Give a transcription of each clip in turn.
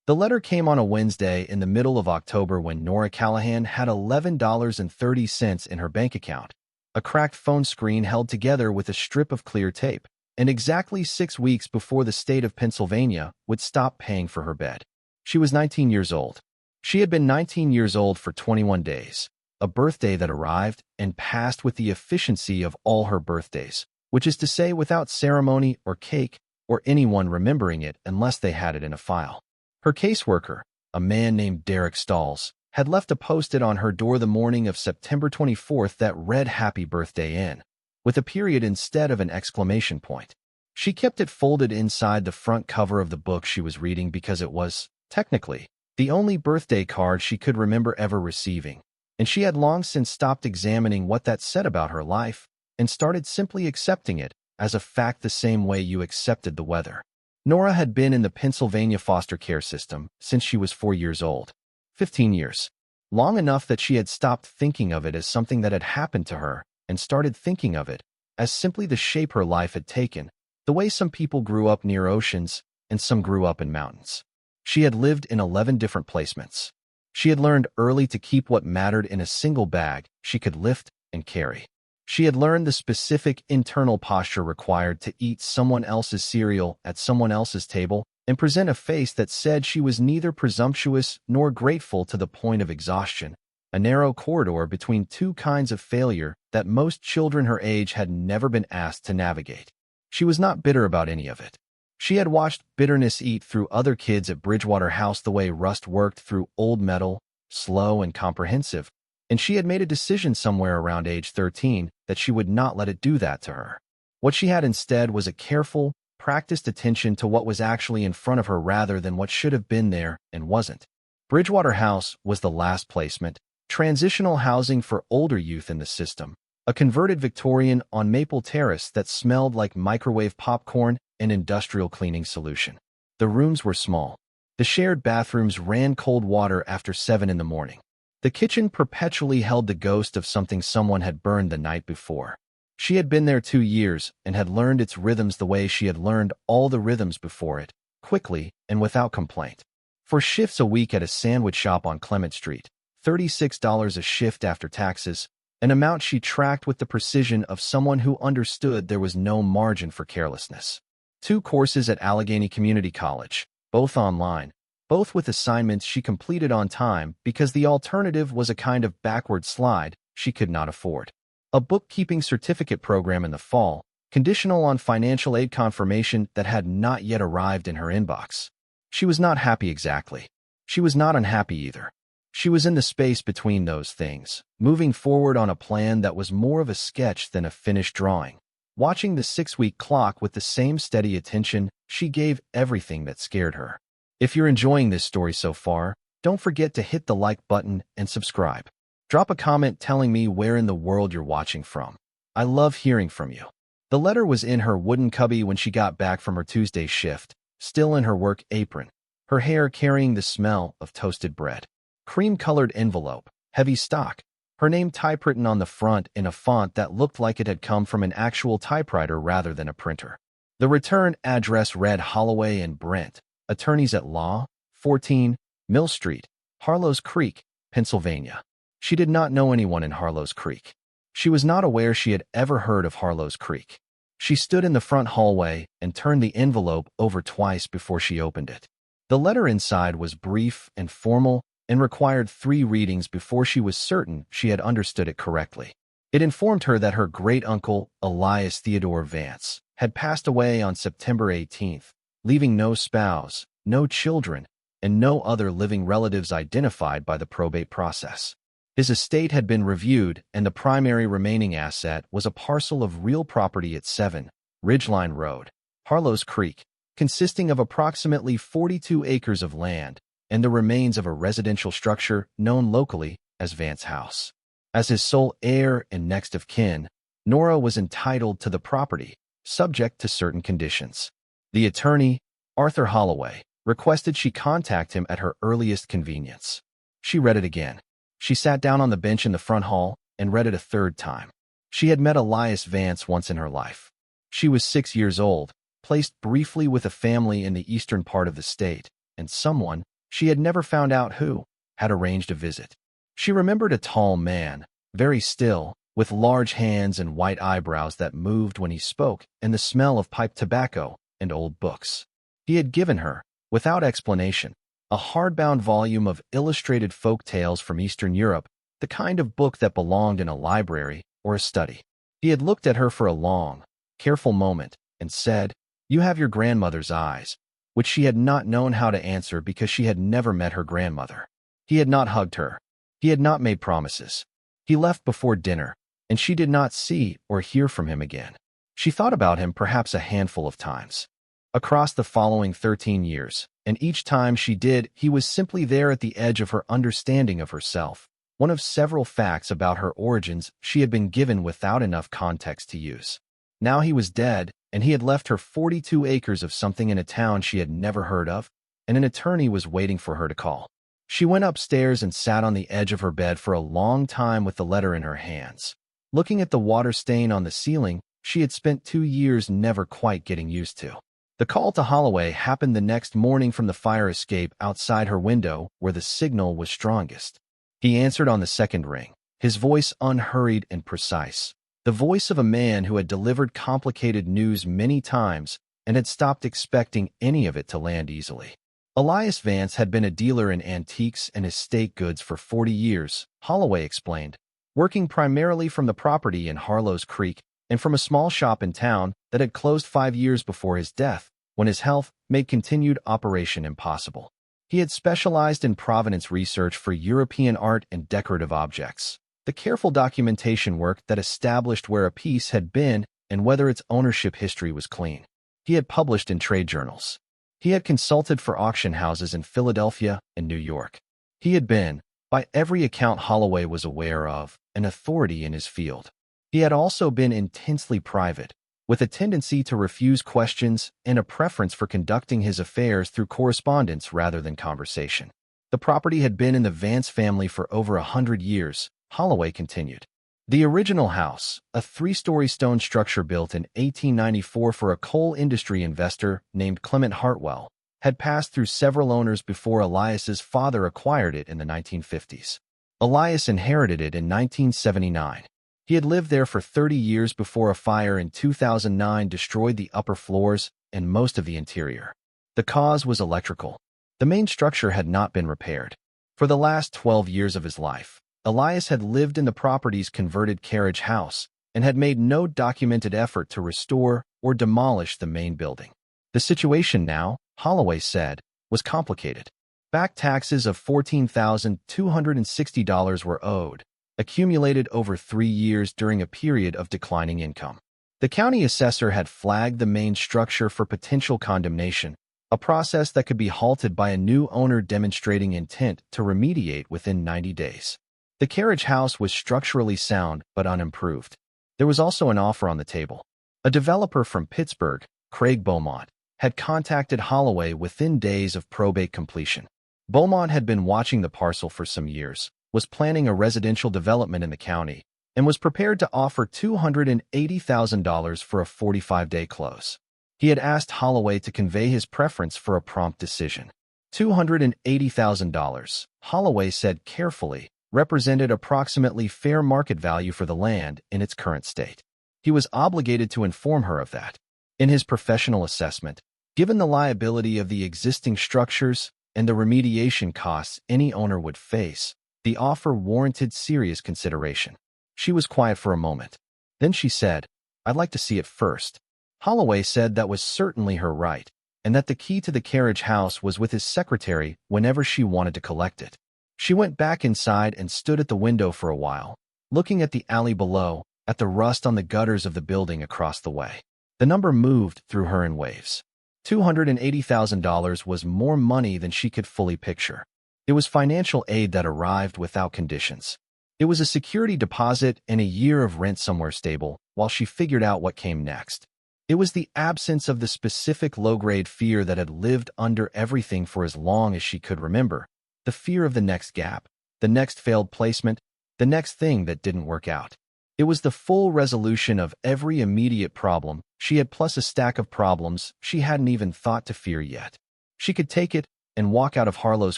The letter came on a Wednesday in the middle of October when Nora Callahan had $11.30 in her bank account, a cracked phone screen held together with a strip of clear tape, and exactly 6 weeks before the state of Pennsylvania would stop paying for her bed. She was 19 years old. She had been 19 years old for 21 days, a birthday that arrived and passed with the efficiency of all her birthdays, which is to say without ceremony or cake or anyone remembering it unless they had it in a file. Her caseworker, a man named Derek Stalls, had left a post-it on her door the morning of September 24th that read "Happy Birthday" with a period instead of an exclamation point. She kept it folded inside the front cover of the book she was reading because it was, technically, the only birthday card she could remember ever receiving, and she had long since stopped examining what that said about her life and started simply accepting it as a fact the same way you accepted the weather. Nora had been in the Pennsylvania foster care system since she was 4 years old. 15 years. Long enough that she had stopped thinking of it as something that had happened to her and started thinking of it as simply the shape her life had taken, the way some people grew up near oceans and some grew up in mountains. She had lived in 11 different placements. She had learned early to keep what mattered in a single bag she could lift and carry. She had learned the specific internal posture required to eat someone else's cereal at someone else's table and present a face that said she was neither presumptuous nor grateful to the point of exhaustion, a narrow corridor between two kinds of failure that most children her age had never been asked to navigate. She was not bitter about any of it. She had watched bitterness eat through other kids at Bridgewater House the way rust worked through old metal, slow and comprehensive, and she had made a decision somewhere around age 13 that she would not let it do that to her. What she had instead was a careful, practiced attention to what was actually in front of her rather than what should have been there and wasn't. Bridgewater House was the last placement, transitional housing for older youth in the system, a converted Victorian on Maple Terrace that smelled like microwave popcorn and industrial cleaning solution. The rooms were small. The shared bathrooms ran cold water after 7 in the morning. The kitchen perpetually held the ghost of something someone had burned the night before. She had been there 2 years and had learned its rhythms the way she had learned all the rhythms before it, quickly and without complaint. 4 shifts a week at a sandwich shop on Clement Street, $36 a shift after taxes, an amount she tracked with the precision of someone who understood there was no margin for carelessness. 2 courses at Allegheny Community College, both online, both with assignments she completed on time because the alternative was a kind of backward slide she could not afford. A bookkeeping certificate program in the fall, conditional on financial aid confirmation that had not yet arrived in her inbox. She was not happy exactly. She was not unhappy either. She was in the space between those things, moving forward on a plan that was more of a sketch than a finished drawing. Watching the 6-week clock with the same steady attention she gave everything that scared her. If you're enjoying this story so far, don't forget to hit the like button and subscribe. Drop a comment telling me where in the world you're watching from. I love hearing from you. The letter was in her wooden cubby when she got back from her Tuesday shift, still in her work apron, her hair carrying the smell of toasted bread. Cream-colored envelope, heavy stock, her name typewritten on the front in a font that looked like it had come from an actual typewriter rather than a printer. The return address read Holloway and Brent, attorneys at law, 14 Mill Street, Harlow's Creek, Pennsylvania. She did not know anyone in Harlow's Creek. She was not aware she had ever heard of Harlow's Creek. She stood in the front hallway and turned the envelope over twice before she opened it. The letter inside was brief and formal and required 3 readings before she was certain she had understood it correctly. It informed her that her great-uncle, Elias Theodore Vance, had passed away on September 18th, leaving no spouse, no children, and no other living relatives identified by the probate process. His estate had been reviewed, and the primary remaining asset was a parcel of real property at 7 Ridgeline Road, Harlow's Creek, consisting of approximately 42 acres of land and the remains of a residential structure known locally as Vance House. As his sole heir and next of kin, Nora was entitled to the property, subject to certain conditions. The attorney, Arthur Holloway, requested she contact him at her earliest convenience. She read it again. She sat down on the bench in the front hall and read it a 3rd time. She had met Elias Vance once in her life. She was 6 years old, placed briefly with a family in the eastern part of the state, and someone, She had never found out who had arranged a visit. She remembered a tall man, very still, with large hands and white eyebrows that moved when he spoke, and the smell of pipe tobacco and old books. He had given her, without explanation, a hardbound volume of illustrated folk tales from Eastern Europe, the kind of book that belonged in a library or a study. He had looked at her for a long, careful moment and said, "You have your grandmother's eyes," which she had not known how to answer because she had never met her grandmother. He had not hugged her. He had not made promises. He left before dinner, and she did not see or hear from him again. She thought about him perhaps a handful of times across the following 13 years, and each time she did, he was simply there at the edge of her understanding of herself, one of several facts about her origins she had been given without enough context to use. Now he was dead, and he had left her 42 acres of something in a town she had never heard of, and an attorney was waiting for her to call. She went upstairs and sat on the edge of her bed for a long time with the letter in her hands. Looking at the water stain on the ceiling, she had spent 2 years never quite getting used to. The call to Holloway happened the next morning from the fire escape outside her window where the signal was strongest. He answered on the second ring, his voice unhurried and precise, the voice of a man who had delivered complicated news many times and had stopped expecting any of it to land easily. Elias Vance had been a dealer in antiques and estate goods for 40 years, Holloway explained, working primarily from the property in Harlow's Creek and from a small shop in town that had closed 5 years before his death, when his health made continued operation impossible. He had specialized in provenance research for European art and decorative objects, the careful documentation work that established where a piece had been and whether its ownership history was clean. He had published in trade journals. He had consulted for auction houses in Philadelphia and New York. He had been, by every account Holloway was aware of, an authority in his field. He had also been intensely private, with a tendency to refuse questions and a preference for conducting his affairs through correspondence rather than conversation. The property had been in the Vance family for over 100 years, Holloway continued. The original house, a 3-story stone structure built in 1894 for a coal industry investor named Clement Hartwell, had passed through several owners before Elias's father acquired it in the 1950s. Elias inherited it in 1979. He had lived there for 30 years before a fire in 2009 destroyed the upper floors and most of the interior. The cause was electrical. The main structure had not been repaired. For the last 12 years of his life, Elias had lived in the property's converted Carriage house and had made no documented effort to restore or demolish the main building. The situation now, Holloway said, was complicated. Back taxes of $14,260 were owed, accumulated over 3 years during a period of declining income. The county assessor had flagged the main structure for potential condemnation, a process that could be halted by a new owner demonstrating intent to remediate within 90 days. The Carriage house was structurally sound but unimproved. There was also an offer on the table. A developer from Pittsburgh, Craig Beaumont, had contacted Holloway within days of probate completion. Beaumont had been watching the parcel for some years, was planning a residential development in the county, and was prepared to offer $280,000 for a 45-day close. He had asked Holloway to convey his preference for a prompt decision. $280,000, Holloway said carefully, represented approximately fair market value for the land in its current state. He was obligated to inform her of that. In his professional assessment, given the liability of the existing structures and the remediation costs any owner would face, the offer warranted serious consideration. She was quiet for a moment. Then she said, "I'd like to see it first." Holloway said that was certainly her right, and that the key to the Carriage house was with his secretary whenever she wanted to collect it. She went back inside and stood at the window for a while, looking at the alley below, at the rust on the gutters of the building across the way. The number moved through her in waves. $280,000 was more money than she could fully picture. It was financial aid that arrived without conditions. It was a security deposit and a year of rent somewhere stable while she figured out what came next. It was the absence of the specific low-grade fear that had lived under everything for as long as she could remember. The fear of the next gap, the next failed placement, the next thing that didn't work out. It was the full resolution of every immediate problem she had plus a stack of problems she hadn't even thought to fear yet. She could take it and walk out of Harlow's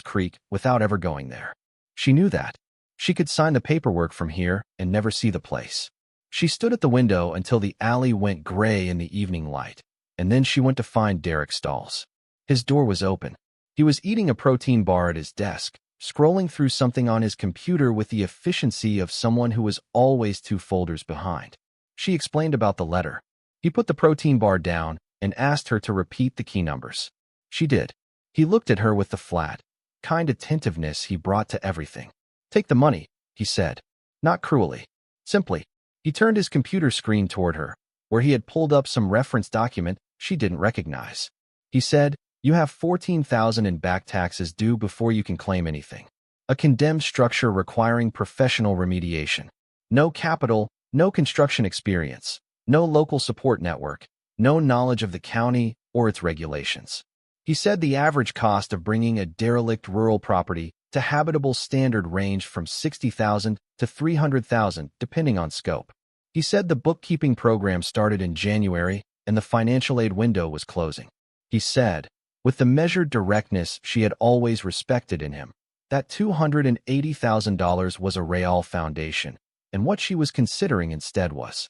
Creek without ever going there. She knew that. She could sign the paperwork from here and never see the place. She stood at the window until the alley went gray in the evening light, and then she went to find Derek Stalls. His door was open. He was eating a protein bar at his desk, scrolling through something on his computer with the efficiency of someone who was always 2 folders behind. She explained about the letter. He put the protein bar down and asked her to repeat the key numbers. She did. He looked at her with the flat, kind attentiveness he brought to everything. "Take the money," he said. Not cruelly. Simply. He turned his computer screen toward her, where he had pulled up some reference document she didn't recognize. He said, "You have $14,000 in back taxes due before you can claim anything. A condemned structure requiring professional remediation. No capital, no construction experience, no local support network, no knowledge of the county or its regulations." He said the average cost of bringing a derelict rural property to habitable standard ranged from $60,000 to $300,000, depending on scope. He said the bookkeeping program started in January and the financial aid window was closing. He said, with the measured directness she had always respected in him, that $280,000 was a real foundation, and what she was considering instead was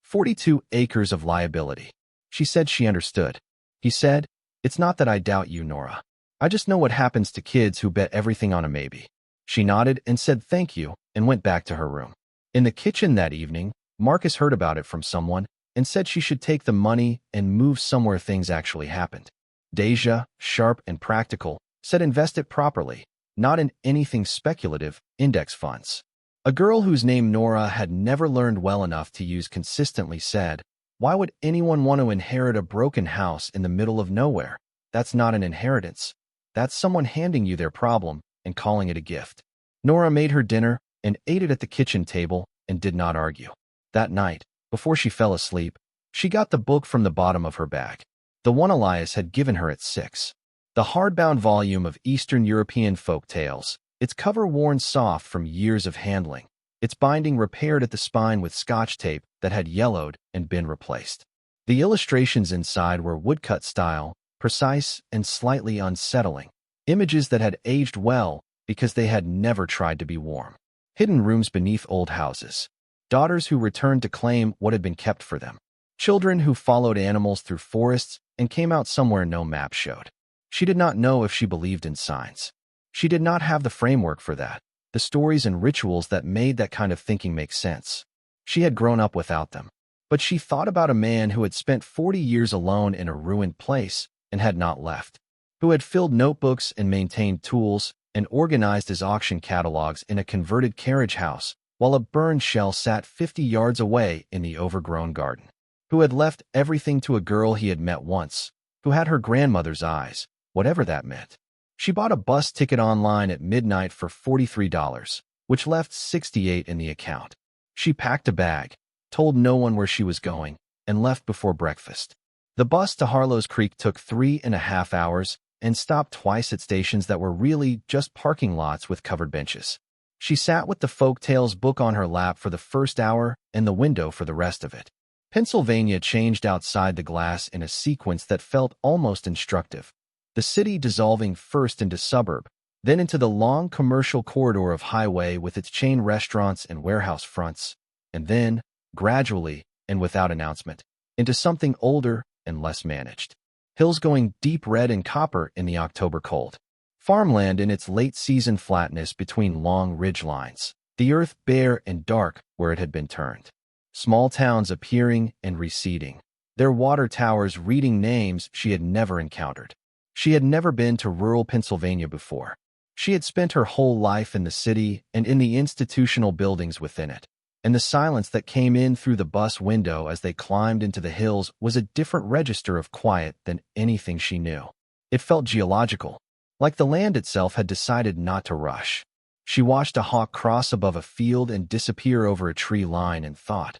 42 acres of liability. She said she understood. He said, "It's not that I doubt you, Nora. I just know what happens to kids who bet everything on a maybe." She nodded and said thank you and went back to her room. In the kitchen that evening, Marcus heard about it from someone and said she should take the money and move somewhere things actually happened. Deja, sharp and practical, said invest it properly, not in anything speculative, index funds. A girl whose name Nora had never learned well enough to use consistently said, "Why would anyone want to inherit a broken house in the middle of nowhere? That's not an inheritance. That's someone handing you their problem and calling it a gift." Nora made her dinner and ate it at the kitchen table and did not argue. That night, before she fell asleep, she got the book from the bottom of her bag. The one Elias had given her at 6. The hardbound volume of Eastern European folk tales, its cover worn soft from years of handling, its binding repaired at the spine with Scotch tape that had yellowed and been replaced. The illustrations inside were woodcut style, precise and slightly unsettling, images that had aged well because they had never tried to be warm. Hidden rooms beneath old houses. Daughters who returned to claim what had been kept for them. Children who followed animals through forests and came out somewhere no map showed. She did not know if she believed in signs. She did not have the framework for that, the stories and rituals that made that kind of thinking make sense. She had grown up without them. But she thought about a man who had spent 40 years alone in a ruined place and had not left, who had filled notebooks and maintained tools and organized his auction catalogs in a converted carriage house while a burned shell sat 50 yards away in the overgrown garden, who had left everything to a girl he had met once, who had her grandmother's eyes, whatever that meant. She bought a bus ticket online at midnight for $43, which left $68 in the account. She packed a bag, told no one where she was going, and left before breakfast. The bus to Harlow's Creek took 3.5 hours and stopped twice at stations that were really just parking lots with covered benches. She sat with the folk tales book on her lap for the first hour and the window for the rest of it. Pennsylvania changed outside the glass in a sequence that felt almost instructive. The city dissolving first into suburb, then into the long commercial corridor of highway with its chain restaurants and warehouse fronts, and then, gradually and without announcement, into something older and less managed. Hills going deep red and copper in the October cold. Farmland in its late-season flatness between long ridge lines. The earth bare and dark where it had been turned. Small towns appearing and receding. Their water towers reading names she had never encountered. She had never been to rural Pennsylvania before. She had spent her whole life in the city and in the institutional buildings within it. And the silence that came in through the bus window as they climbed into the hills was a different register of quiet than anything she knew. It felt geological, like the land itself had decided not to rush. She watched a hawk cross above a field and disappear over a tree line and thought,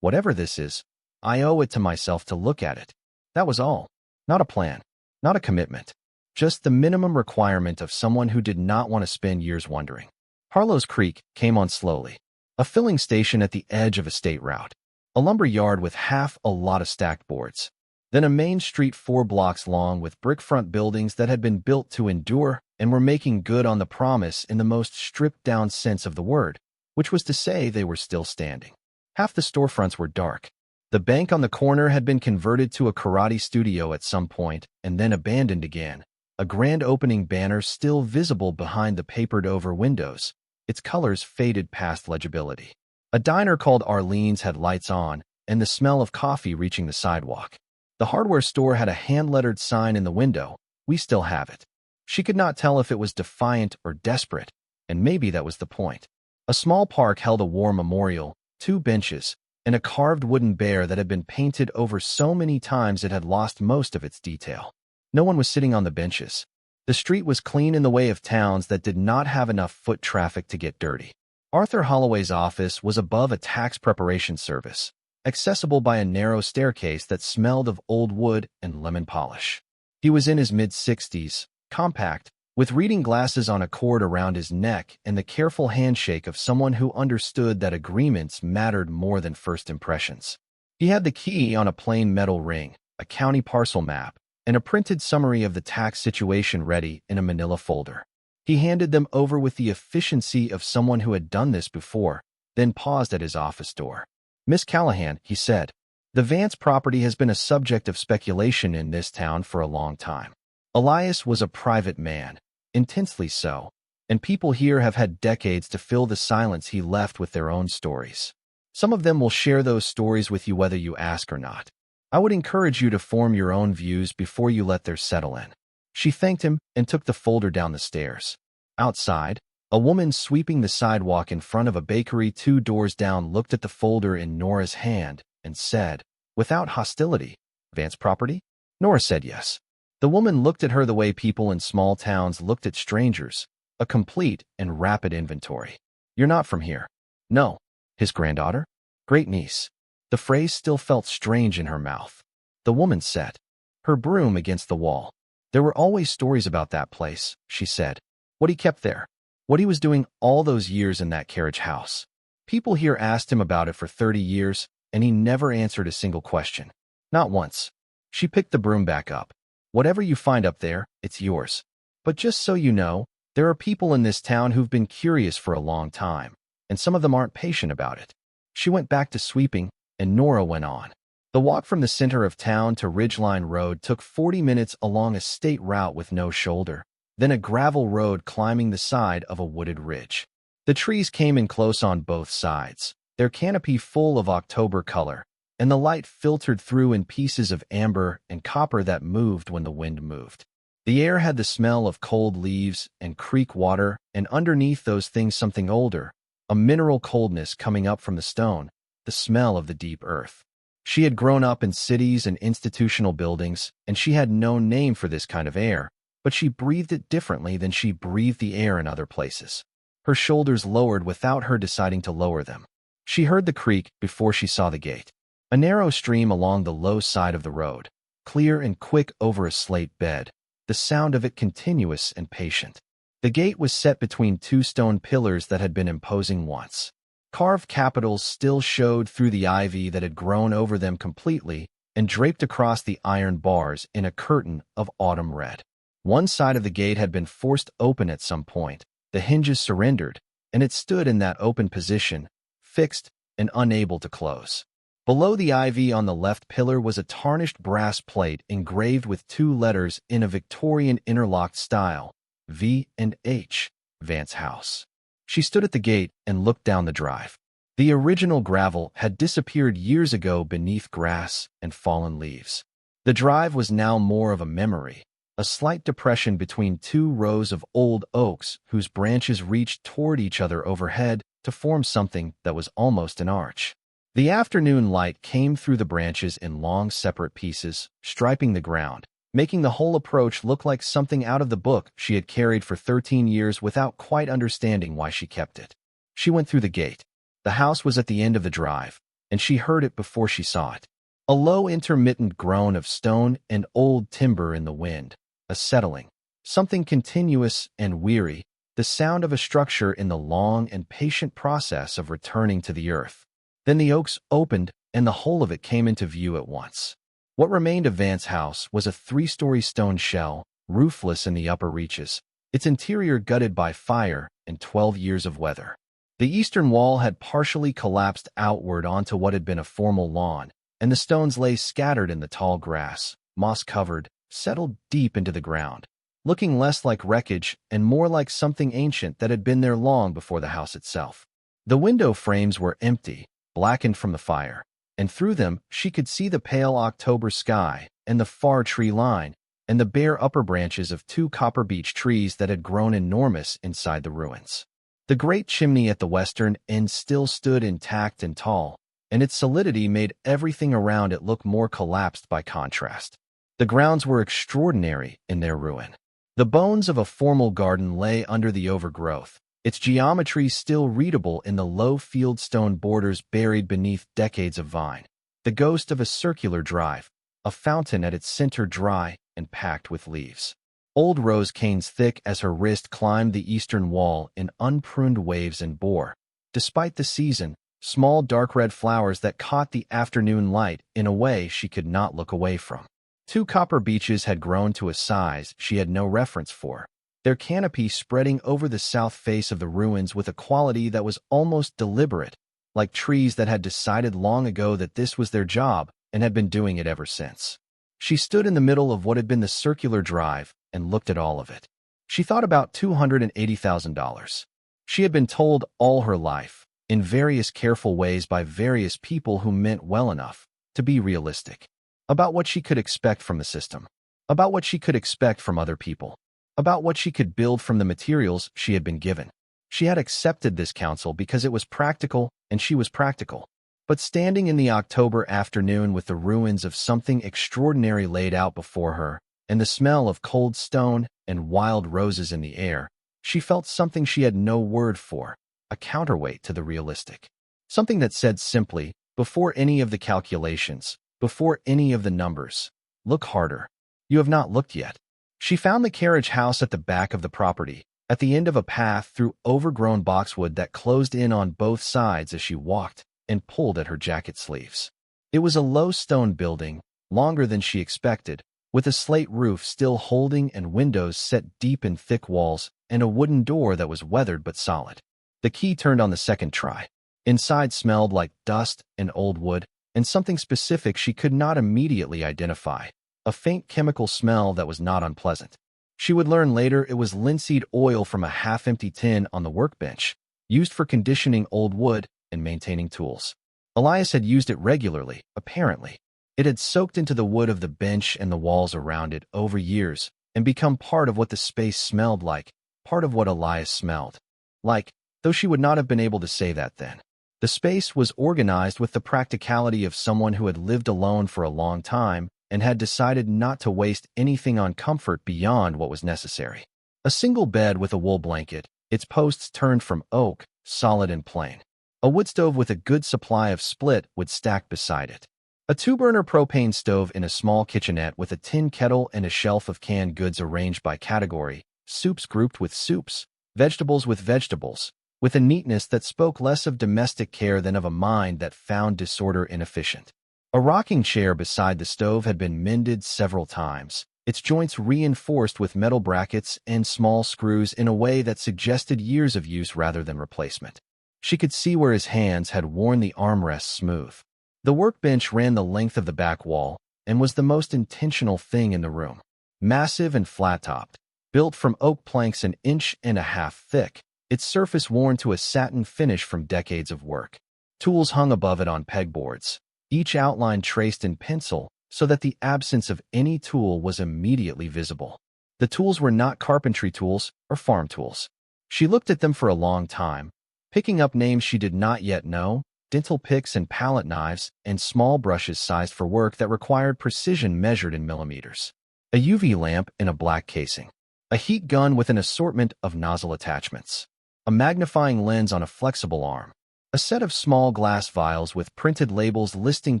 whatever this is, I owe it to myself to look at it. That was all. Not a plan, not a commitment. Just the minimum requirement of someone who did not want to spend years wondering. Harlow's Creek came on slowly. A filling station at the edge of a state route. A lumber yard with half a lot of stacked boards. Then a main street 4 blocks long with brickfront buildings that had been built to endure and were making good on the promise in the most stripped-down sense of the word, which was to say they were still standing. Half the storefronts were dark. The bank on the corner had been converted to a karate studio at some point and then abandoned again, a grand opening banner still visible behind the papered-over windows, its colors faded past legibility. A diner called Arlene's had lights on and the smell of coffee reaching the sidewalk. The hardware store had a hand-lettered sign in the window, "We still have it." She could not tell if it was defiant or desperate, and maybe that was the point. A small park held a war memorial, 2 benches, and a carved wooden bear that had been painted over so many times it had lost most of its detail. No one was sitting on the benches. The street was clean in the way of towns that did not have enough foot traffic to get dirty. Arthur Holloway's office was above a tax preparation service, accessible by a narrow staircase that smelled of old wood and lemon polish. He was in his mid-60s, compact, with reading glasses on a cord around his neck and the careful handshake of someone who understood that agreements mattered more than first impressions. He had the key on a plain metal ring, a county parcel map, and a printed summary of the tax situation ready in a manila folder. He handed them over with the efficiency of someone who had done this before, then paused at his office door. "Miss Callahan," he said, "the Vance property has been a subject of speculation in this town for a long time. Elias was a private man, intensely so, and people here have had decades to fill the silence he left with their own stories. Some of them will share those stories with you whether you ask or not. I would encourage you to form your own views before you let theirs settle in." She thanked him and took the folder down the stairs. Outside, a woman sweeping the sidewalk in front of a bakery 2 doors down looked at the folder in Nora's hand and said, without hostility, "Vance property?" Nora said yes. The woman looked at her the way people in small towns looked at strangers, a complete and rapid inventory. "You're not from here." "No." "His granddaughter?" "Great-niece." The phrase still felt strange in her mouth. The woman set her broom against the wall. "There were always stories about that place," she said. "What he kept there. What he was doing all those years in that Carriage house. People here asked him about it for 30 years, and he never answered a single question. Not once." She picked the broom back up. "Whatever you find up there, it's yours. But just so you know, there are people in this town who've been curious for a long time, and some of them aren't patient about it." She went back to sweeping, and Nora went on. The walk from the center of town to Ridgeline Road took 40 minutes along a state route with no shoulder, then a gravel road climbing the side of a wooded ridge. The trees came in close on both sides, their canopy full of October color, and the light filtered through in pieces of amber and copper that moved when the wind moved. The air had the smell of cold leaves and creek water, and underneath those things something older, a mineral coldness coming up from the stone, the smell of the deep earth. She had grown up in cities and institutional buildings, and she had no name for this kind of air, but she breathed it differently than she breathed the air in other places. Her shoulders lowered without her deciding to lower them. She heard the creak before she saw the gate. A narrow stream along the low side of the road, clear and quick over a slate bed, the sound of it continuous and patient. The gate was set between 2 stone pillars that had been imposing once. Carved capitals still showed through the ivy that had grown over them completely and draped across the iron bars in a curtain of autumn red. One side of the gate had been forced open at some point, the hinges surrendered, and it stood in that open position, fixed and unable to close. Below the ivy on the left pillar was a tarnished brass plate engraved with 2 letters in a Victorian interlocked style, V and H, Vance House. She stood at the gate and looked down the drive. The original gravel had disappeared years ago beneath grass and fallen leaves. The drive was now more of a memory, a slight depression between 2 rows of old oaks whose branches reached toward each other overhead to form something that was almost an arch. The afternoon light came through the branches in long separate pieces, striping the ground, making the whole approach look like something out of the book she had carried for 13 years without quite understanding why she kept it. She went through the gate. The house was at the end of the drive, and she heard it before she saw it. A low intermittent groan of stone and old timber in the wind, a settling, something continuous and weary, the sound of a structure in the long and patient process of returning to the earth. Then the oaks opened, and the whole of it came into view at once. What remained of Vance House was a three-story stone shell, roofless in the upper reaches, its interior gutted by fire and 12 years of weather. The eastern wall had partially collapsed outward onto what had been a formal lawn, and the stones lay scattered in the tall grass, moss-covered, settled deep into the ground, looking less like wreckage and more like something ancient that had been there long before the house itself. The window frames were empty, blackened from the fire, and through them she could see the pale October sky and the far tree line and the bare upper branches of two copper beech trees that had grown enormous inside the ruins. The great chimney at the western end still stood intact and tall, and its solidity made everything around it look more collapsed by contrast. The grounds were extraordinary in their ruin. The bones of a formal garden lay under the overgrowth, its geometry still readable in the low fieldstone borders buried beneath decades of vine. The ghost of a circular drive, a fountain at its center dry and packed with leaves. Old rose canes thick as her wrist climbed the eastern wall in unpruned waves and bore, despite the season, small dark red flowers that caught the afternoon light in a way she could not look away from. Two copper beeches had grown to a size she had no reference for, their canopy spreading over the south face of the ruins with a quality that was almost deliberate, like trees that had decided long ago that this was their job and had been doing it ever since. She stood in the middle of what had been the circular drive and looked at all of it. She thought about $280,000. She had been told all her life, in various careful ways by various people who meant well enough to be realistic, about what she could expect from the system, about what she could expect from other people, about what she could build from the materials she had been given. She had accepted this counsel because it was practical and she was practical. But standing in the October afternoon with the ruins of something extraordinary laid out before her, and the smell of cold stone and wild roses in the air, she felt something she had no word for, a counterweight to the realistic. Something that said simply, before any of the calculations, before any of the numbers, look harder. You have not looked yet. She found the carriage house at the back of the property, at the end of a path through overgrown boxwood that closed in on both sides as she walked and pulled at her jacket sleeves. It was a low stone building, longer than she expected, with a slate roof still holding and windows set deep in thick walls and a wooden door that was weathered but solid. The key turned on the second try. Inside smelled like dust and old wood, and something specific she could not immediately identify, a faint chemical smell that was not unpleasant. She would learn later it was linseed oil from a half-empty tin on the workbench, used for conditioning old wood and maintaining tools. Elias had used it regularly, apparently. It had soaked into the wood of the bench and the walls around it over years and become part of what the space smelled like, part of what Elias smelled like, though she would not have been able to say that then. The space was organized with the practicality of someone who had lived alone for a long time and had decided not to waste anything on comfort beyond what was necessary. A single bed with a wool blanket, its posts turned from oak, solid and plain. A wood stove with a good supply of split wood stacked beside it. A two-burner propane stove in a small kitchenette with a tin kettle and a shelf of canned goods arranged by category, soups grouped with soups, vegetables with vegetables, with a neatness that spoke less of domestic care than of a mind that found disorder inefficient. A rocking chair beside the stove had been mended several times, its joints reinforced with metal brackets and small screws in a way that suggested years of use rather than replacement. She could see where his hands had worn the armrests smooth. The workbench ran the length of the back wall and was the most intentional thing in the room. Massive and flat-topped, built from oak planks an inch and a half thick, its surface worn to a satin finish from decades of work. Tools hung above it on pegboards, each outline traced in pencil so that the absence of any tool was immediately visible. The tools were not carpentry tools or farm tools. She looked at them for a long time, picking up names she did not yet know, dental picks and palette knives, and small brushes sized for work that required precision measured in millimeters. A UV lamp in a black casing. A heat gun with an assortment of nozzle attachments. A magnifying lens on a flexible arm. A set of small glass vials with printed labels listing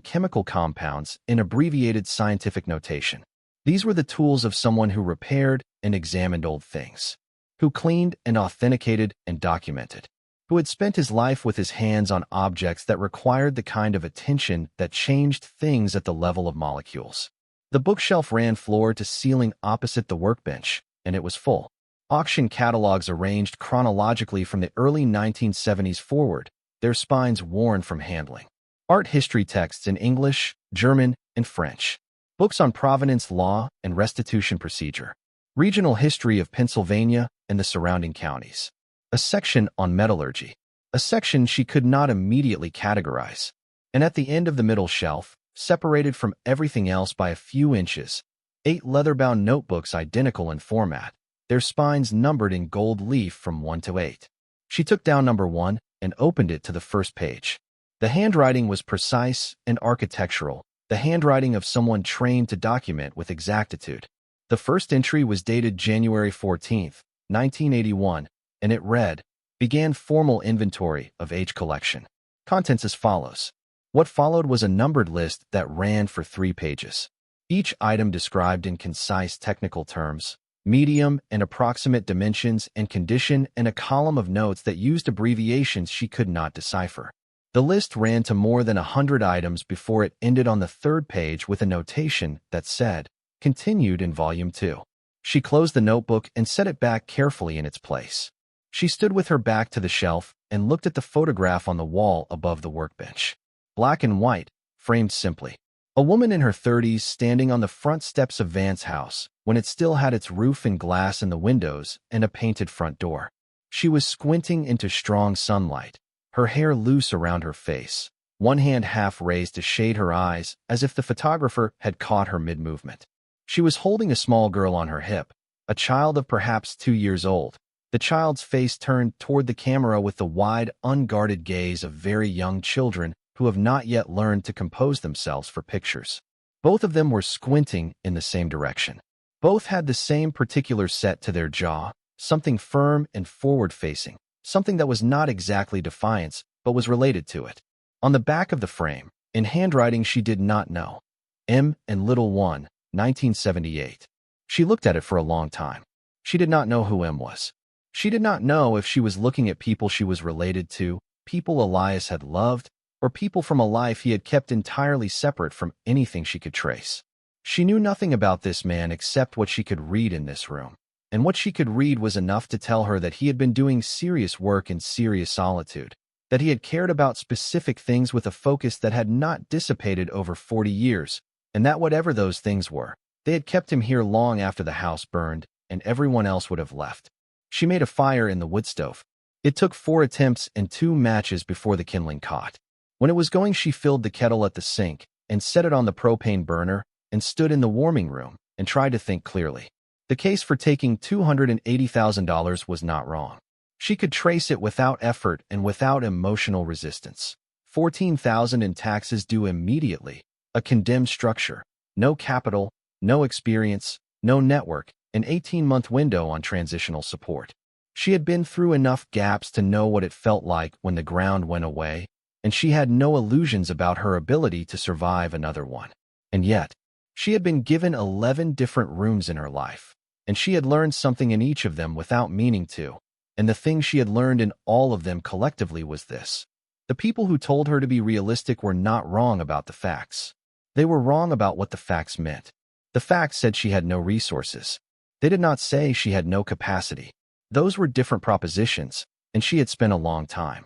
chemical compounds in abbreviated scientific notation. These were the tools of someone who repaired and examined old things, who cleaned and authenticated and documented, who had spent his life with his hands on objects that required the kind of attention that changed things at the level of molecules. The bookshelf ran floor to ceiling opposite the workbench, and it was full. Auction catalogs arranged chronologically from the early 1970s forward, their spines worn from handling. Art history texts in English, German, and French. Books on provenance law and restitution procedure. Regional history of Pennsylvania and the surrounding counties. A section on metallurgy. A section she could not immediately categorize. And at the end of the middle shelf, separated from everything else by a few inches, 8 leather-bound notebooks identical in format, their spines numbered in gold leaf from 1 to 8. She took down number 1 and opened it to the first page. The handwriting was precise and architectural, the handwriting of someone trained to document with exactitude. The first entry was dated January 14, 1981, and it read, "Began formal inventory of age collection." Contents as follows. What followed was a numbered list that ran for 3 pages. Each item described in concise technical terms, medium and approximate dimensions and condition, and a column of notes that used abbreviations she could not decipher. The list ran to more than 100 items before it ended on the 3rd page with a notation that said, "Continued in Volume 2." She closed the notebook and set it back carefully in its place. She stood with her back to the shelf and looked at the photograph on the wall above the workbench. Black and white, framed simply. A woman in her 30s standing on the front steps of Vance House when it still had its roof and glass in the windows and a painted front door. She was squinting into strong sunlight, her hair loose around her face, one hand half raised to shade her eyes as if the photographer had caught her mid-movement. She was holding a small girl on her hip, a child of perhaps 2 years old. The child's face turned toward the camera with the wide, unguarded gaze of very young children who have not yet learned to compose themselves for pictures. Both of them were squinting in the same direction. Both had the same particular set to their jaw, something firm and forward-facing, something that was not exactly defiance, but was related to it. On the back of the frame, in handwriting she did not know, M and Little One, 1978. She looked at it for a long time. She did not know who M was. She did not know if she was looking at people she was related to, people Elias had loved, or people from a life he had kept entirely separate from anything she could trace. She knew nothing about this man except what she could read in this room, and what she could read was enough to tell her that he had been doing serious work in serious solitude, that he had cared about specific things with a focus that had not dissipated over 40 years, and that whatever those things were, they had kept him here long after the house burned and everyone else would have left. She made a fire in the wood stove. It took 4 attempts and 2 matches before the kindling caught. When it was going, she filled the kettle at the sink and set it on the propane burner and stood in the warming room and tried to think clearly. The case for taking $280,000 was not wrong. She could trace it without effort and without emotional resistance. $14,000 in taxes due immediately, a condemned structure, no capital, no experience, no network, an 18-month window on transitional support. She had been through enough gaps to know what it felt like when the ground went away, and she had no illusions about her ability to survive another one. And yet, she had been given 11 different rooms in her life, and she had learned something in each of them without meaning to, and the thing she had learned in all of them collectively was this. The people who told her to be realistic were not wrong about the facts. They were wrong about what the facts meant. The facts said she had no resources. They did not say she had no capacity. Those were different propositions, and she had spent a long time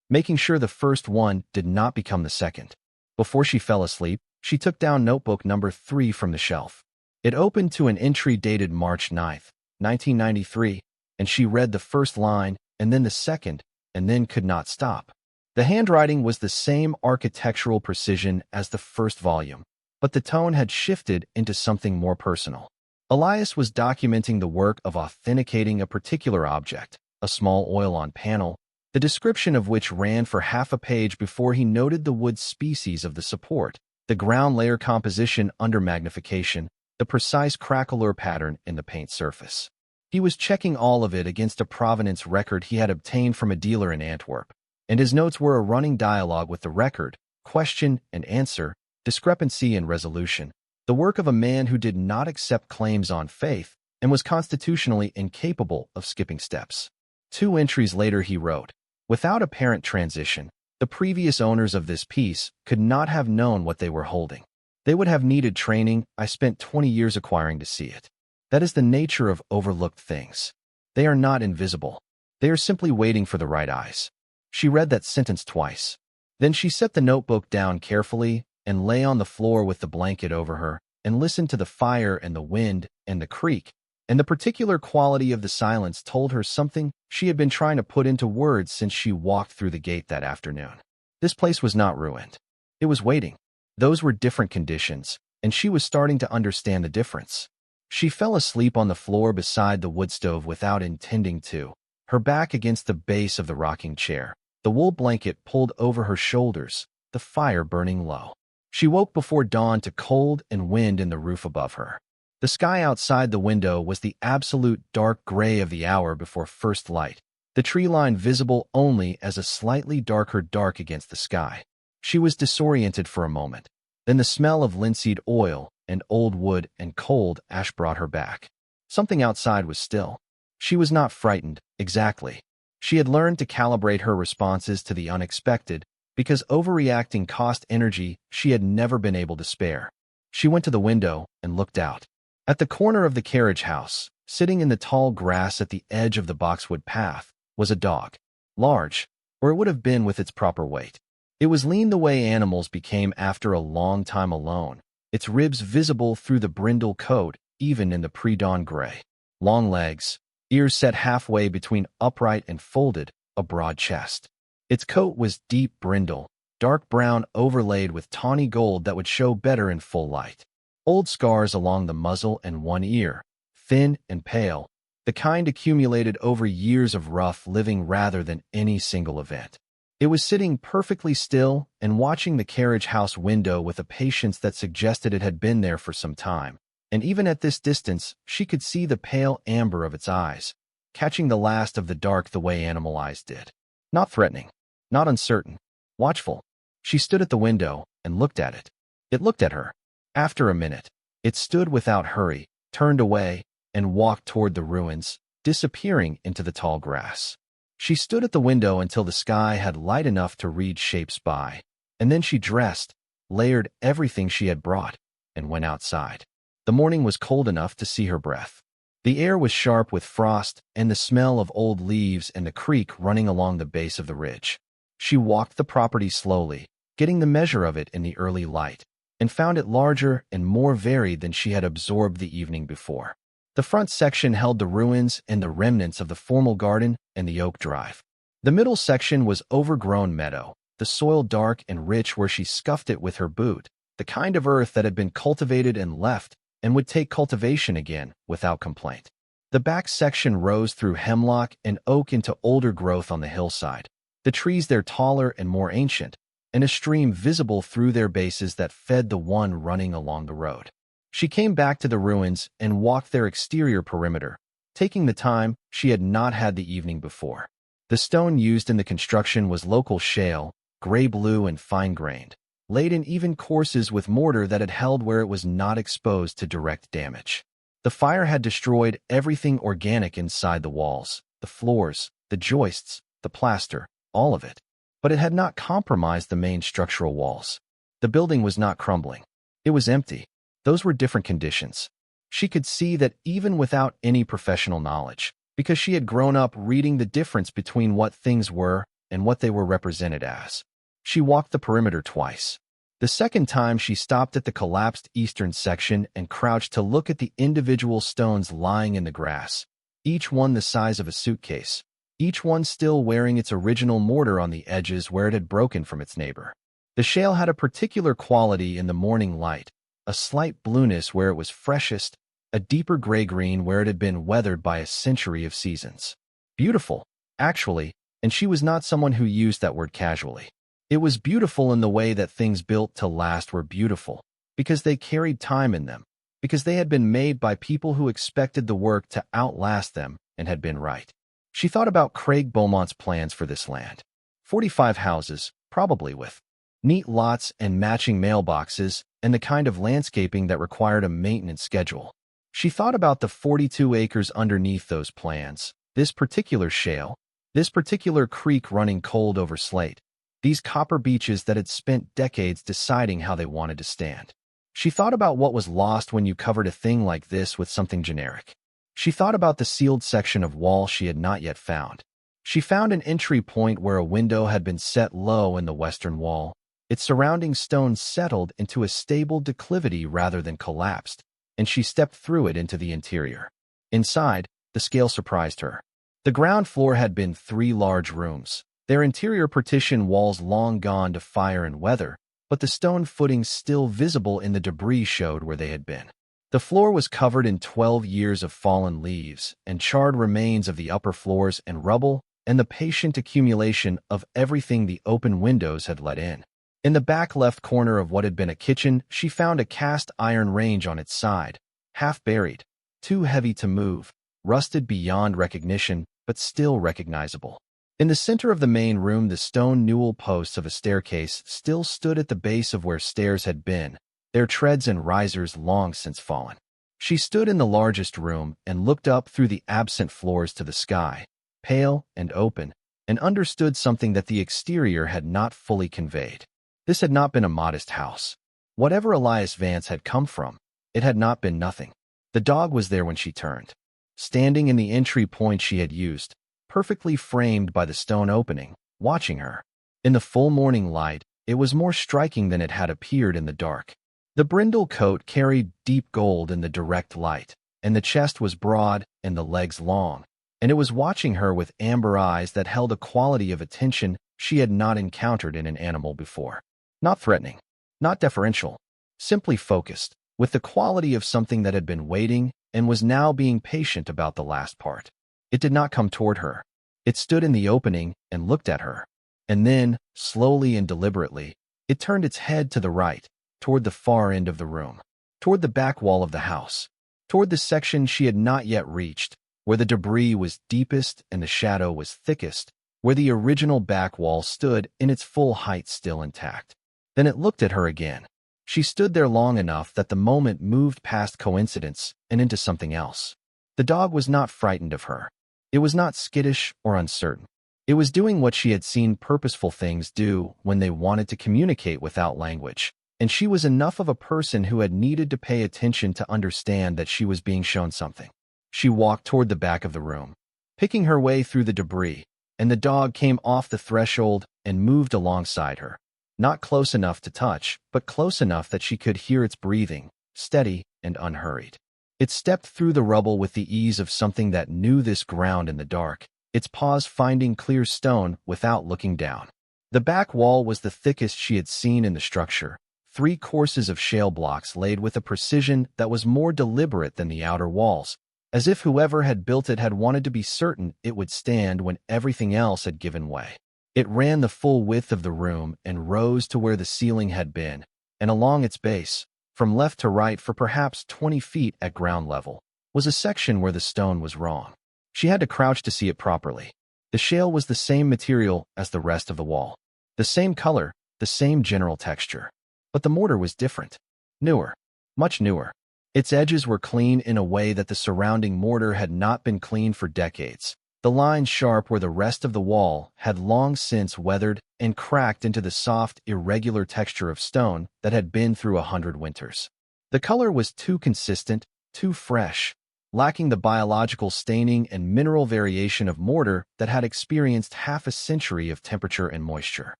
making sure the first one did not become the second. Before she fell asleep, she took down notebook number 3 from the shelf. It opened to an entry dated March 9, 1993, and she read the first line, and then the second, and then could not stop. The handwriting was the same architectural precision as the first volume, but the tone had shifted into something more personal. Elias was documenting the work of authenticating a particular object, a small oil-on panel, the description of which ran for half a page before he noted the wood species of the support, the ground layer composition under magnification, the precise craquelure pattern in the paint surface. He was checking all of it against a provenance record he had obtained from a dealer in Antwerp, and his notes were a running dialogue with the record, question and answer, discrepancy and resolution, the work of a man who did not accept claims on faith and was constitutionally incapable of skipping steps. 2 entries later he wrote, Without apparent transition, the previous owners of this piece could not have known what they were holding. They would have needed training I spent 20 years acquiring to see it. That is the nature of overlooked things. They are not invisible. They are simply waiting for the right eyes. She read that sentence twice. Then she set the notebook down carefully and lay on the floor with the blanket over her and listened to the fire and the wind and the creak, and the particular quality of the silence told her something she had been trying to put into words since she walked through the gate that afternoon. This place was not ruined. It was waiting. Those were different conditions, and she was starting to understand the difference. She fell asleep on the floor beside the wood stove without intending to, her back against the base of the rocking chair, the wool blanket pulled over her shoulders, the fire burning low. She woke before dawn to cold and wind in the roof above her. The sky outside the window was the absolute dark gray of the hour before first light, the tree line visible only as a slightly darker dark against the sky. She was disoriented for a moment. Then the smell of linseed oil and old wood and cold ash brought her back. Something outside was still. She was not frightened, exactly. She had learned to calibrate her responses to the unexpected because overreacting cost energy she had never been able to spare. She went to the window and looked out. At the corner of the carriage house, sitting in the tall grass at the edge of the boxwood path, was a dog. Large, or it would have been with its proper weight. It was lean the way animals became after a long time alone, its ribs visible through the brindle coat even in the pre-dawn gray. Long legs, ears set halfway between upright and folded, a broad chest. Its coat was deep brindle, dark brown overlaid with tawny gold that would show better in full light. Old scars along the muzzle and one ear, thin and pale, the kind accumulated over years of rough living rather than any single event. It was sitting perfectly still and watching the carriage house window with a patience that suggested it had been there for some time, and even at this distance she could see the pale amber of its eyes, catching the last of the dark the way animal eyes did. Not threatening, not uncertain, watchful. She stood at the window and looked at it. It looked at her. After a minute, it stood without hurry, turned away, and walked toward the ruins, disappearing into the tall grass. She stood at the window until the sky had light enough to read shapes by, and then she dressed, layered everything she had brought, and went outside. The morning was cold enough to see her breath. The air was sharp with frost and the smell of old leaves and the creek running along the base of the ridge. She walked the property slowly, getting the measure of it in the early light, and found it larger and more varied than she had absorbed the evening before. The front section held the ruins and the remnants of the formal garden and the oak drive. The middle section was overgrown meadow, the soil dark and rich where she scuffed it with her boot, the kind of earth that had been cultivated and left and would take cultivation again without complaint. The back section rose through hemlock and oak into older growth on the hillside, the trees there taller and more ancient, and a stream visible through their bases that fed the one running along the road. She came back to the ruins and walked their exterior perimeter, taking the time she had not had the evening before. The stone used in the construction was local shale, gray-blue and fine-grained, laid in even courses with mortar that had held where it was not exposed to direct damage. The fire had destroyed everything organic inside the walls, the floors, the joists, the plaster, all of it. But it had not compromised the main structural walls. The building was not crumbling. It was empty. Those were different conditions. She could see that even without any professional knowledge, because she had grown up reading the difference between what things were and what they were represented as. She walked the perimeter twice. The second time she stopped at the collapsed eastern section and crouched to look at the individual stones lying in the grass, each one the size of a suitcase, each one still wearing its original mortar on the edges where it had broken from its neighbor. The shale had a particular quality in the morning light, a slight blueness where it was freshest, a deeper gray-green where it had been weathered by a century of seasons. Beautiful, actually, and she was not someone who used that word casually. It was beautiful in the way that things built to last were beautiful, because they carried time in them, because they had been made by people who expected the work to outlast them and had been right. She thought about Craig Beaumont's plans for this land. 45 houses, probably with neat lots and matching mailboxes, and the kind of landscaping that required a maintenance schedule. She thought about the 42 acres underneath those plans, this particular shale, This particular creek running cold over slate. These copper beaches that had spent decades deciding how they wanted to stand. She thought about what was lost when you covered a thing like this with something generic. She thought about the sealed section of wall she had not yet found. She found an entry point where a window had been set low in the western wall. Its surrounding stone settled into a stable declivity rather than collapsed, and she stepped through it into the interior. Inside, the scale surprised her. The ground floor had been 3 large rooms, their interior partition walls long gone to fire and weather, but the stone footings still visible in the debris showed where they had been. The floor was covered in 12 years of fallen leaves and charred remains of the upper floors and rubble and the patient accumulation of everything the open windows had let in. In the back left corner of what had been a kitchen, she found a cast iron range on its side, half buried, too heavy to move, rusted beyond recognition, but still recognizable. In the center of the main room, the stone newel posts of a staircase still stood at the base of where stairs had been, their treads and risers long since fallen. She stood in the largest room and looked up through the absent floors to the sky, pale and open, and understood something that the exterior had not fully conveyed. This had not been a modest house. Whatever Elias Vance had come from, it had not been nothing. The dog was there when she turned, standing in the entry point she had used, perfectly framed by the stone opening, watching her. In the full morning light, it was more striking than it had appeared in the dark. The brindle coat carried deep gold in the direct light, and the chest was broad and the legs long, and it was watching her with amber eyes that held a quality of attention she had not encountered in an animal before. Not threatening, not deferential, simply focused, with the quality of something that had been waiting and was now being patient about the last part. It did not come toward her. It stood in the opening and looked at her. And then, slowly and deliberately, it turned its head to the right, toward the far end of the room, toward the back wall of the house, toward the section she had not yet reached, where the debris was deepest and the shadow was thickest, where the original back wall stood in its full height still intact. Then it looked at her again. She stood there long enough that the moment moved past coincidence and into something else. The dog was not frightened of her. It was not skittish or uncertain. It was doing what she had seen purposeful things do when they wanted to communicate without language, and she was enough of a person who had needed to pay attention to understand that she was being shown something. She walked toward the back of the room, picking her way through the debris, and the dog came off the threshold and moved alongside her. Not close enough to touch, but close enough that she could hear its breathing, steady and unhurried. It stepped through the rubble with the ease of something that knew this ground in the dark, its paws finding clear stone without looking down. The back wall was the thickest she had seen in the structure, 3 courses of shale blocks laid with a precision that was more deliberate than the outer walls, as if whoever had built it had wanted to be certain it would stand when everything else had given way. It ran the full width of the room and rose to where the ceiling had been, and along its base, from left to right for perhaps 20 feet at ground level, was a section where the stone was wrong. She had to crouch to see it properly. The shale was the same material as the rest of the wall, the same color, the same general texture. But the mortar was different. Newer. Much newer. Its edges were clean in a way that the surrounding mortar had not been cleaned for decades. The lines sharp where the rest of the wall had long since weathered and cracked into the soft, irregular texture of stone that had been through 100 winters. The color was too consistent, too fresh, lacking the biological staining and mineral variation of mortar that had experienced half a century of temperature and moisture.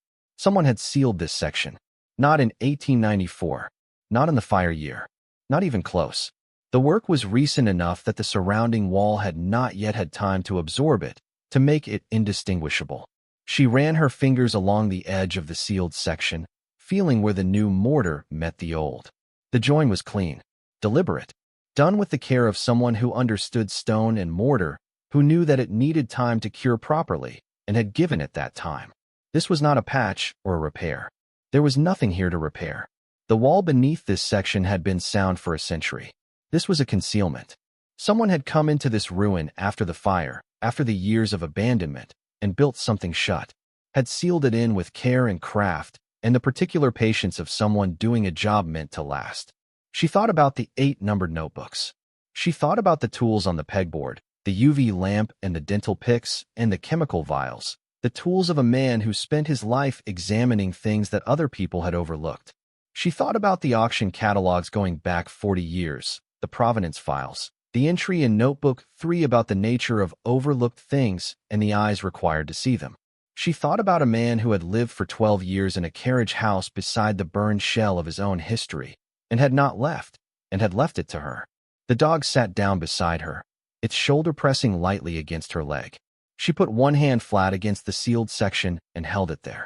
Someone had sealed this section. Not in 1894. Not in the fire year. Not even close. The work was recent enough that the surrounding wall had not yet had time to absorb it, to make it indistinguishable. She ran her fingers along the edge of the sealed section, feeling where the new mortar met the old. The join was clean, deliberate, done with the care of someone who understood stone and mortar, who knew that it needed time to cure properly, and had given it that time. This was not a patch or a repair. There was nothing here to repair. The wall beneath this section had been sound for a century. This was a concealment. Someone had come into this ruin after the fire, after the years of abandonment, and built something shut, had sealed it in with care and craft, and the particular patience of someone doing a job meant to last. She thought about the 8 numbered notebooks. She thought about the tools on the pegboard, the UV lamp and the dental picks and the chemical vials, the tools of a man who spent his life examining things that other people had overlooked. She thought about the auction catalogs going back 40 years, the provenance files, the entry in Notebook 3 about the nature of overlooked things and the eyes required to see them. She thought about a man who had lived for 12 years in a carriage house beside the burned shell of his own history, and had not left, and had left it to her. The dog sat down beside her, its shoulder pressing lightly against her leg. She put one hand flat against the sealed section and held it there.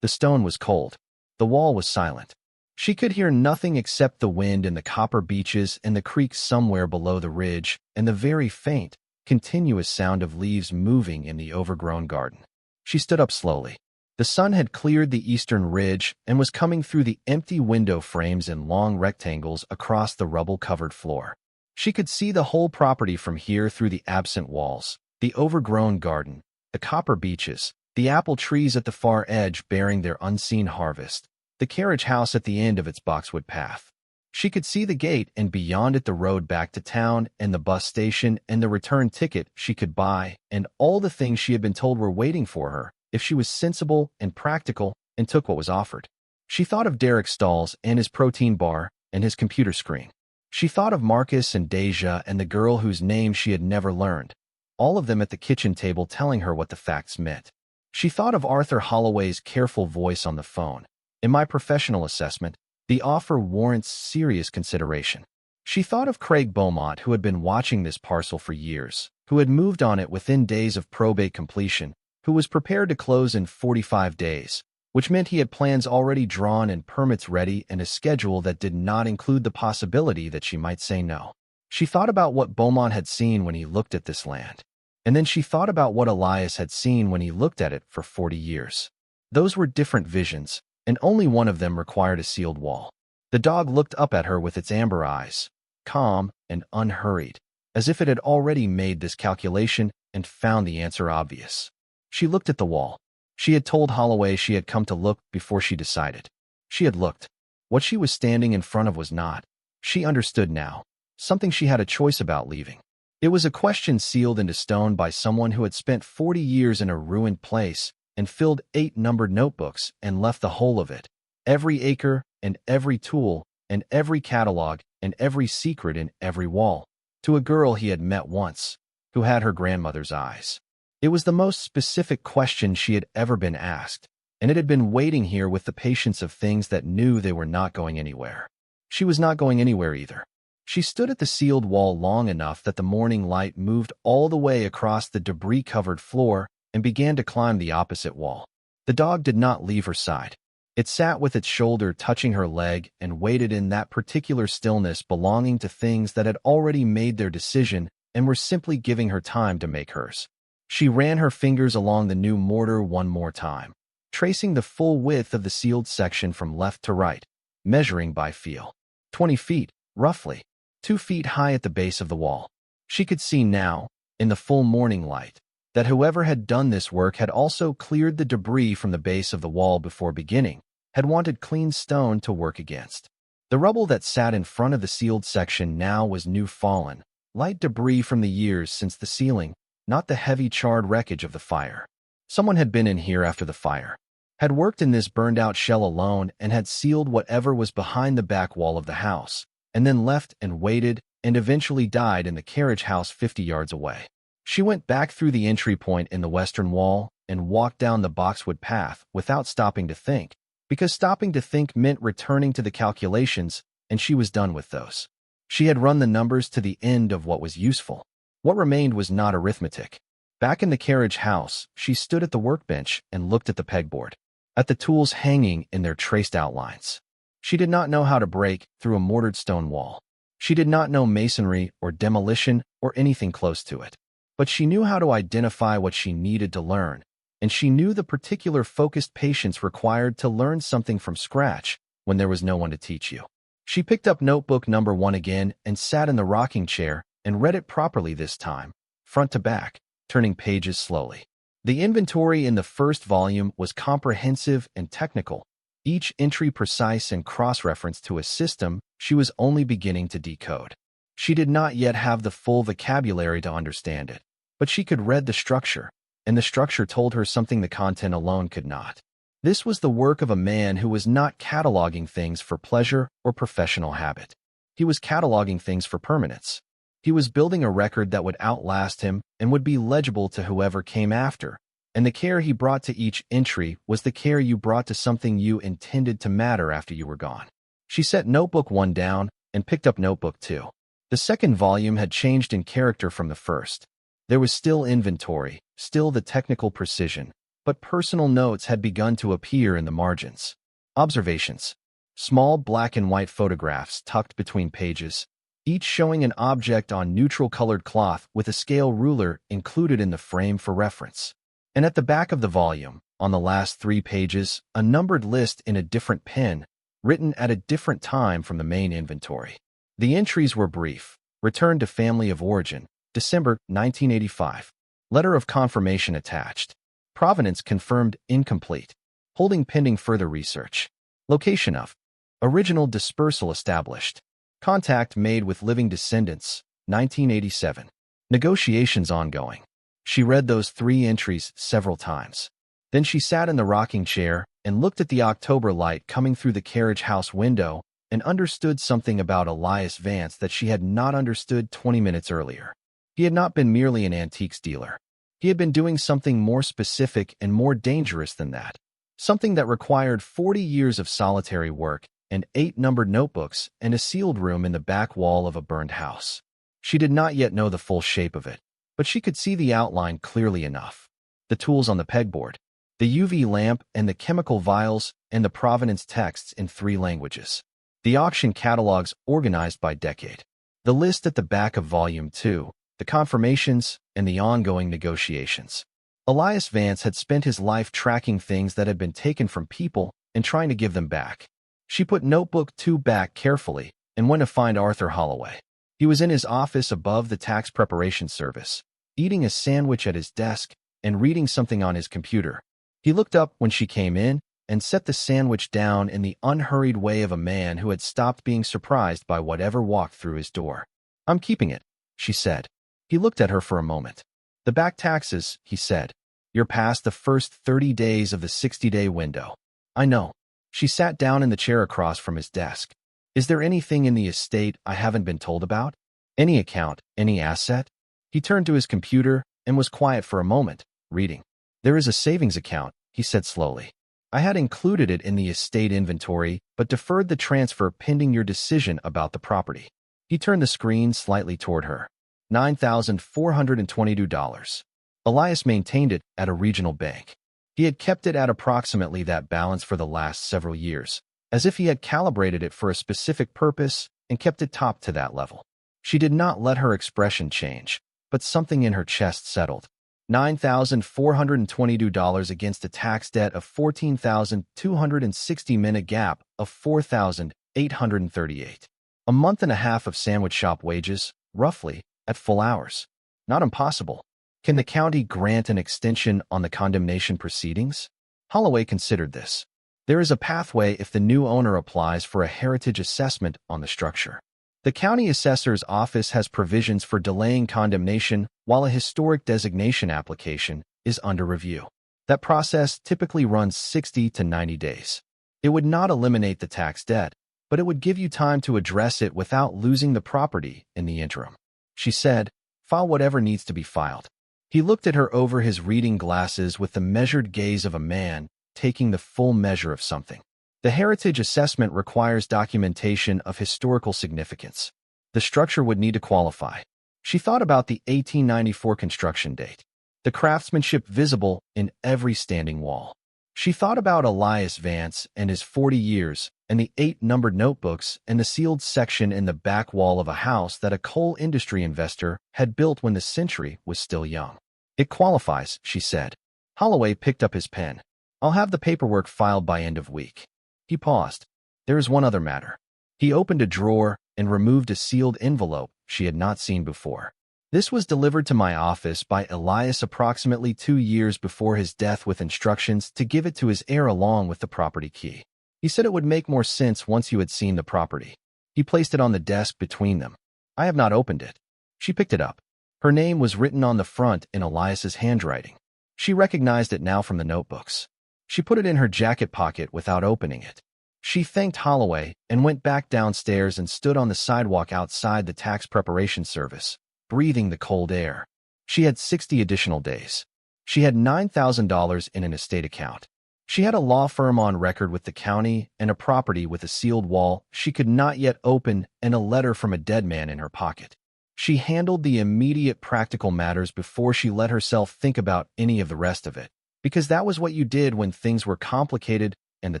The stone was cold. The wall was silent. She could hear nothing except the wind and the copper beaches and the creek somewhere below the ridge and the very faint, continuous sound of leaves moving in the overgrown garden. She stood up slowly. The sun had cleared the eastern ridge and was coming through the empty window frames in long rectangles across the rubble-covered floor. She could see the whole property from here through the absent walls, the overgrown garden, the copper beaches, the apple trees at the far edge bearing their unseen harvest, the carriage house at the end of its boxwood path. She could see the gate and beyond it the road back to town and the bus station and the return ticket she could buy and all the things she had been told were waiting for her if she was sensible and practical and took what was offered. She thought of Derek Stalls and his protein bar and his computer screen. She thought of Marcus and Deja and the girl whose name she had never learned, all of them at the kitchen table telling her what the facts meant. She thought of Arthur Holloway's careful voice on the phone. In my professional assessment, the offer warrants serious consideration. She thought of Craig Beaumont, who had been watching this parcel for years, who had moved on it within days of probate completion, who was prepared to close in 45 days, which meant he had plans already drawn and permits ready and a schedule that did not include the possibility that she might say no. She thought about what Beaumont had seen when he looked at this land. And then she thought about what Elias had seen when he looked at it for 40 years. Those were different visions, and only one of them required a sealed wall. The dog looked up at her with its amber eyes, calm and unhurried, as if it had already made this calculation and found the answer obvious. She looked at the wall. She had told Holloway she had come to look before she decided. She had looked. What she was standing in front of was not. She understood now. Something she had a choice about leaving. It was a question sealed into stone by someone who had spent 40 years in a ruined place and filled 8 numbered notebooks and left the whole of it, every acre and every tool and every catalog and every secret in every wall, to a girl he had met once, who had her grandmother's eyes. It was the most specific question she had ever been asked, and it had been waiting here with the patience of things that knew they were not going anywhere. She was not going anywhere either. She stood at the sealed wall long enough that the morning light moved all the way across the debris-covered floor and began to climb the opposite wall. The dog did not leave her side. It sat with its shoulder touching her leg and waited in that particular stillness belonging to things that had already made their decision and were simply giving her time to make hers. She ran her fingers along the new mortar one more time, tracing the full width of the sealed section from left to right, measuring by feel. 20 feet, roughly, 2 feet high at the base of the wall. She could see now, in the full morning light, that whoever had done this work had also cleared the debris from the base of the wall before beginning, had wanted clean stone to work against. The rubble that sat in front of the sealed section now was new fallen, light debris from the years since the ceiling, not the heavy charred wreckage of the fire. Someone had been in here after the fire, had worked in this burned-out shell alone and had sealed whatever was behind the back wall of the house, and then left and waited and eventually died in the carriage house 50 yards away. She went back through the entry point in the western wall and walked down the boxwood path without stopping to think, because stopping to think meant returning to the calculations, and she was done with those. She had run the numbers to the end of what was useful. What remained was not arithmetic. Back in the carriage house, she stood at the workbench and looked at the pegboard, at the tools hanging in their traced outlines. She did not know how to break through a mortared stone wall. She did not know masonry or demolition or anything close to it. But she knew how to identify what she needed to learn, and she knew the particular focused patience required to learn something from scratch when there was no one to teach you. She picked up notebook number 1 again and sat in the rocking chair and read it properly this time, front to back, turning pages slowly. The inventory in the first volume was comprehensive and technical, each entry precise and cross-referenced to a system she was only beginning to decode. She did not yet have the full vocabulary to understand it, but she could read the structure, and the structure told her something the content alone could not. This was the work of a man who was not cataloging things for pleasure or professional habit. He was cataloging things for permanence. He was building a record that would outlast him and would be legible to whoever came after, and the care he brought to each entry was the care you brought to something you intended to matter after you were gone. She set Notebook 1 down and picked up Notebook 2. The second volume had changed in character from the first. There was still inventory, still the technical precision, but personal notes had begun to appear in the margins. Observations. Small black and white photographs tucked between pages, each showing an object on neutral-colored cloth with a scale ruler included in the frame for reference. And at the back of the volume, on the last 3 pages, a numbered list in a different pen, written at a different time from the main inventory. The entries were brief. Return to family of origin, December 1985. Letter of confirmation attached. Provenance confirmed incomplete. Holding pending further research. Location of original dispersal established. Contact made with living descendants, 1987. Negotiations ongoing. She read those 3 entries several times. Then she sat in the rocking chair and looked at the October light coming through the carriage house window and understood something about Elias Vance that she had not understood 20 minutes earlier. He had not been merely an antiques dealer. He had been doing something more specific and more dangerous than that. Something that required 40 years of solitary work and 8 numbered notebooks and a sealed room in the back wall of a burned house. She did not yet know the full shape of it, but she could see the outline clearly enough. The tools on the pegboard, the UV lamp and the chemical vials and the provenance texts in 3 languages. The auction catalogs organized by decade. The list at the back of Volume 2, the confirmations, and the ongoing negotiations. Elias Vance had spent his life tracking things that had been taken from people and trying to give them back. She put Notebook 2 back carefully and went to find Arthur Holloway. He was in his office above the tax preparation service, eating a sandwich at his desk and reading something on his computer. He looked up when she came in and set the sandwich down in the unhurried way of a man who had stopped being surprised by whatever walked through his door. "I'm keeping it," she said. He looked at her for a moment. "The back taxes," he said. "You're past the first 30 days of the 60-day window." "I know." She sat down in the chair across from his desk. "Is there anything in the estate I haven't been told about? Any account, any asset?" He turned to his computer and was quiet for a moment, reading. "There is a savings account," he said slowly. "I had included it in the estate inventory, but deferred the transfer pending your decision about the property." He turned the screen slightly toward her. $9,422. Elias maintained it at a regional bank. He had kept it at approximately that balance for the last several years, as if he had calibrated it for a specific purpose and kept it topped to that level. She did not let her expression change, but something in her chest settled. $9,422 against a tax debt of $14,260 min, a gap of $4,838. A month and a half of sandwich shop wages, roughly, at full hours. Not impossible. Can the county grant an extension on the condemnation proceedings? Holloway considered this. There is a pathway if the new owner applies for a heritage assessment on the structure. The county assessor's office has provisions for delaying condemnation while a historic designation application is under review. That process typically runs 60 to 90 days. It would not eliminate the tax debt, but it would give you time to address it without losing the property in the interim. She said, "File whatever needs to be filed." He looked at her over his reading glasses with the measured gaze of a man taking the full measure of something. The heritage assessment requires documentation of historical significance. The structure would need to qualify. She thought about the 1894 construction date, the craftsmanship visible in every standing wall. She thought about Elias Vance and his 40 years and the 8 numbered notebooks and the sealed section in the back wall of a house that a coal industry investor had built when the century was still young. "It qualifies," she said. Holloway picked up his pen. "I'll have the paperwork filed by end of week." He paused. "There is one other matter." He opened a drawer and removed a sealed envelope she had not seen before. "This was delivered to my office by Elias approximately 2 years before his death with instructions to give it to his heir along with the property key. He said it would make more sense once you had seen the property." He placed it on the desk between them. I have not opened it. She picked it up. Her name was written on the front in Elias's handwriting. She recognized it now from the notebooks. She put it in her jacket pocket without opening it. She thanked Holloway and went back downstairs and stood on the sidewalk outside the tax preparation service, breathing the cold air. She had 60 additional days. She had $9,000 in an estate account. She had a law firm on record with the county and a property with a sealed wall she could not yet open and a letter from a dead man in her pocket. She handled the immediate practical matters before she let herself think about any of the rest of it, because that was what you did when things were complicated and the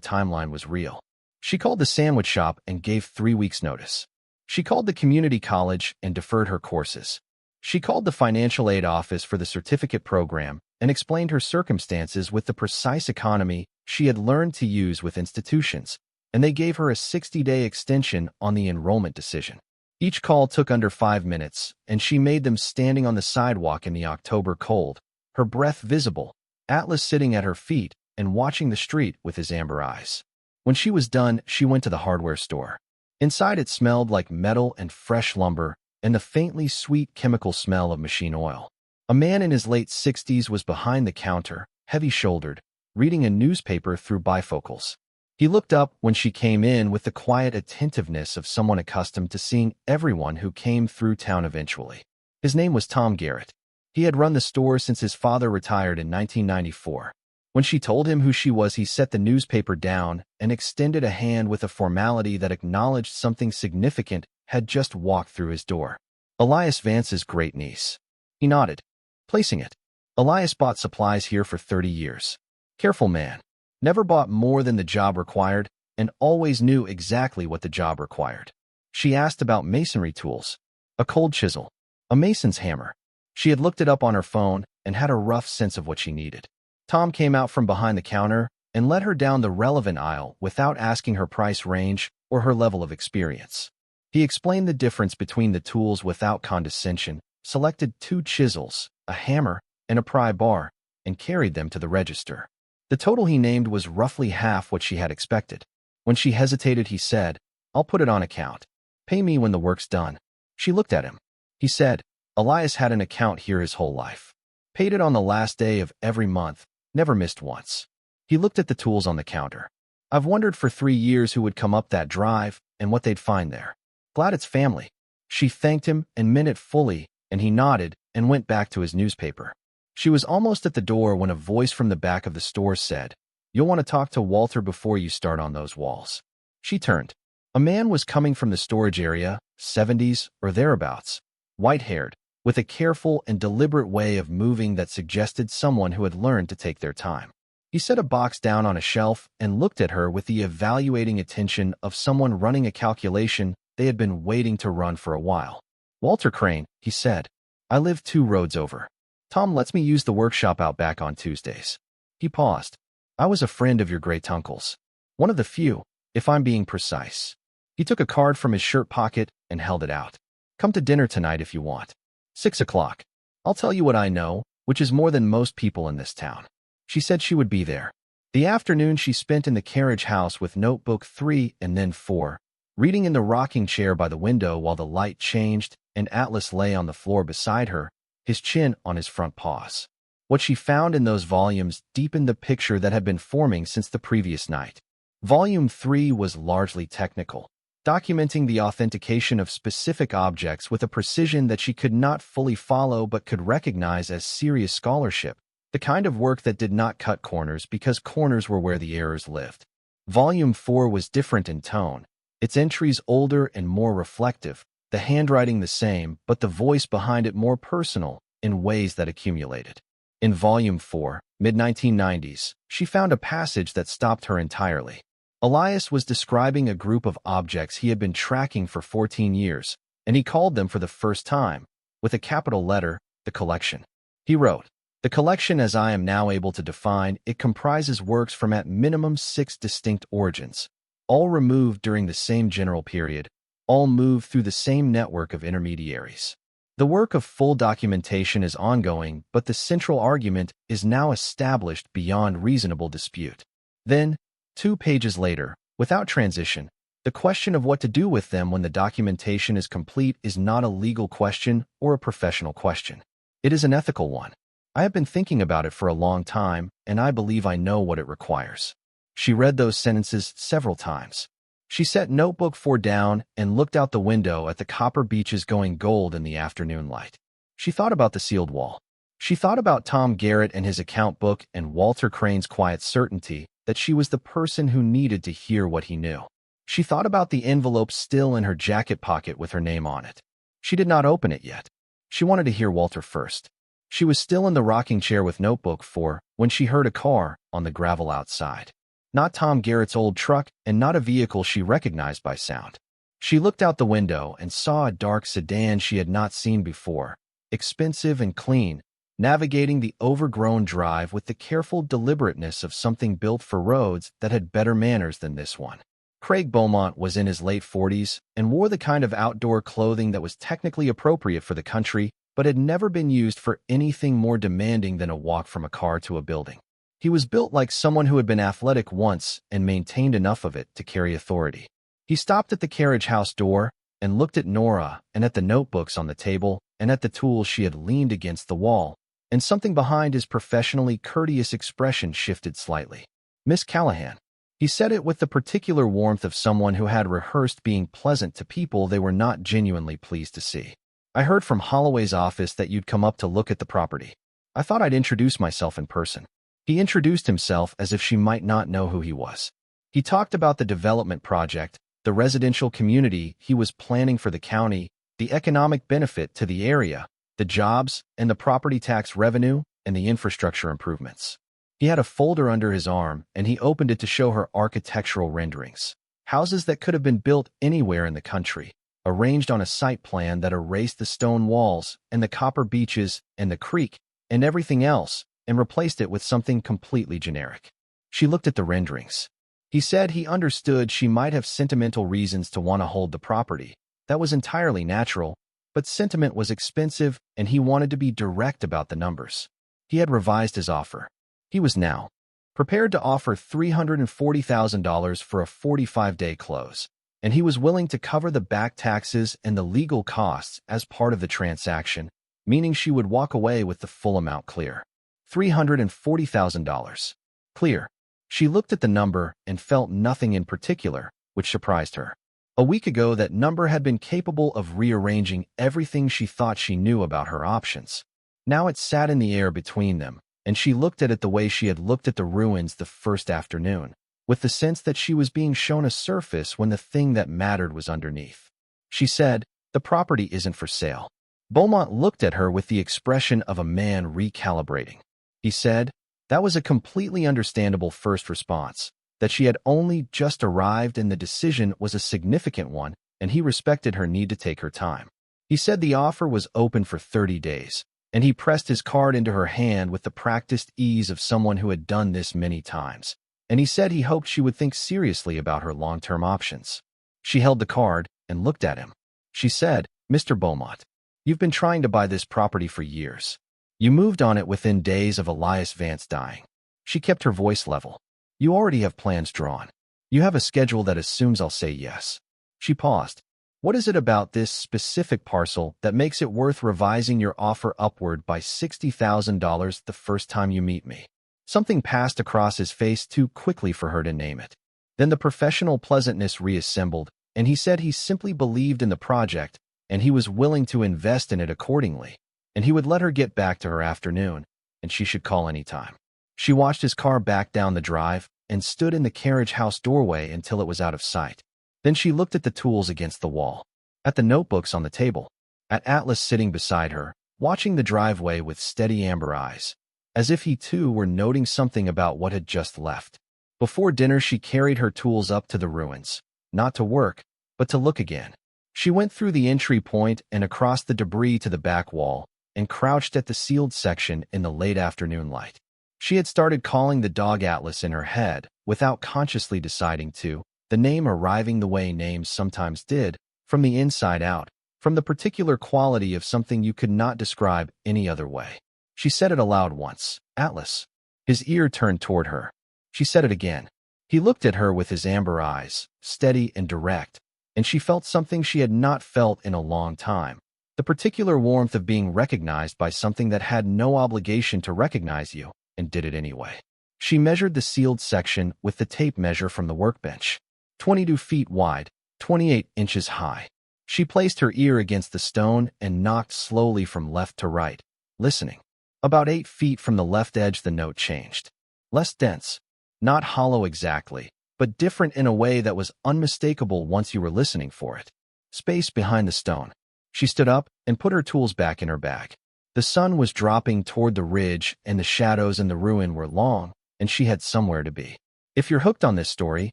timeline was real. She called the sandwich shop and gave 3 weeks' notice. She called the community college and deferred her courses. She called the financial aid office for the certificate program and explained her circumstances with the precise economy she had learned to use with institutions, and they gave her a 60-day extension on the enrollment decision. Each call took under 5 minutes, and she made them standing on the sidewalk in the October cold, her breath visible, Atlas sitting at her feet and watching the street with his amber eyes. When she was done, she went to the hardware store. Inside it smelled like metal and fresh lumber and the faintly sweet chemical smell of machine oil. A man in his late 60s was behind the counter, heavy-shouldered, reading a newspaper through bifocals. He looked up when she came in with the quiet attentiveness of someone accustomed to seeing everyone who came through town eventually. His name was Tom Garrett. He had run the store since his father retired in 1994. When she told him who she was, he set the newspaper down and extended a hand with a formality that acknowledged something significant had just walked through his door. Elias Vance's great-niece. He nodded. Placing it. Elias bought supplies here for 30 years. Careful man. Never bought more than the job required and always knew exactly what the job required. She asked about masonry tools. A cold chisel. A mason's hammer. She had looked it up on her phone and had a rough sense of what she needed. Tom came out from behind the counter and led her down the relevant aisle without asking her price range or her level of experience. He explained the difference between the tools without condescension, selected 2 chisels, a hammer, and a pry bar, and carried them to the register. The total he named was roughly half what she had expected. When she hesitated, he said, I'll put it on account. Pay me when the work's done. She looked at him. He said, Elias had an account here his whole life. Paid it on the last day of every month, never missed once. He looked at the tools on the counter. I've wondered for 3 years who would come up that drive and what they'd find there. Glad it's family. She thanked him and meant it fully, and he nodded and went back to his newspaper. She was almost at the door when a voice from the back of the store said, You'll want to talk to Walter before you start on those walls. She turned. A man was coming from the storage area, 70s or thereabouts, white-haired, with a careful and deliberate way of moving that suggested someone who had learned to take their time. He set a box down on a shelf and looked at her with the evaluating attention of someone running a calculation they had been waiting to run for a while. Walter Crane, he said. I live 2 roads over. Tom lets me use the workshop out back on Tuesdays. He paused. I was a friend of your great-uncle's. One of the few, if I'm being precise. He took a card from his shirt pocket and held it out. Come to dinner tonight if you want. 6 o'clock. I'll tell you what I know, which is more than most people in this town. She said she would be there. The afternoon she spent in the Carriage house with notebook 3 and then 4, reading in the rocking chair by the window while the light changed and Atlas lay on the floor beside her, his chin on his front paws. What she found in those volumes deepened the picture that had been forming since the previous night. Volume 3 was largely technical, documenting the authentication of specific objects with a precision that she could not fully follow but could recognize as serious scholarship, the kind of work that did not cut corners because corners were where the errors lived. Volume 4 was different in tone, its entries older and more reflective, the handwriting the same, but the voice behind it more personal in ways that accumulated. In Volume 4, mid-1990s, she found a passage that stopped her entirely. Elias was describing a group of objects he had been tracking for 14 years, and he called them for the first time, with a capital letter, the collection. He wrote, The collection, as I am now able to define, it comprises works from at minimum 6 distinct origins, all removed during the same general period, all moved through the same network of intermediaries. The work of full documentation is ongoing, but the central argument is now established beyond reasonable dispute. Then, 2 pages later, without transition, The question of what to do with them when the documentation is complete is not a legal question or a professional question. It is an ethical one. I have been thinking about it for a long time, and I believe I know what it requires. She read those sentences several times. She set notebook 4 down and looked out the window at the copper beaches going gold in the afternoon light. She thought about the sealed wall. She thought about Tom Garrett and his account book and Walter Crane's quiet certainty that she was the person who needed to hear what he knew. She thought about the envelope still in her jacket pocket with her name on it. She did not open it yet. She wanted to hear Walter first. She was still in the rocking chair with notebook 4 when she heard a car on the gravel outside. Not Tom Garrett's old truck and not a vehicle she recognized by sound. She looked out the window and saw a dark sedan she had not seen before, expensive and clean, navigating the overgrown drive with the careful deliberateness of something built for roads that had better manners than this one. Craig Beaumont was in his late 40s and wore the kind of outdoor clothing that was technically appropriate for the country, but had never been used for anything more demanding than a walk from a car to a building. He was built like someone who had been athletic once and maintained enough of it to carry authority. He stopped at the Carriage house door and looked at Nora and at the notebooks on the table and at the tools she had leaned against the wall, and something behind his professionally courteous expression shifted slightly. "Miss Callahan." He said it with the particular warmth of someone who had rehearsed being pleasant to people they were not genuinely pleased to see. "I heard from Holloway's office that you'd come up to look at the property. I thought I'd introduce myself in person." He introduced himself as if she might not know who he was. He talked about the development project, the residential community he was planning for the county, the economic benefit to the area, the jobs and the property tax revenue, and the infrastructure improvements. He had a folder under his arm, and he opened it to show her architectural renderings. Houses that could have been built anywhere in the country, arranged on a site plan that erased the stone walls and the copper beaches and the creek and everything else, and replaced it with something completely generic. She looked at the renderings. He said he understood she might have sentimental reasons to want to hold the property. That was entirely natural, but sentiment was expensive and he wanted to be direct about the numbers. He had revised his offer. He was now prepared to offer $340,000 for a 45-day close, and he was willing to cover the back taxes and the legal costs as part of the transaction, meaning she would walk away with the full amount clear. $340,000. Clear. She looked at the number and felt nothing in particular, which surprised her. A week ago, that number had been capable of rearranging everything she thought she knew about her options. Now it sat in the air between them, and she looked at it the way she had looked at the ruins the first afternoon, with the sense that she was being shown a surface when the thing that mattered was underneath. She said, "The property isn't for sale." Beaumont looked at her with the expression of a man recalibrating. He said, that was a completely understandable first response, that she had only just arrived and the decision was a significant one, and he respected her need to take her time. He said the offer was open for 30 days, and he pressed his card into her hand with the practiced ease of someone who had done this many times, and he said he hoped she would think seriously about her long-term options. She held the card and looked at him. She said, "Mr. Beaumont, you've been trying to buy this property for years. You moved on it within days of Elias Vance dying." She kept her voice level. "You already have plans drawn. You have a schedule that assumes I'll say yes." She paused. "What is it about this specific parcel that makes it worth revising your offer upward by $60,000 the first time you meet me?" Something passed across his face too quickly for her to name it. Then the professional pleasantness reassembled, and he said he simply believed in the project, and he was willing to invest in it accordingly, and he would let her get back to her afternoon, and she should call any time. She watched his car back down the drive and stood in the Carriage house doorway until it was out of sight. Then she looked at the tools against the wall, at the notebooks on the table, at Atlas sitting beside her, watching the driveway with steady amber eyes, as if he too were noting something about what had just left. Before dinner, she carried her tools up to the ruins, not to work, but to look again. She went through the entry point and across the debris to the back wall, and crouched at the sealed section in the late afternoon light. She had started calling the dog Atlas in her head, without consciously deciding to, the name arriving the way names sometimes did, from the inside out, from the particular quality of something you could not describe any other way. She said it aloud once, "Atlas." His ear turned toward her. She said it again. He looked at her with his amber eyes, steady and direct, and she felt something she had not felt in a long time. The particular warmth of being recognized by something that had no obligation to recognize you, and did it anyway. She measured the sealed section with the tape measure from the workbench. 22 feet wide, 28 inches high. She placed her ear against the stone and knocked slowly from left to right, listening. About 8 feet from the left edge the note changed. Less dense. Not hollow exactly, but different in a way that was unmistakable once you were listening for it. Space behind the stone. She stood up and put her tools back in her bag. The sun was dropping toward the ridge and the shadows in the ruin were long, and she had somewhere to be. If you're hooked on this story,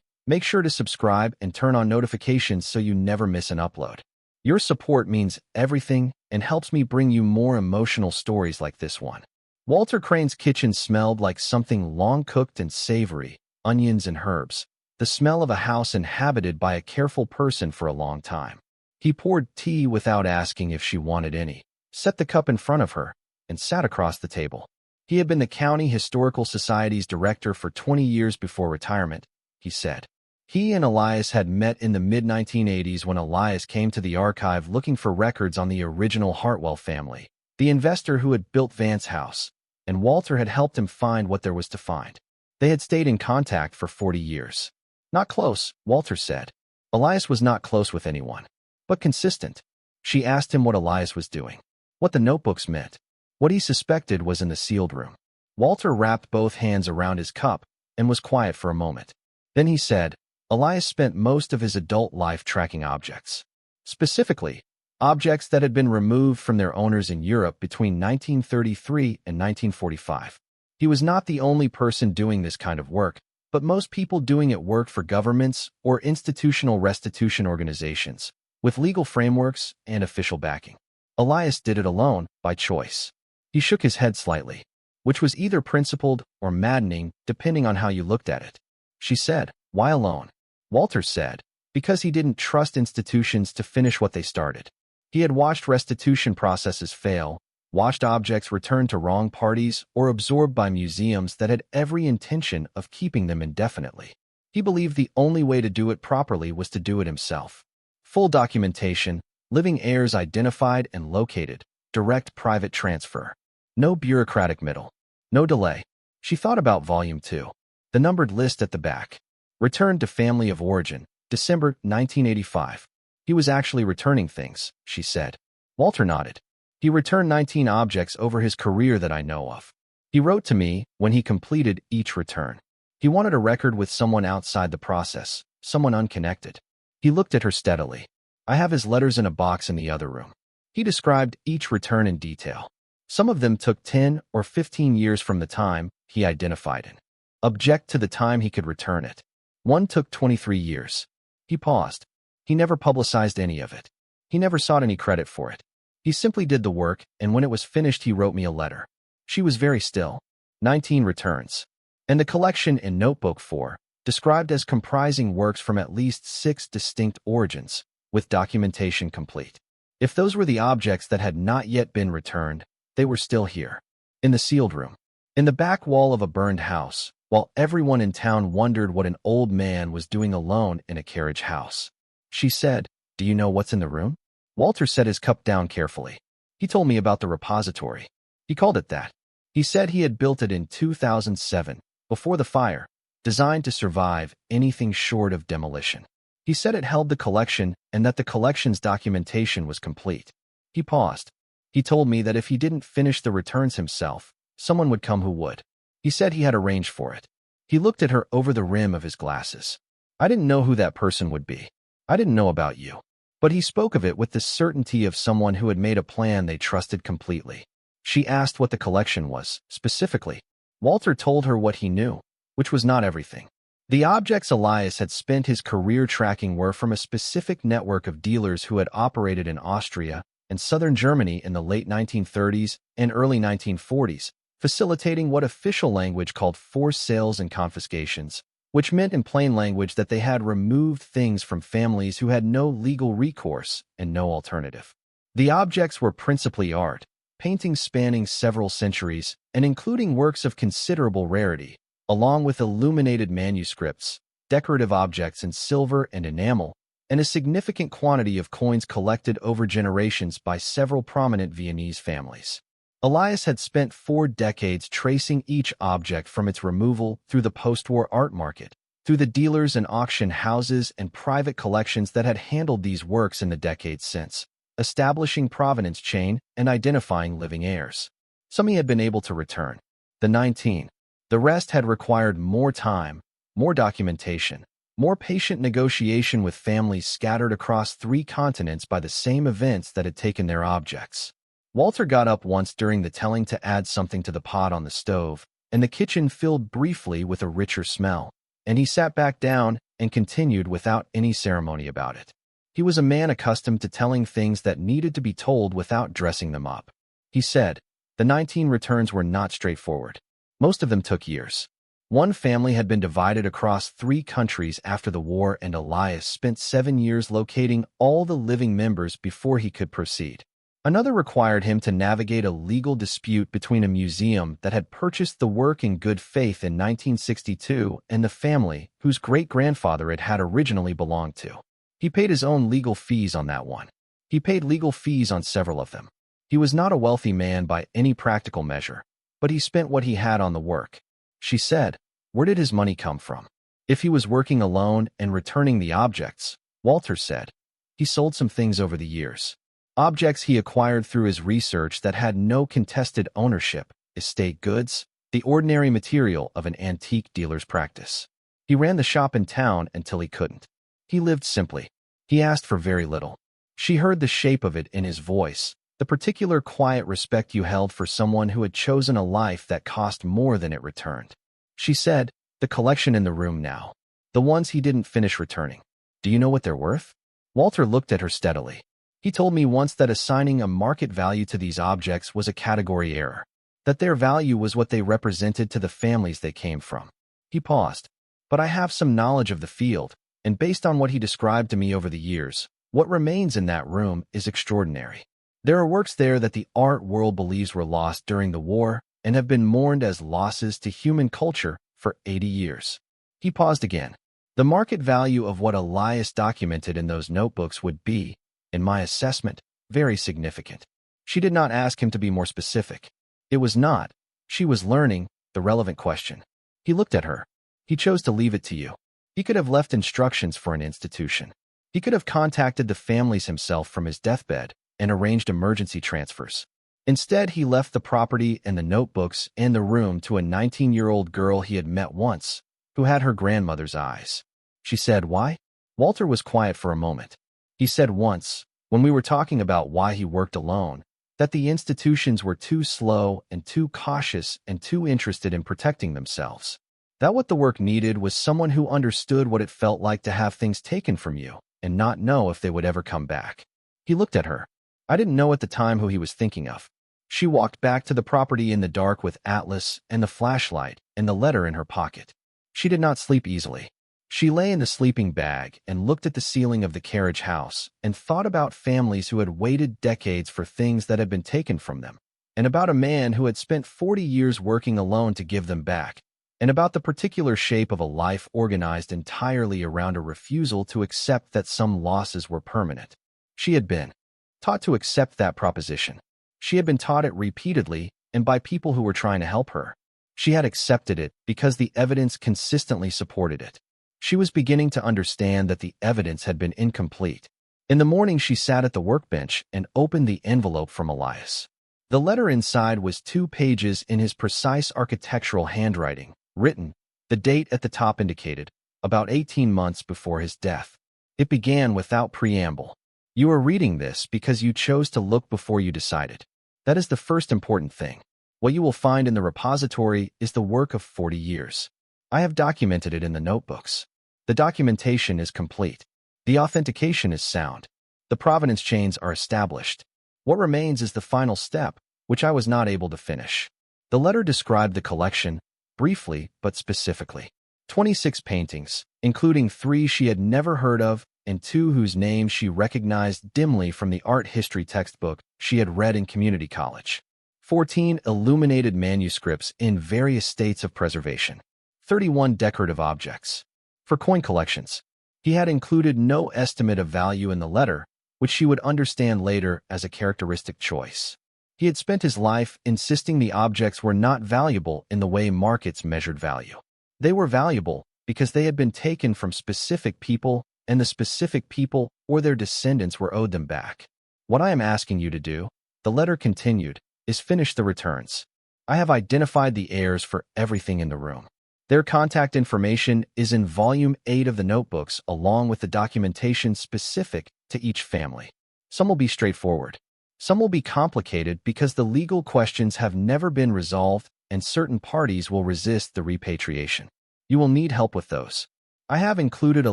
make sure to subscribe and turn on notifications so you never miss an upload. Your support means everything and helps me bring you more emotional stories like this one. Walter Crane's kitchen smelled like something long cooked and savory, onions and herbs, the smell of a house inhabited by a careful person for a long time. He poured tea without asking if she wanted any, set the cup in front of her, and sat across the table. He had been the County Historical Society's director for 20 years before retirement, he said. He and Elias had met in the mid-1980s when Elias came to the archive looking for records on the original Hartwell family, the investor who had built Vance House, and Walter had helped him find what there was to find. They had stayed in contact for 40 years. Not close, Walter said. Elias was not close with anyone, but consistent. She asked him what Elias was doing, what the notebooks meant. What he suspected was in the sealed room. Walter wrapped both hands around his cup and was quiet for a moment. Then he said, Elias spent most of his adult life tracking objects. Specifically, objects that had been removed from their owners in Europe between 1933 and 1945. He was not the only person doing this kind of work, but most people doing it worked for governments or institutional restitution organizations, with legal frameworks and official backing. Elias did it alone, by choice. He shook his head slightly, which was either principled or maddening, depending on how you looked at it. She said, why alone? Walter said, because he didn't trust institutions to finish what they started. He had watched restitution processes fail, watched objects returned to wrong parties or absorbed by museums that had every intention of keeping them indefinitely. He believed the only way to do it properly was to do it himself. Full documentation, living heirs identified and located, direct private transfer. No bureaucratic middle. No delay. She thought about Volume 2. The numbered list at the back. Returned to family of origin, December 1985. He was actually returning things, she said. Walter nodded. He returned 19 objects over his career that I know of. He wrote to me when he completed each return. He wanted a record with someone outside the process, someone unconnected. He looked at her steadily. I have his letters in a box in the other room. He described each return in detail. Some of them took 10 or 15 years from the time he identified it. Object to the time he could return it. One took 23 years. He paused. He never publicized any of it. He never sought any credit for it. He simply did the work, and when it was finished he wrote me a letter. She was very still. 19 returns. And the collection in Notebook 4, described as comprising works from at least 6 distinct origins, with documentation complete. If those were the objects that had not yet been returned, they were still here. In the sealed room. In the back wall of a burned house, while everyone in town wondered what an old man was doing alone in a carriage house. She said, do you know what's in the room? Walter set his cup down carefully. He told me about the repository. He called it that. He said he had built it in 2007, before the fire, designed to survive anything short of demolition. He said it held the collection and that the collection's documentation was complete. He paused. He told me that if he didn't finish the returns himself, someone would come who would. He said he had arranged for it. He looked at her over the rim of his glasses. I didn't know who that person would be. I didn't know about you. But he spoke of it with the certainty of someone who had made a plan they trusted completely. She asked what the collection was, specifically. Walter told her what he knew, which was not everything. The objects Elias had spent his career tracking were from a specific network of dealers who had operated in Austria and southern Germany in the late 1930s and early 1940s, facilitating what official language called forced sales and confiscations, which meant in plain language that they had removed things from families who had no legal recourse and no alternative. The objects were principally art, paintings spanning several centuries and including works of considerable rarity, along with illuminated manuscripts, decorative objects in silver and enamel, and a significant quantity of coins collected over generations by several prominent Viennese families. Elias had spent 4 decades tracing each object from its removal through the post-war art market, through the dealers and auction houses and private collections that had handled these works in the decades since, establishing provenance chain and identifying living heirs. Some he had been able to return. The 19. The rest had required more time, more documentation, more patient negotiation with families scattered across 3 continents by the same events that had taken their objects. Walter got up once during the telling to add something to the pot on the stove, and the kitchen filled briefly with a richer smell, and he sat back down and continued without any ceremony about it. He was a man accustomed to telling things that needed to be told without dressing them up. He said, the 19 returns were not straightforward. Most of them took years. One family had been divided across 3 countries after the war, and Elias spent 7 years locating all the living members before he could proceed. Another required him to navigate a legal dispute between a museum that had purchased the work in good faith in 1962 and the family whose great-grandfather it had originally belonged to. He paid his own legal fees on that one. He paid legal fees on several of them. He was not a wealthy man by any practical measure, but he spent what he had on the work. She said, where did his money come from? If he was working alone and returning the objects, Walter said, he sold some things over the years. Objects he acquired through his research that had no contested ownership, estate goods, the ordinary material of an antique dealer's practice. He ran the shop in town until he couldn't. He lived simply. He asked for very little. She heard the shape of it in his voice, the particular quiet respect you held for someone who had chosen a life that cost more than it returned. She said, the collection in the room now. The ones he didn't finish returning. Do you know what they're worth? Walter looked at her steadily. He told me once that assigning a market value to these objects was a category error, that their value was what they represented to the families they came from. He paused. But I have some knowledge of the field, and based on what he described to me over the years, what remains in that room is extraordinary. There are works there that the art world believes were lost during the war and have been mourned as losses to human culture for 80 years. He paused again. The market value of what Elias documented in those notebooks would be, in my assessment, very significant. She did not ask him to be more specific. It was not. She was learning the relevant question. He looked at her. He chose to leave it to you. He could have left instructions for an institution. He could have contacted the families himself from his deathbed and arranged emergency transfers. Instead, he left the property and the notebooks and the room to a 19-year-old girl he had met once, who had her grandmother's eyes. She said, why? Walter was quiet for a moment. He said once, when we were talking about why he worked alone, that the institutions were too slow and too cautious and too interested in protecting themselves. That what the work needed was someone who understood what it felt like to have things taken from you and not know if they would ever come back. He looked at her. I didn't know at the time who he was thinking of. She walked back to the property in the dark with Atlas and the flashlight and the letter in her pocket. She did not sleep easily. She lay in the sleeping bag and looked at the ceiling of the Carriage house and thought about families who had waited decades for things that had been taken from them, and about a man who had spent 40 years working alone to give them back, and about the particular shape of a life organized entirely around a refusal to accept that some losses were permanent. She had been taught to accept that proposition. She had been taught it repeatedly and by people who were trying to help her. She had accepted it because the evidence consistently supported it. She was beginning to understand that the evidence had been incomplete. In the morning, she sat at the workbench and opened the envelope from Elias. The letter inside was 2 pages in his precise architectural handwriting, written, the date at the top indicated, about 18 months before his death. It began without preamble. You are reading this because you chose to look before you decided. That is the first important thing. What you will find in the repository is the work of 40 years. I have documented it in the notebooks. The documentation is complete. The authentication is sound. The provenance chains are established. What remains is the final step, which I was not able to finish. The letter described the collection, briefly but specifically. 26 paintings, including 3 she had never heard of and 2 whose names she recognized dimly from the art history textbook she had read in community college. 14 illuminated manuscripts in various states of preservation. 31 decorative objects. for coin collections. He had included no estimate of value in the letter, which she would understand later as a characteristic choice. He had spent his life insisting the objects were not valuable in the way markets measured value. They were valuable because they had been taken from specific people, and the specific people or their descendants were owed them back. What I am asking you to do, the letter continued, is finish the returns. I have identified the heirs for everything in the room. Their contact information is in Volume 8 of the notebooks, along with the documentation specific to each family. Some will be straightforward. Some will be complicated because the legal questions have never been resolved and certain parties will resist the repatriation. You will need help with those. I have included a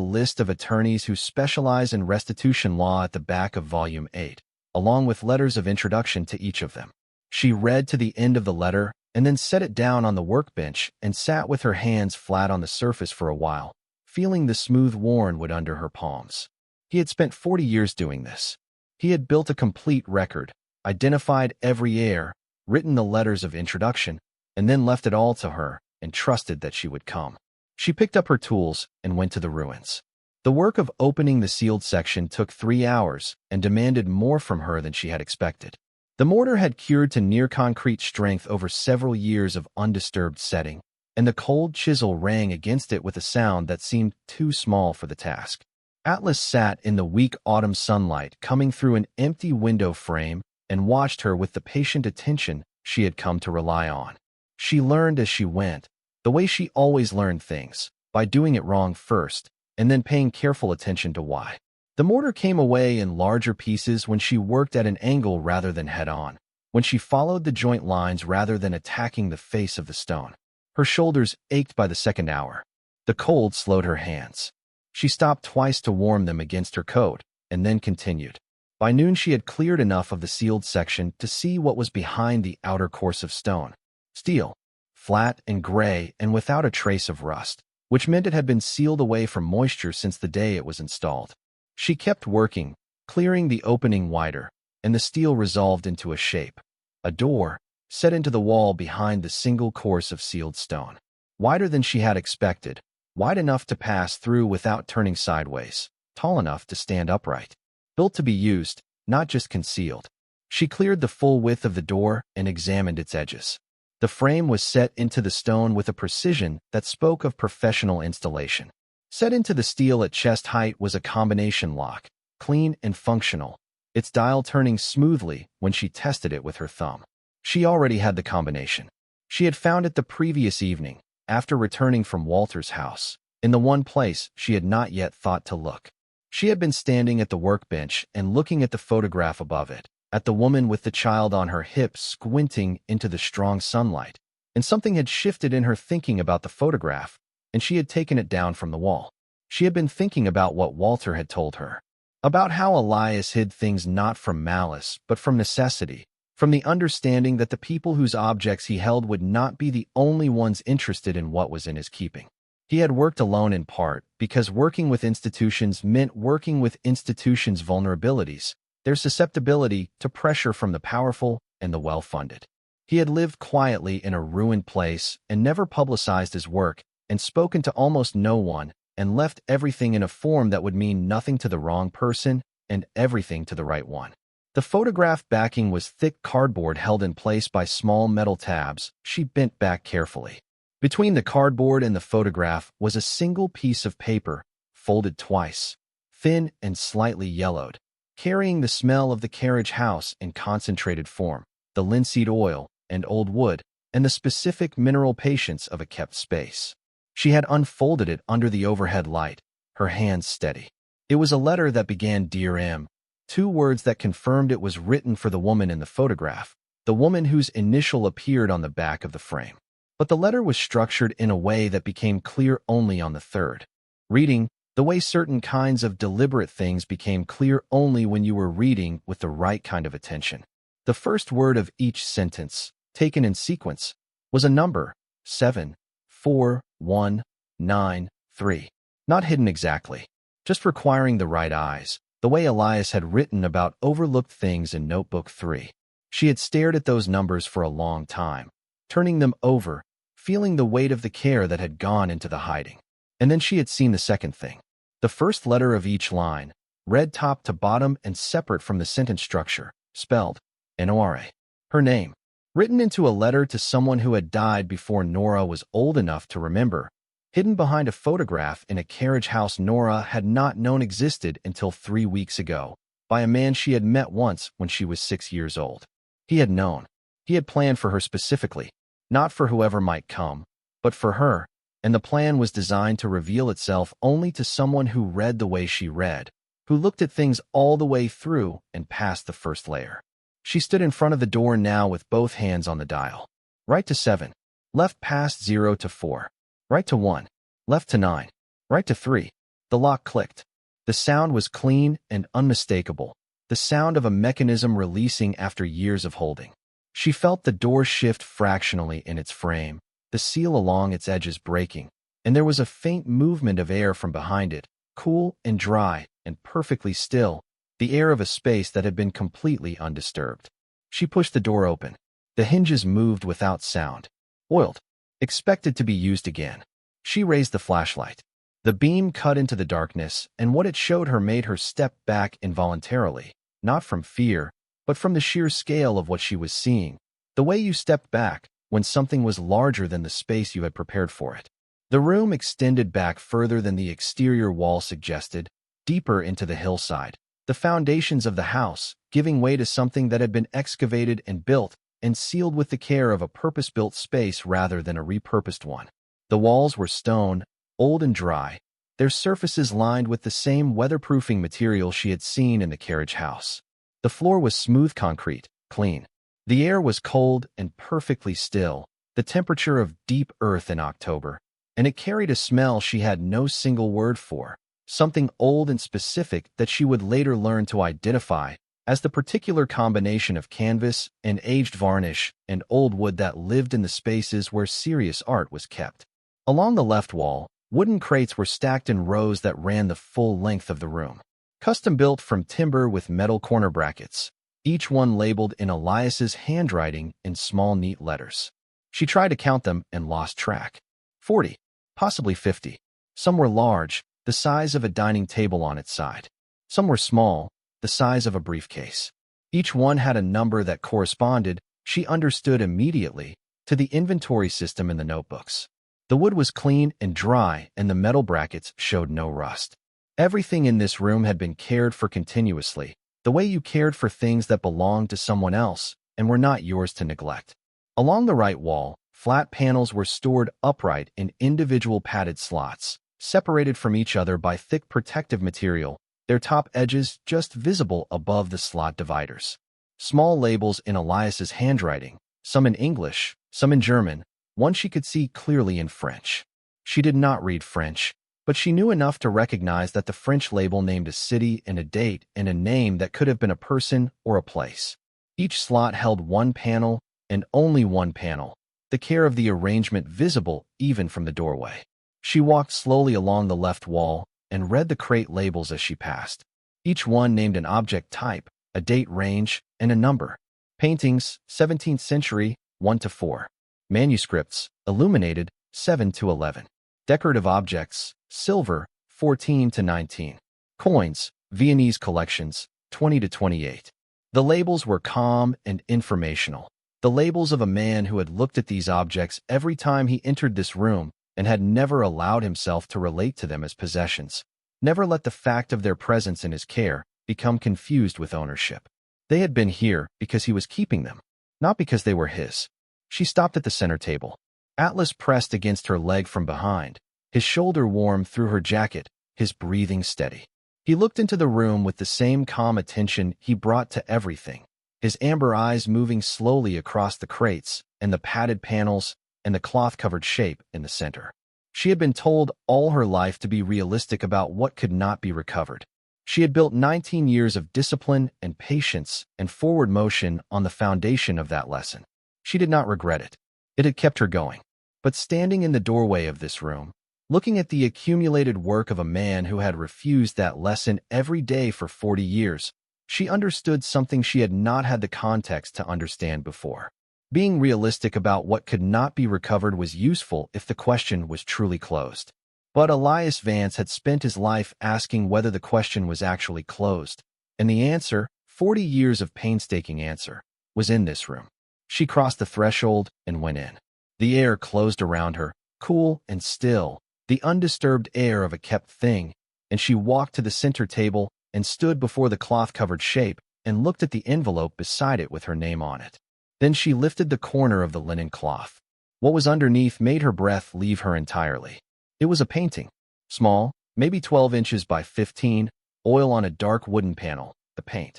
list of attorneys who specialize in restitution law at the back of Volume 8, along with letters of introduction to each of them. She read to the end of the letter and then set it down on the workbench and sat with her hands flat on the surface for a while, feeling the smooth wormwood under her palms. He had spent 40 years doing this. He had built a complete record, identified every heir, written the letters of introduction, and then left it all to her and trusted that she would come. She picked up her tools and went to the ruins. The work of opening the sealed section took 3 hours and demanded more from her than she had expected. The mortar had cured to near-concrete strength over several years of undisturbed setting, and the cold chisel rang against it with a sound that seemed too small for the task. Atlas sat in the weak autumn sunlight coming through an empty window frame and watched her with the patient attention she had come to rely on. She learned as she went, the way she always learned things, by doing it wrong first, and then paying careful attention to why. The mortar came away in larger pieces when she worked at an angle rather than head-on, when she followed the joint lines rather than attacking the face of the stone. Her shoulders ached by the second hour. The cold slowed her hands. She stopped twice to warm them against her coat, and then continued. By noon she had cleared enough of the sealed section to see what was behind the outer course of stone. Steel, flat and gray and without a trace of rust, which meant it had been sealed away from moisture since the day it was installed. She kept working, clearing the opening wider, and the steel resolved into a shape. A door, set into the wall behind the single course of sealed stone. Wider than she had expected, wide enough to pass through without turning sideways, tall enough to stand upright. Built to be used, not just concealed. She cleared the full width of the door and examined its edges. The frame was set into the stone with a precision that spoke of professional installation. Set into the steel at chest height was a combination lock, clean and functional, its dial turning smoothly when she tested it with her thumb. She already had the combination. She had found it the previous evening, after returning from Walter's house, in the one place she had not yet thought to look. She had been standing at the workbench and looking at the photograph above it, at the woman with the child on her hips squinting into the strong sunlight, and something had shifted in her thinking about the photograph, and she had taken it down from the wall. She had been thinking about what Walter had told her, about how Elias hid things not from malice but from necessity, from the understanding that the people whose objects he held would not be the only ones interested in what was in his keeping. He had worked alone in part because working with institutions meant working with institutions' vulnerabilities, their susceptibility to pressure from the powerful and the well-funded. He had lived quietly in a ruined place and never publicized his work and spoken to almost no one and left everything in a form that would mean nothing to the wrong person and everything to the right one. The photograph backing was thick cardboard held in place by small metal tabs. She bent back carefully. Between the cardboard and the photograph was a single piece of paper, folded twice, thin and slightly yellowed, carrying the smell of the Carriage house in concentrated form, the linseed oil and old wood, and the specific mineral patience of a kept space. She had unfolded it under the overhead light, her hands steady. It was a letter that began Dear M, 2 words that confirmed it was written for the woman in the photograph, the woman whose initial appeared on the back of the frame. But the letter was structured in a way that became clear only on the third reading, the way certain kinds of deliberate things became clear only when you were reading with the right kind of attention. The first word of each sentence, taken in sequence, was a number, 7, 4, 1, 9, 3. Not hidden exactly, just requiring the right eyes, the way Elias had written about overlooked things in Notebook 3. She had stared at those numbers for a long time, turning them over, feeling the weight of the care that had gone into the hiding. And then she had seen the second thing. The first letter of each line, read top to bottom and separate from the sentence structure, spelled Nora. Her name, written into a letter to someone who had died before Nora was old enough to remember, hidden behind a photograph in a carriage house Nora had not known existed until 3 weeks ago, by a man she had met once when she was 6 years old. He had known. He had planned for her specifically, not for whoever might come, but for her, and the plan was designed to reveal itself only to someone who read the way she read, who looked at things all the way through and past the first layer. She stood in front of the door now with both hands on the dial. Right to 7, left past 0 to 4, right to 1, left to 9, right to 3. The lock clicked. The sound was clean and unmistakable, the sound of a mechanism releasing after years of holding. She felt the door shift fractionally in its frame, the seal along its edges breaking, and there was a faint movement of air from behind it, cool and dry and perfectly still, the air of a space that had been completely undisturbed. She pushed the door open. The hinges moved without sound. Oiled. Expected to be used again. She raised the flashlight. The beam cut into the darkness, and what it showed her made her step back involuntarily, not from fear, but from the sheer scale of what she was seeing, the way you stepped back when something was larger than the space you had prepared for it. The room extended back further than the exterior wall suggested, deeper into the hillside, the foundations of the house giving way to something that had been excavated and built and sealed with the care of a purpose-built space rather than a repurposed one. The walls were stone, old and dry, their surfaces lined with the same weatherproofing material she had seen in the carriage house. The floor was smooth concrete, clean. The air was cold and perfectly still, the temperature of deep earth in October, and it carried a smell she had no single word for, something old and specific that she would later learn to identify as the particular combination of canvas and aged varnish and old wood that lived in the spaces where serious art was kept. Along the left wall, wooden crates were stacked in rows that ran the full length of the room. Custom-built from timber with metal corner brackets, each one labeled in Elias's handwriting in small, neat letters. She tried to count them and lost track. 40, possibly 50. Some were large, the size of a dining table on its side. Some were small, the size of a briefcase. Each one had a number that corresponded, she understood immediately, to the inventory system in the notebooks. The wood was clean and dry, and the metal brackets showed no rust. Everything in this room had been cared for continuously, the way you cared for things that belonged to someone else and were not yours to neglect. Along the right wall, flat panels were stored upright in individual padded slots, separated from each other by thick protective material, their top edges just visible above the slot dividers. Small labels in Elias's handwriting, some in English, some in German, one she could see clearly in French. She did not read French, but she knew enough to recognize that the French label named a city and a date and a name that could have been a person or a place. Each slot held one panel, and only one panel, the care of the arrangement visible even from the doorway. She walked slowly along the left wall and read the crate labels as she passed. Each one named an object type, a date range, and a number. Paintings, 17th century, 1 to 4. Manuscripts, illuminated, 7 to 11. Decorative objects, silver, 14 to 19. Coins, Viennese collections, 20 to 28. The labels were calm and informational. The labels of a man who had looked at these objects every time he entered this room and had never allowed himself to relate to them as possessions, never let the fact of their presence in his care become confused with ownership. They had been here because he was keeping them, not because they were his. She stopped at the center table. Atlas pressed against her leg from behind, his shoulder warm through her jacket, his breathing steady. He looked into the room with the same calm attention he brought to everything, his amber eyes moving slowly across the crates and the padded panels and the cloth-covered shape in the center. She had been told all her life to be realistic about what could not be recovered. She had built 19 years of discipline and patience and forward motion on the foundation of that lesson. She did not regret it. It had kept her going. But standing in the doorway of this room, looking at the accumulated work of a man who had refused that lesson every day for 40 years, she understood something she had not had the context to understand before. Being realistic about what could not be recovered was useful if the question was truly closed. But Elias Vance had spent his life asking whether the question was actually closed, and the answer, 40 years of painstaking answer, was in this room. She crossed the threshold and went in. The air closed around her, cool and still, the undisturbed air of a kept thing, and she walked to the center table and stood before the cloth-covered shape and looked at the envelope beside it with her name on it. Then she lifted the corner of the linen cloth. What was underneath made her breath leave her entirely. It was a painting. Small, maybe 12 inches by 15, oil on a dark wooden panel, the paint.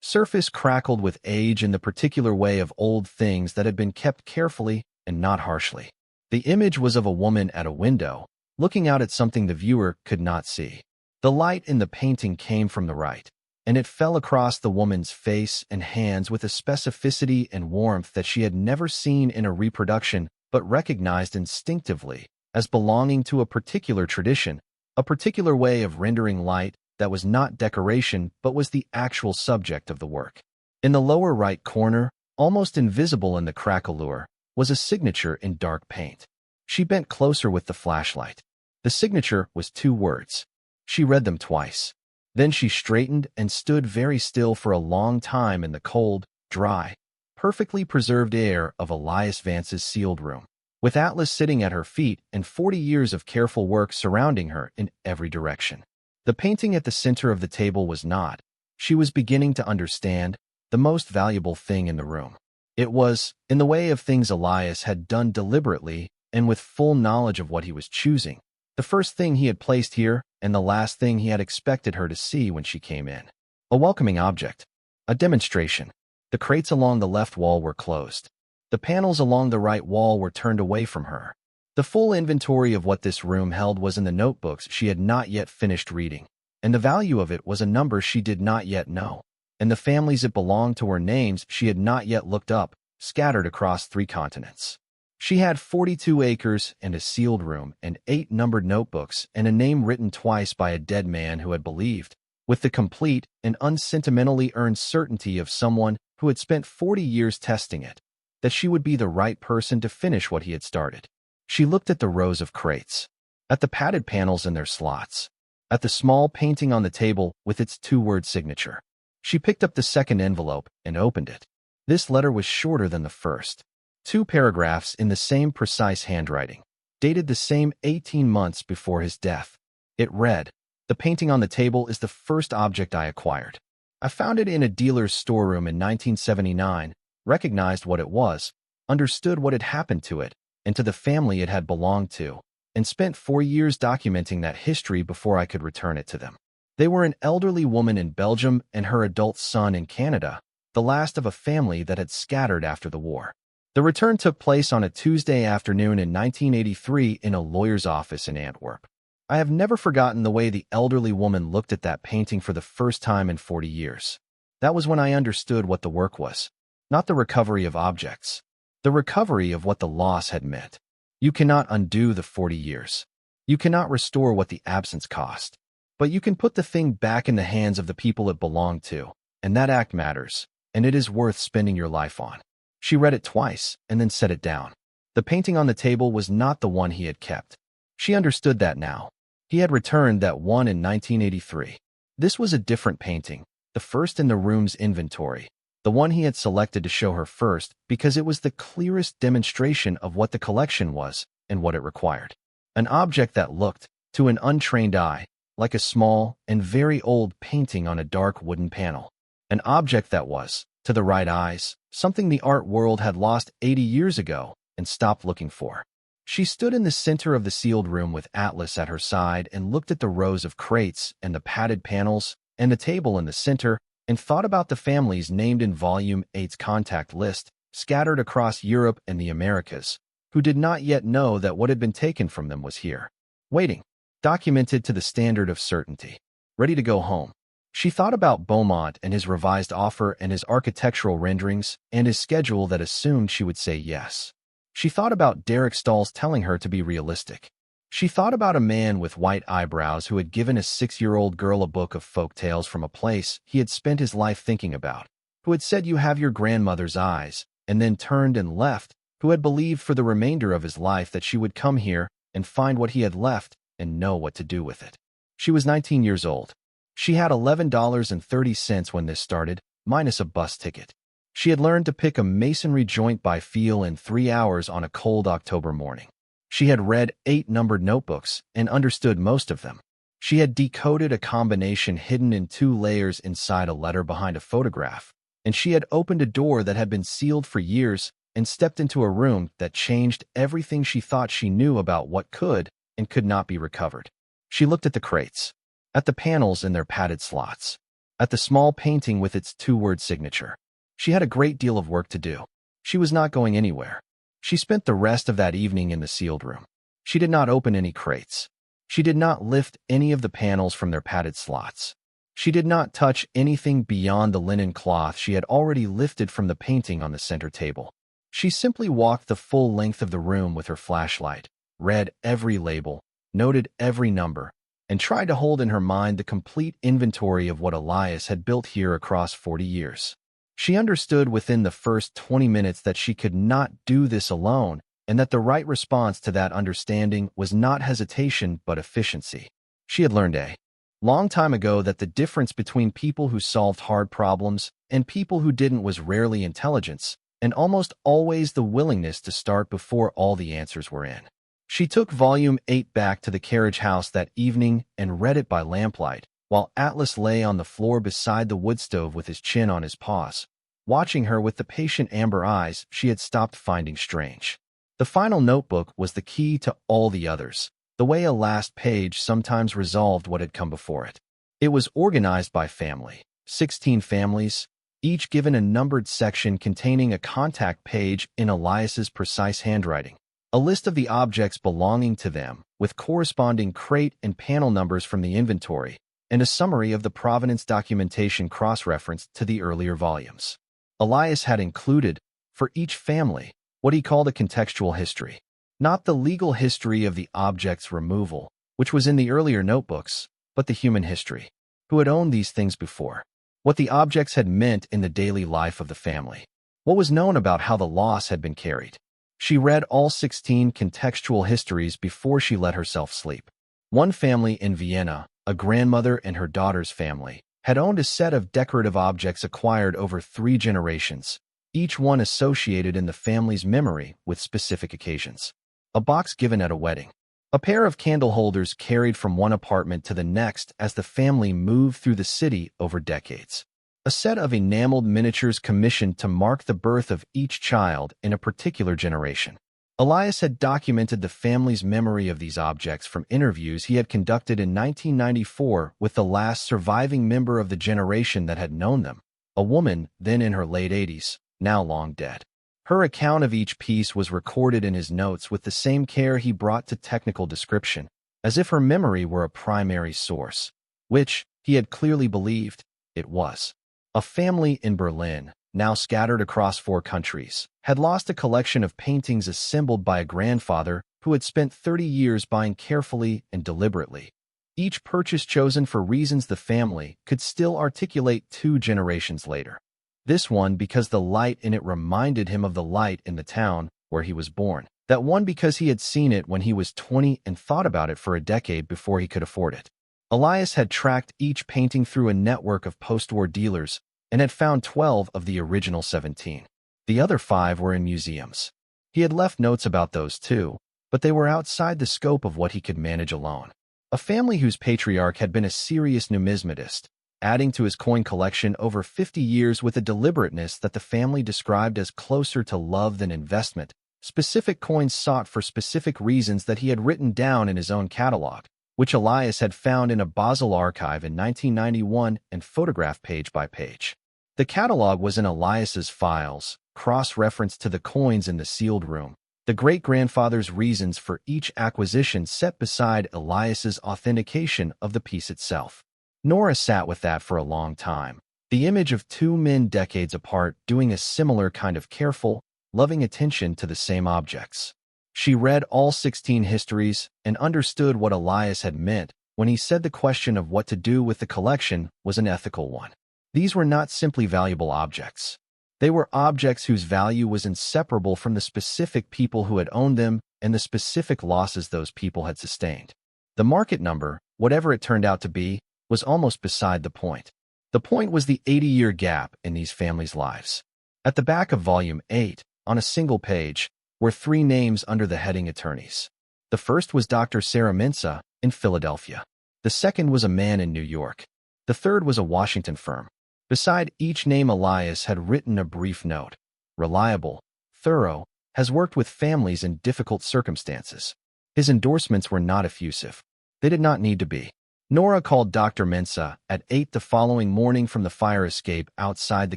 Surface crackled with age in the particular way of old things that had been kept carefully and not harshly. The image was of a woman at a window, looking out at something the viewer could not see. The light in the painting came from the right, and it fell across the woman's face and hands with a specificity and warmth that she had never seen in a reproduction but recognized instinctively as belonging to a particular tradition, a particular way of rendering light that was not decoration but was the actual subject of the work. In the lower right corner, almost invisible in the craquelure, was a signature in dark paint. She bent closer with the flashlight. The signature was 2 words. She read them twice. Then she straightened and stood very still for a long time in the cold, dry, perfectly preserved air of Elias Vance's sealed room, with Atlas sitting at her feet and 40 years of careful work surrounding her in every direction. The painting at the center of the table was not, she was beginning to understand, the most valuable thing in the room. It was, in the way of things Elias had done deliberately and with full knowledge of what he was choosing, the first thing he had placed here and the last thing he had expected her to see when she came in. A welcoming object. A demonstration. The crates along the left wall were closed. The panels along the right wall were turned away from her. The full inventory of what this room held was in the notebooks she had not yet finished reading, and the value of it was a number she did not yet know, and the families it belonged to were names she had not yet looked up, scattered across 3 continents. She had 42 acres and a sealed room and 8 numbered notebooks and a name written twice by a dead man who had believed, with the complete and unsentimentally earned certainty of someone who had spent 40 years testing it, that she would be the right person to finish what he had started. She looked at the rows of crates, at the padded panels in their slots, at the small painting on the table with its 2-word signature. She picked up the second envelope and opened it. This letter was shorter than the first. 2 paragraphs in the same precise handwriting, dated the same 18 months before his death. It read, "The painting on the table is the first object I acquired. I found it in a dealer's storeroom in 1979, recognized what it was, understood what had happened to it and to the family it had belonged to, and spent 4 years documenting that history before I could return it to them. They were an elderly woman in Belgium and her adult son in Canada, the last of a family that had scattered after the war. The return took place on a Tuesday afternoon in 1983 in a lawyer's office in Antwerp. I have never forgotten the way the elderly woman looked at that painting for the first time in 40 years. That was when I understood what the work was. Not the recovery of objects. The recovery of what the loss had meant. You cannot undo the 40 years. You cannot restore what the absence cost. But you can put the thing back in the hands of the people it belonged to, and that act matters, and it is worth spending your life on." She read it twice and then set it down. The painting on the table was not the one he had kept. She understood that now. He had returned that one in 1983. This was a different painting, the first in the room's inventory, the one he had selected to show her first because it was the clearest demonstration of what the collection was and what it required. An object that looked, to an untrained eye, like a small and very old painting on a dark wooden panel. An object that was, to the right eyes, something the art world had lost 80 years ago and stopped looking for. She stood in the center of the sealed room with Atlas at her side and looked at the rows of crates and the padded panels and the table in the center and thought about the families named in Volume 8's contact list, scattered across Europe and the Americas, who did not yet know that what had been taken from them was here, waiting, documented to the standard of certainty, ready to go home. She thought about Beaumont and his revised offer and his architectural renderings and his schedule that assumed she would say yes. She thought about Derek Stahl's telling her to be realistic. She thought about a man with white eyebrows who had given a 6-year-old girl a book of folk tales from a place he had spent his life thinking about, who had said you have your grandmother's eyes, and then turned and left, who had believed for the remainder of his life that she would come here and find what he had left, and know what to do with it. She was 19 years old. She had $11.30 when this started, minus a bus ticket. She had learned to pick a masonry joint by feel in 3 hours on a cold October morning. She had read 8 numbered notebooks and understood most of them. She had decoded a combination hidden in 2 layers inside a letter behind a photograph, and she had opened a door that had been sealed for years and stepped into a room that changed everything she thought she knew about what could and could not be recovered. She looked at the crates, at the panels in their padded slots, at the small painting with its 2-word signature. She had a great deal of work to do. She was not going anywhere. She spent the rest of that evening in the sealed room. She did not open any crates. She did not lift any of the panels from their padded slots. She did not touch anything beyond the linen cloth she had already lifted from the painting on the center table. She simply walked the full length of the room with her flashlight, read every label, noted every number, and tried to hold in her mind the complete inventory of what Elias had built here across 40 years. She understood within the first 20 minutes that she could not do this alone, and that the right response to that understanding was not hesitation but efficiency. She had learned a long time ago that the difference between people who solved hard problems and people who didn't was rarely intelligence, and almost always the willingness to start before all the answers were in. She took volume 8 back to the Carriage house that evening and read it by lamplight, while Atlas lay on the floor beside the wood stove with his chin on his paws, watching her with the patient amber eyes she had stopped finding strange. The final notebook was the key to all the others, the way a last page sometimes resolved what had come before it. It was organized by family, 16 families, each given a numbered section containing a contact page in Elias's precise handwriting, a list of the objects belonging to them, with corresponding crate and panel numbers from the inventory, and a summary of the provenance documentation cross-referenced to the earlier volumes. Elias had included, for each family, what he called a contextual history. Not the legal history of the object's removal, which was in the earlier notebooks, but the human history. Who had owned these things before? What the objects had meant in the daily life of the family? What was known about how the loss had been carried? She read all 16 contextual histories before she let herself sleep. One family in Vienna, a grandmother and her daughter's family, had owned a set of decorative objects acquired over 3 generations, each one associated in the family's memory with specific occasions. A box given at a wedding. A pair of candle holders carried from one apartment to the next as the family moved through the city over decades. A set of enameled miniatures commissioned to mark the birth of each child in a particular generation. Elias had documented the family's memory of these objects from interviews he had conducted in 1994 with the last surviving member of the generation that had known them, a woman then in her late 80s, now long dead. Her account of each piece was recorded in his notes with the same care he brought to technical description, as if her memory were a primary source, which, he had clearly believed, it was. A family in Berlin, now scattered across 4 countries, had lost a collection of paintings assembled by a grandfather who had spent 30 years buying carefully and deliberately. Each purchase chosen for reasons the family could still articulate 2 generations later. This one because the light in it reminded him of the light in the town where he was born. That one because he had seen it when he was 20 and thought about it for a decade before he could afford it. Elias had tracked each painting through a network of post-war dealers and had found 12 of the original 17. The other 5 were in museums. He had left notes about those too, but they were outside the scope of what he could manage alone. A family whose patriarch had been a serious numismatist, adding to his coin collection over 50 years with a deliberateness that the family described as closer to love than investment, specific coins sought for specific reasons that he had written down in his own catalog, which Elias had found in a Basel archive in 1991 and photographed page by page. The catalog was in Elias's files, cross-referenced to the coins in the sealed room, the great-grandfather's reasons for each acquisition set beside Elias's authentication of the piece itself. Nora sat with that for a long time, the image of 2 men decades apart doing a similar kind of careful, loving attention to the same objects. She read all 16 histories and understood what Elias had meant when he said the question of what to do with the collection was an ethical one. These were not simply valuable objects. They were objects whose value was inseparable from the specific people who had owned them and the specific losses those people had sustained. The market number, whatever it turned out to be, was almost beside the point. The point was the 80-year gap in these families' lives. At the back of Volume 8, on a single page, were 3 names under the heading attorneys. The first was Dr. Sarah Mensah in Philadelphia. The second was a man in New York. The third was a Washington firm. Beside each name, Elias had written a brief note. Reliable, thorough, has worked with families in difficult circumstances. His endorsements were not effusive. They did not need to be. Nora called Dr. Mensah at 8 the following morning from the fire escape outside the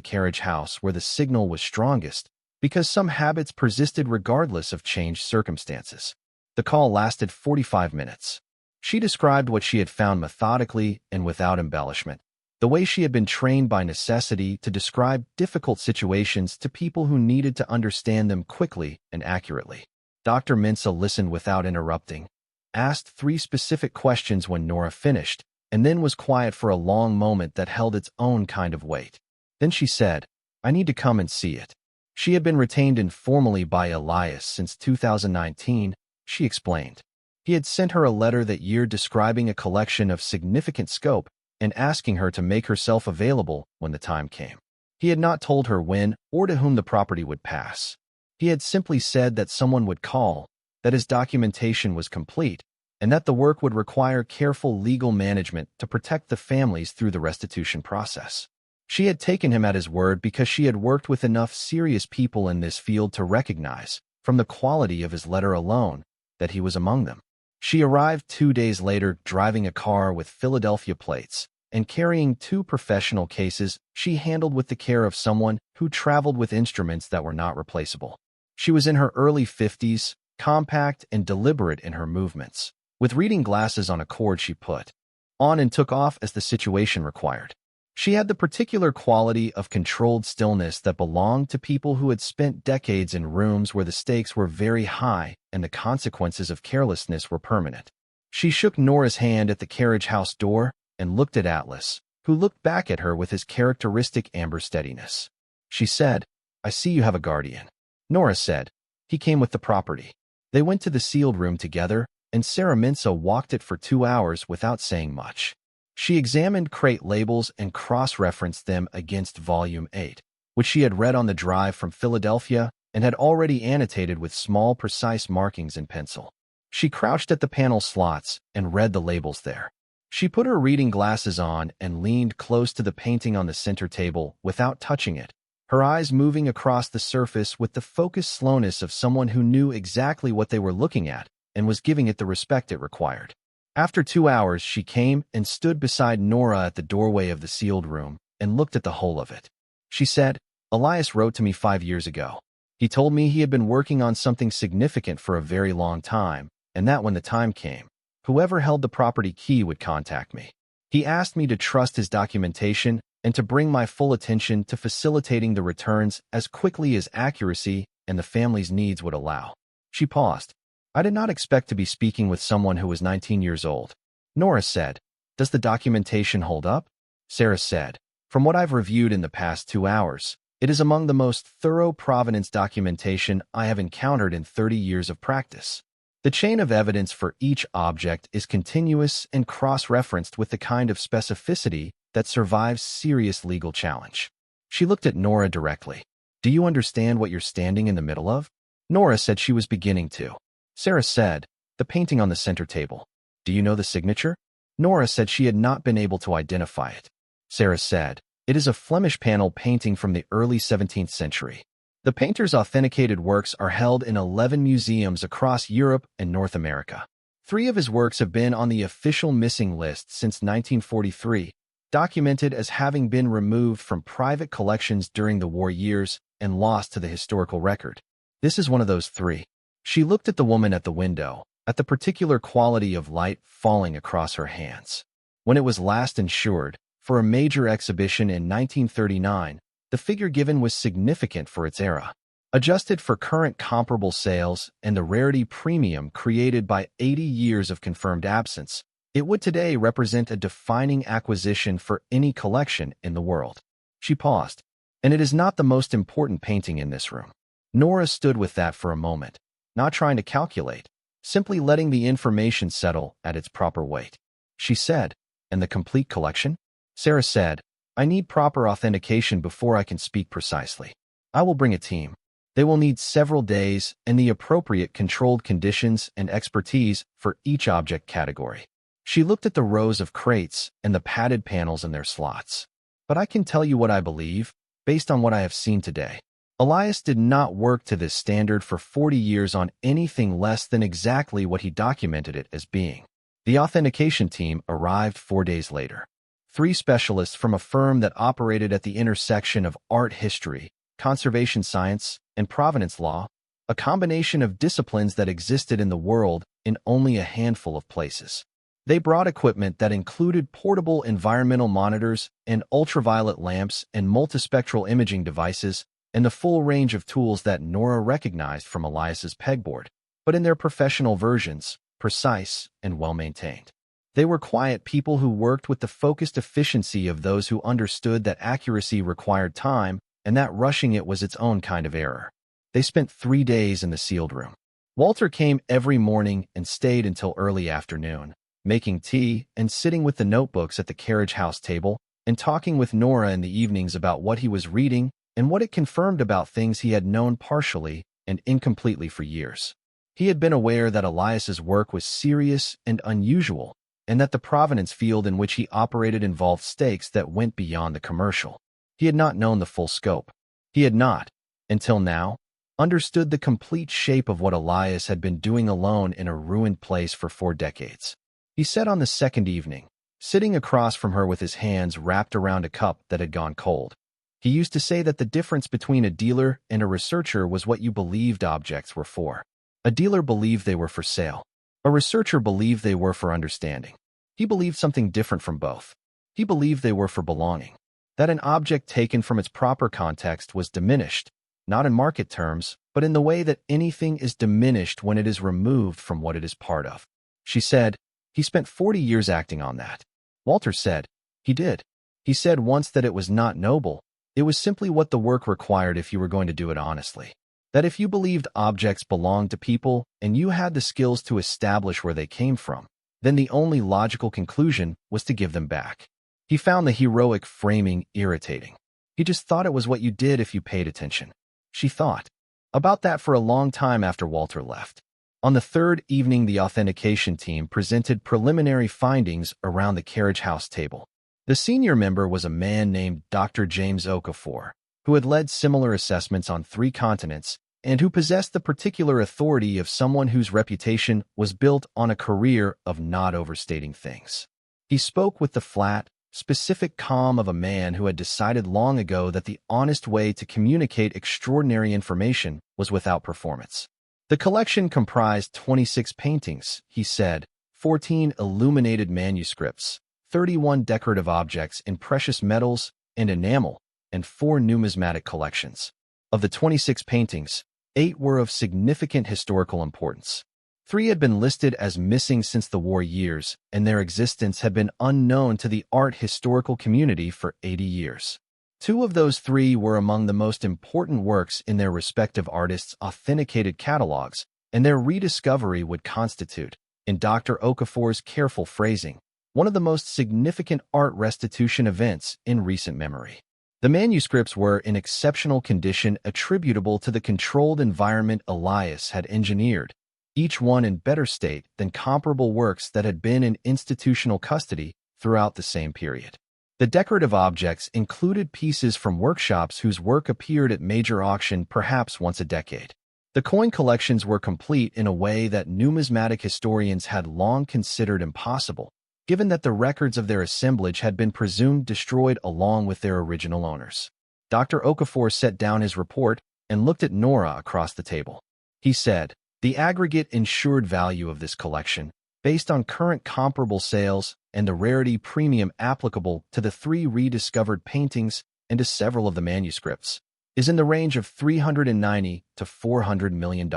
Carriage house where the signal was strongest, because some habits persisted regardless of changed circumstances. The call lasted 45 minutes. She described what she had found methodically and without embellishment, the way she had been trained by necessity to describe difficult situations to people who needed to understand them quickly and accurately. Dr. Mensah listened without interrupting, asked 3 specific questions when Nora finished, and then was quiet for a long moment that held its own kind of weight. Then she said, "I need to come and see it." She had been retained informally by Elias since 2019, she explained. He had sent her a letter that year describing a collection of significant scope and asking her to make herself available when the time came. He had not told her when or to whom the property would pass. He had simply said that someone would call, that his documentation was complete, and that the work would require careful legal management to protect the families through the restitution process. She had taken him at his word because she had worked with enough serious people in this field to recognize, from the quality of his letter alone, that he was among them. She arrived 2 days later driving a car with Philadelphia plates and carrying 2 professional cases she handled with the care of someone who traveled with instruments that were not replaceable. She was in her early 50s, compact and deliberate in her movements, with reading glasses on a cord she put on and took off as the situation required. She had the particular quality of controlled stillness that belonged to people who had spent decades in rooms where the stakes were very high and the consequences of carelessness were permanent. She shook Nora's hand at the Carriage house door and looked at Atlas, who looked back at her with his characteristic amber steadiness. She said, "I see you have a guardian." Nora said, "He came with the property." They went to the sealed room together, and Sarah Mensah walked it for 2 hours without saying much. She examined crate labels and cross-referenced them against Volume 8, which she had read on the drive from Philadelphia and had already annotated with small, precise markings in pencil. She crouched at the panel slots and read the labels there. She put her reading glasses on and leaned close to the painting on the center table without touching it, her eyes moving across the surface with the focused slowness of someone who knew exactly what they were looking at and was giving it the respect it required. After 2 hours, she came and stood beside Nora at the doorway of the sealed room and looked at the whole of it. She said, "Elias wrote to me 5 years ago. He told me he had been working on something significant for a very long time, and that when the time came, whoever held the property key would contact me. He asked me to trust his documentation and to bring my full attention to facilitating the returns as quickly as accuracy and the family's needs would allow." She paused. "I did not expect to be speaking with someone who was 19 years old. Nora said, "Does the documentation hold up?" Sarah said, "From what I've reviewed in the past 2 hours, it is among the most thorough provenance documentation I have encountered in 30 years of practice. The chain of evidence for each object is continuous and cross-referenced with the kind of specificity that survives serious legal challenge." She looked at Nora directly. "Do you understand what you're standing in the middle of?" Nora said she was beginning to. Sarah said, "The painting on the center table. Do you know the signature?" Nora said she had not been able to identify it. Sarah said, "It is a Flemish panel painting from the early 17th century. The painter's authenticated works are held in 11 museums across Europe and North America. 3 of his works have been on the official missing list since 1943, documented as having been removed from private collections during the war years and lost to the historical record. This is one of those 3. She looked at the woman at the window, at the particular quality of light falling across her hands. When it was last insured, for a major exhibition in 1939, the figure given was significant for its era. Adjusted for current comparable sales and the rarity premium created by 80 years of confirmed absence, it would today represent a defining acquisition for any collection in the world." She paused. "And it is not the most important painting in this room." Nora stood with that for a moment, not trying to calculate, simply letting the information settle at its proper weight. She said, "And the complete collection?" Sarah said, "I need proper authentication before I can speak precisely. I will bring a team. They will need several days and the appropriate controlled conditions and expertise for each object category." She looked at the rows of crates and the padded panels in their slots. "But I can tell you what I believe, based on what I have seen today. Elias did not work to this standard for 40 years on anything less than exactly what he documented it as being." The authentication team arrived 4 days later. 3 specialists from a firm that operated at the intersection of art history, conservation science, and provenance law, a combination of disciplines that existed in the world in only a handful of places. They brought equipment that included portable environmental monitors and ultraviolet lamps and multispectral imaging devices and the full range of tools that Nora recognized from Elias's pegboard, but in their professional versions, precise and well-maintained. They were quiet people who worked with the focused efficiency of those who understood that accuracy required time and that rushing it was its own kind of error. They spent 3 days in the sealed room. Walter came every morning and stayed until early afternoon, making tea and sitting with the notebooks at the Carriage House table and talking with Nora in the evenings about what he was reading and what it confirmed about things he had known partially and incompletely for years. He had been aware that Elias's work was serious and unusual, and that the provenance field in which he operated involved stakes that went beyond the commercial. He had not known the full scope. He had not, until now, understood the complete shape of what Elias had been doing alone in a ruined place for 4 decades. He said on the second evening, sitting across from her with his hands wrapped around a cup that had gone cold. He used to say that the difference between a dealer and a researcher was what you believed objects were for. A dealer believed they were for sale. A researcher believed they were for understanding. He believed something different from both. He believed they were for belonging. That an object taken from its proper context was diminished, not in market terms, but in the way that anything is diminished when it is removed from what it is part of. She said, "He spent 40 years acting on that." Walter said, "He did. He said once that it was not noble. It was simply what the work required if you were going to do it honestly. That if you believed objects belonged to people and you had the skills to establish where they came from, then the only logical conclusion was to give them back." He found the heroic framing irritating. He just thought it was what you did if you paid attention. She thought about that for a long time after Walter left. On the 3rd evening, the authentication team presented preliminary findings around the Carriage House table. The senior member was a man named Dr. James Okafor, who had led similar assessments on 3 continents and who possessed the particular authority of someone whose reputation was built on a career of not overstating things. He spoke with the flat, specific calm of a man who had decided long ago that the honest way to communicate extraordinary information was without performance. The collection comprised 26 paintings, he said, 14 illuminated manuscripts, 31 decorative objects in precious metals and enamel, and 4 numismatic collections. Of the 26 paintings, 8 were of significant historical importance. 3 had been listed as missing since the war years, and their existence had been unknown to the art historical community for 80 years. 2 of those 3 were among the most important works in their respective artists' authenticated catalogs, and their rediscovery would constitute, in Dr. Okafor's careful phrasing, one of the most significant art restitution events in recent memory. The manuscripts were in exceptional condition attributable to the controlled environment Elias had engineered, each one in better state than comparable works that had been in institutional custody throughout the same period. The decorative objects included pieces from workshops whose work appeared at major auction perhaps once a decade. The coin collections were complete in a way that numismatic historians had long considered impossible, given that the records of their assemblage had been presumed destroyed along with their original owners. Dr. Okafor set down his report and looked at Nora across the table. He said, "The aggregate insured value of this collection, based on current comparable sales and the rarity premium applicable to the 3 rediscovered paintings and to several of the manuscripts, is in the range of $390 to $400 million.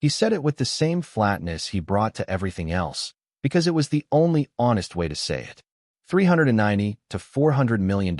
He said it with the same flatness he brought to everything else, because it was the only honest way to say it. $390 to $400 million.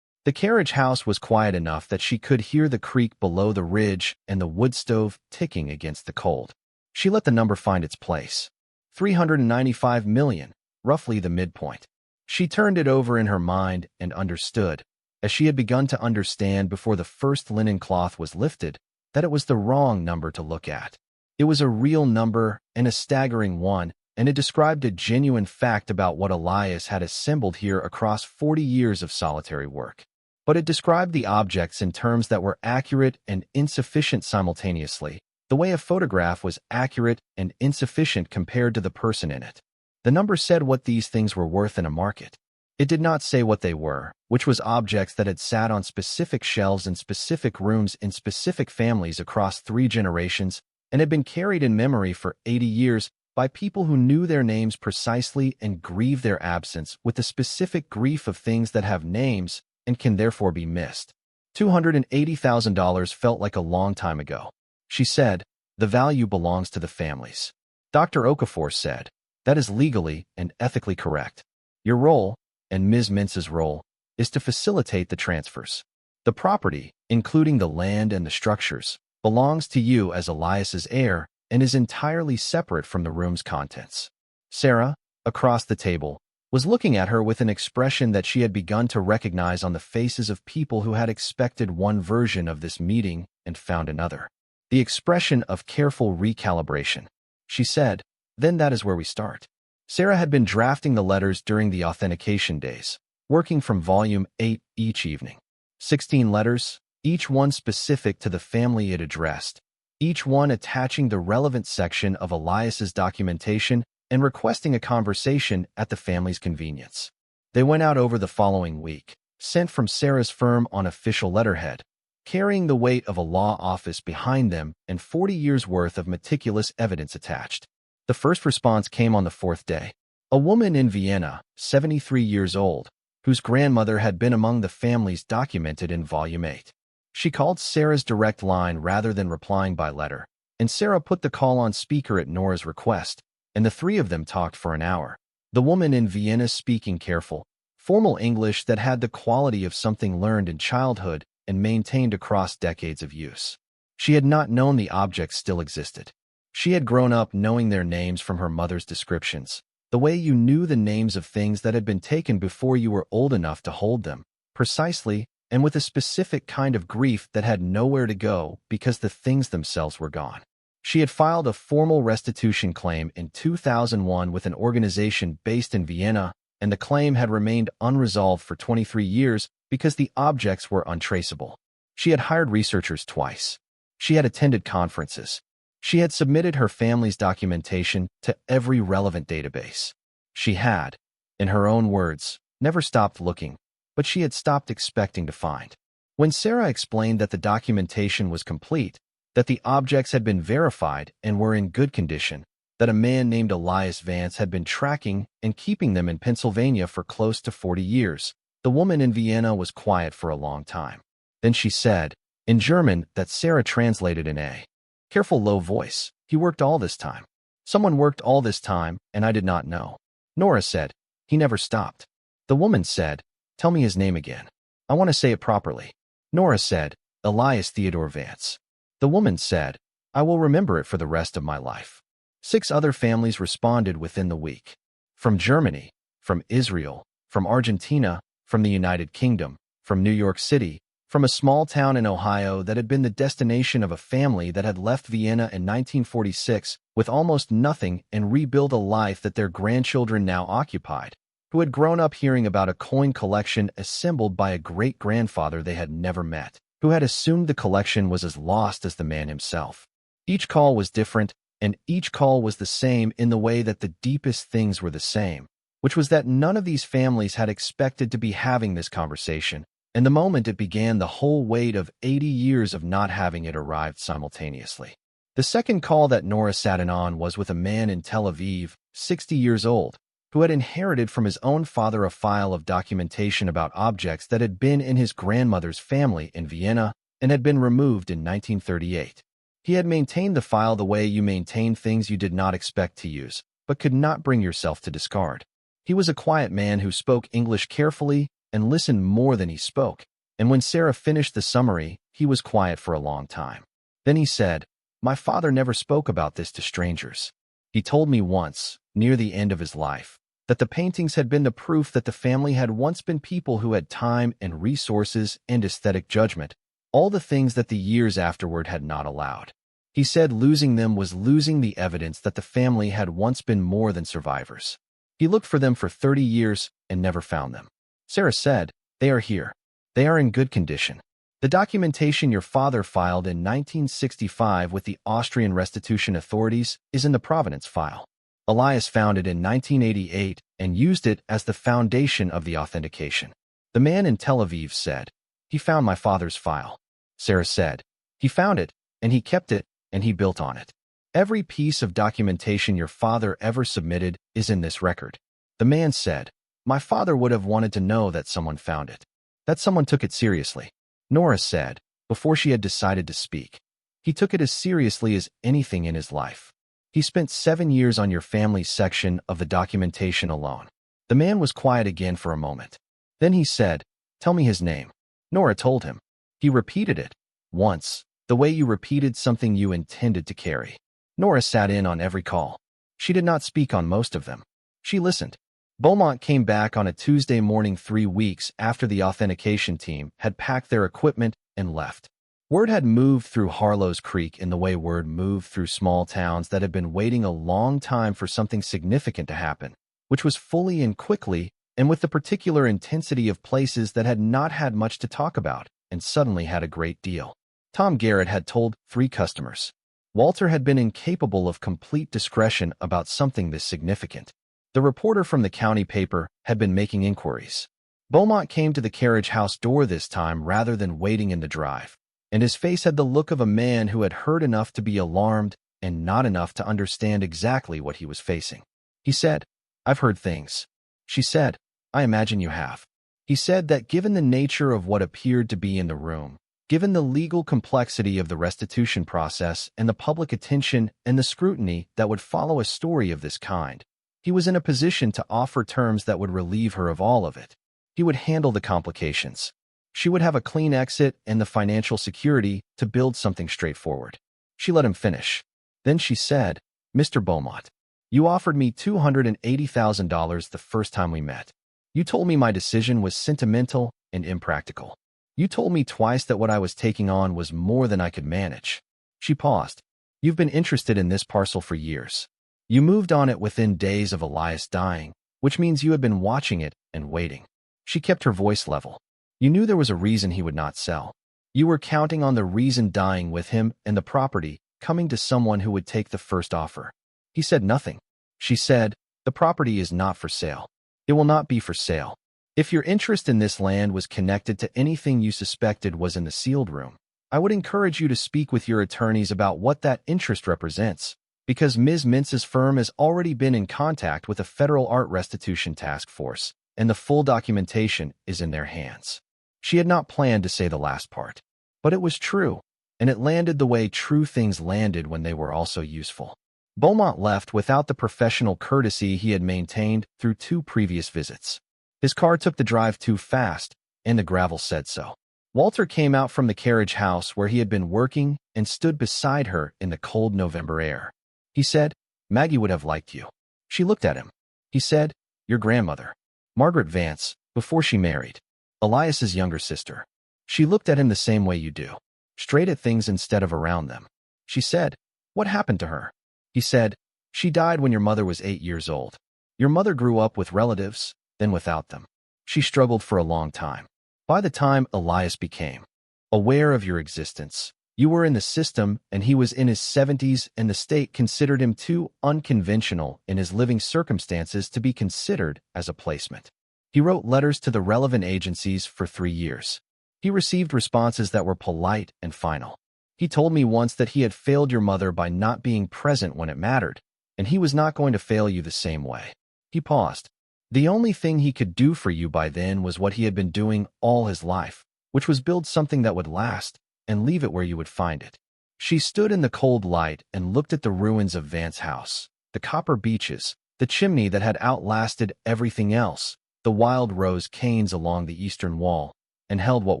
The carriage house was quiet enough that she could hear the creak below the ridge and the wood stove ticking against the cold. She let the number find its place. 395 million, roughly the midpoint. She turned it over in her mind and understood, as she had begun to understand before the first linen cloth was lifted, that it was the wrong number to look at. It was a real number and a staggering one, and it described a genuine fact about what Elias had assembled here across 40 years of solitary work. But it described the objects in terms that were accurate and insufficient simultaneously, the way a photograph was accurate and insufficient compared to the person in it. The number said what these things were worth in a market. It did not say what they were, which was objects that had sat on specific shelves in specific rooms in specific families across 3 generations and had been carried in memory for 80 years by people who knew their names precisely and grieved their absence with the specific grief of things that have names and can therefore be missed. $280,000 felt like a long time ago. She said, "The value belongs to the families." Dr. Okafor said, "That is legally and ethically correct. Your role, and Ms. Mintz's role, is to facilitate the transfers. The property, including the land and the structures, belongs to you as Elias's heir and is entirely separate from the room's contents." Sarah, across the table, was looking at her with an expression that she had begun to recognize on the faces of people who had expected one version of this meeting and found another. The expression of careful recalibration. She said, "Then that is where we start." Sarah had been drafting the letters during the authentication days, working from volume 8 each evening. 16 letters, each one specific to the family it addressed, each one attaching the relevant section of Elias's documentation and requesting a conversation at the family's convenience. They went out over the following week, sent from Sarah's firm on official letterhead, carrying the weight of a law office behind them and 40 years' worth of meticulous evidence attached. The first response came on the 4th day. A woman in Vienna, 73 years old, whose grandmother had been among the families documented in Volume 8. She called Sarah's direct line rather than replying by letter, and Sarah put the call on speaker at Nora's request, and the 3 of them talked for an hour. The woman in Vienna speaking careful, formal English that had the quality of something learned in childhood and maintained across decades of use. She had not known the objects still existed. She had grown up knowing their names from her mother's descriptions, the way you knew the names of things that had been taken before you were old enough to hold them, precisely and with a specific kind of grief that had nowhere to go because the things themselves were gone. She had filed a formal restitution claim in 2001 with an organization based in Vienna, and the claim had remained unresolved for 23 years because the objects were untraceable. She had hired researchers twice. She had attended conferences. She had submitted her family's documentation to every relevant database. She had, in her own words, never stopped looking, but she had stopped expecting to find. When Sarah explained that the documentation was complete, that the objects had been verified and were in good condition, that a man named Elias Vance had been tracking and keeping them in Pennsylvania for close to 40 years, the woman in Vienna was quiet for a long time. Then she said, in German that Sarah translated in a careful low voice, "He worked all this time. Someone worked all this time, and I did not know." Nora said, "He never stopped." The woman said, "Tell me his name again. I want to say it properly." Nora said, "Elias Theodore Vance." The woman said, "I will remember it for the rest of my life." 6 other families responded within the week. From Germany, from Israel, from Argentina, from the United Kingdom, from New York City, from a small town in Ohio that had been the destination of a family that had left Vienna in 1946 with almost nothing and rebuilt a life that their grandchildren now occupied, who had grown up hearing about a coin collection assembled by a great-grandfather they had never met, who had assumed the collection was as lost as the man himself. Each call was different, and each call was the same in the way that the deepest things were the same, which was that none of these families had expected to be having this conversation, and the moment it began, the whole weight of 80 years of not having it arrived simultaneously. The second call that Nora sat in on was with a man in Tel Aviv, 60 years old, who had inherited from his own father a file of documentation about objects that had been in his grandmother's family in Vienna and had been removed in 1938. He had maintained the file the way you maintain things you did not expect to use, but could not bring yourself to discard. He was a quiet man who spoke English carefully and listened more than he spoke, and when Sarah finished the summary, he was quiet for a long time. Then he said, My father never spoke about this to strangers. He told me once, near the end of his life, that the paintings had been the proof that the family had once been people who had time and resources and aesthetic judgment, all the things that the years afterward had not allowed. He said losing them was losing the evidence that the family had once been more than survivors. He looked for them for 30 years and never found them. Sarah said, "They are here. They are in good condition. The documentation your father filed in 1965 with the Austrian restitution authorities is in the provenance file. Elias found it in 1988 and used it as the foundation of the authentication." The man in Tel Aviv said, "He found my father's file." Sarah said, "He found it, and he kept it, and he built on it. Every piece of documentation your father ever submitted is in this record." The man said, "My father would have wanted to know that someone found it, that someone took it seriously." Nora said, before she had decided to speak, "He took it as seriously as anything in his life. He spent 7 years on your family's section of the documentation alone." The man was quiet again for a moment. Then he said, "Tell me his name." Nora told him. He repeated it, once, the way you repeated something you intended to carry. Nora sat in on every call. She did not speak on most of them. She listened. Beaumont came back on a Tuesday morning 3 weeks after the authentication team had packed their equipment and left. Word had moved through Harlow's Creek in the way word moved through small towns that had been waiting a long time for something significant to happen, which was fully and quickly, and with the particular intensity of places that had not had much to talk about and suddenly had a great deal. Tom Garrett had told 3 customers. Walter had been incapable of complete discretion about something this significant. The reporter from the county paper had been making inquiries. Beaumont came to the Carriage house door this time rather than waiting in the drive, and his face had the look of a man who had heard enough to be alarmed and not enough to understand exactly what he was facing. He said, "I've heard things." She said, "I imagine you have." He said that given the nature of what appeared to be in the room, given the legal complexity of the restitution process and the public attention and the scrutiny that would follow a story of this kind, he was in a position to offer terms that would relieve her of all of it. He would handle the complications. She would have a clean exit and the financial security to build something straightforward. She let him finish. Then she said, "Mr. Beaumont, you offered me $280,000 the first time we met. You told me my decision was sentimental and impractical. You told me twice that what I was taking on was more than I could manage." She paused. "You've been interested in this parcel for years. You moved on it within days of Elias dying, which means you had been watching it and waiting." She kept her voice level. "You knew there was a reason he would not sell. You were counting on the reason dying with him and the property coming to someone who would take the first offer." He said nothing. She said, "The property is not for sale. It will not be for sale. If your interest in this land was connected to anything you suspected was in the sealed room, I would encourage you to speak with your attorneys about what that interest represents, because Ms. Mintz's firm has already been in contact with a federal art restitution task force, and the full documentation is in their hands." She had not planned to say the last part, but it was true, and it landed the way true things landed when they were also useful. Beaumont left without the professional courtesy he had maintained through 2 previous visits. His car took the drive too fast, and the gravel said so. Walter came out from the Carriage house where he had been working and stood beside her in the cold November air. He said, "Maggie would have liked you." She looked at him. He said, "Your grandmother, Margaret Vance, before she married. Elias's younger sister. She looked at him the same way you do, straight at things instead of around them." She said, "What happened to her?" He said, "She died when your mother was 8 years old. Your mother grew up with relatives, then without them. She struggled for a long time. By the time Elias became aware of your existence, you were in the system and he was in his 70s and the state considered him too unconventional in his living circumstances to be considered as a placement. He wrote letters to the relevant agencies for 3 years. He received responses that were polite and final. He told me once that he had failed your mother by not being present when it mattered, and he was not going to fail you the same way." He paused. "The only thing he could do for you by then was what he had been doing all his life, which was build something that would last and leave it where you would find it." She stood in the cold light and looked at the ruins of Vance House, the copper beaches, the chimney that had outlasted everything else, the wild rose canes along the eastern wall, and held what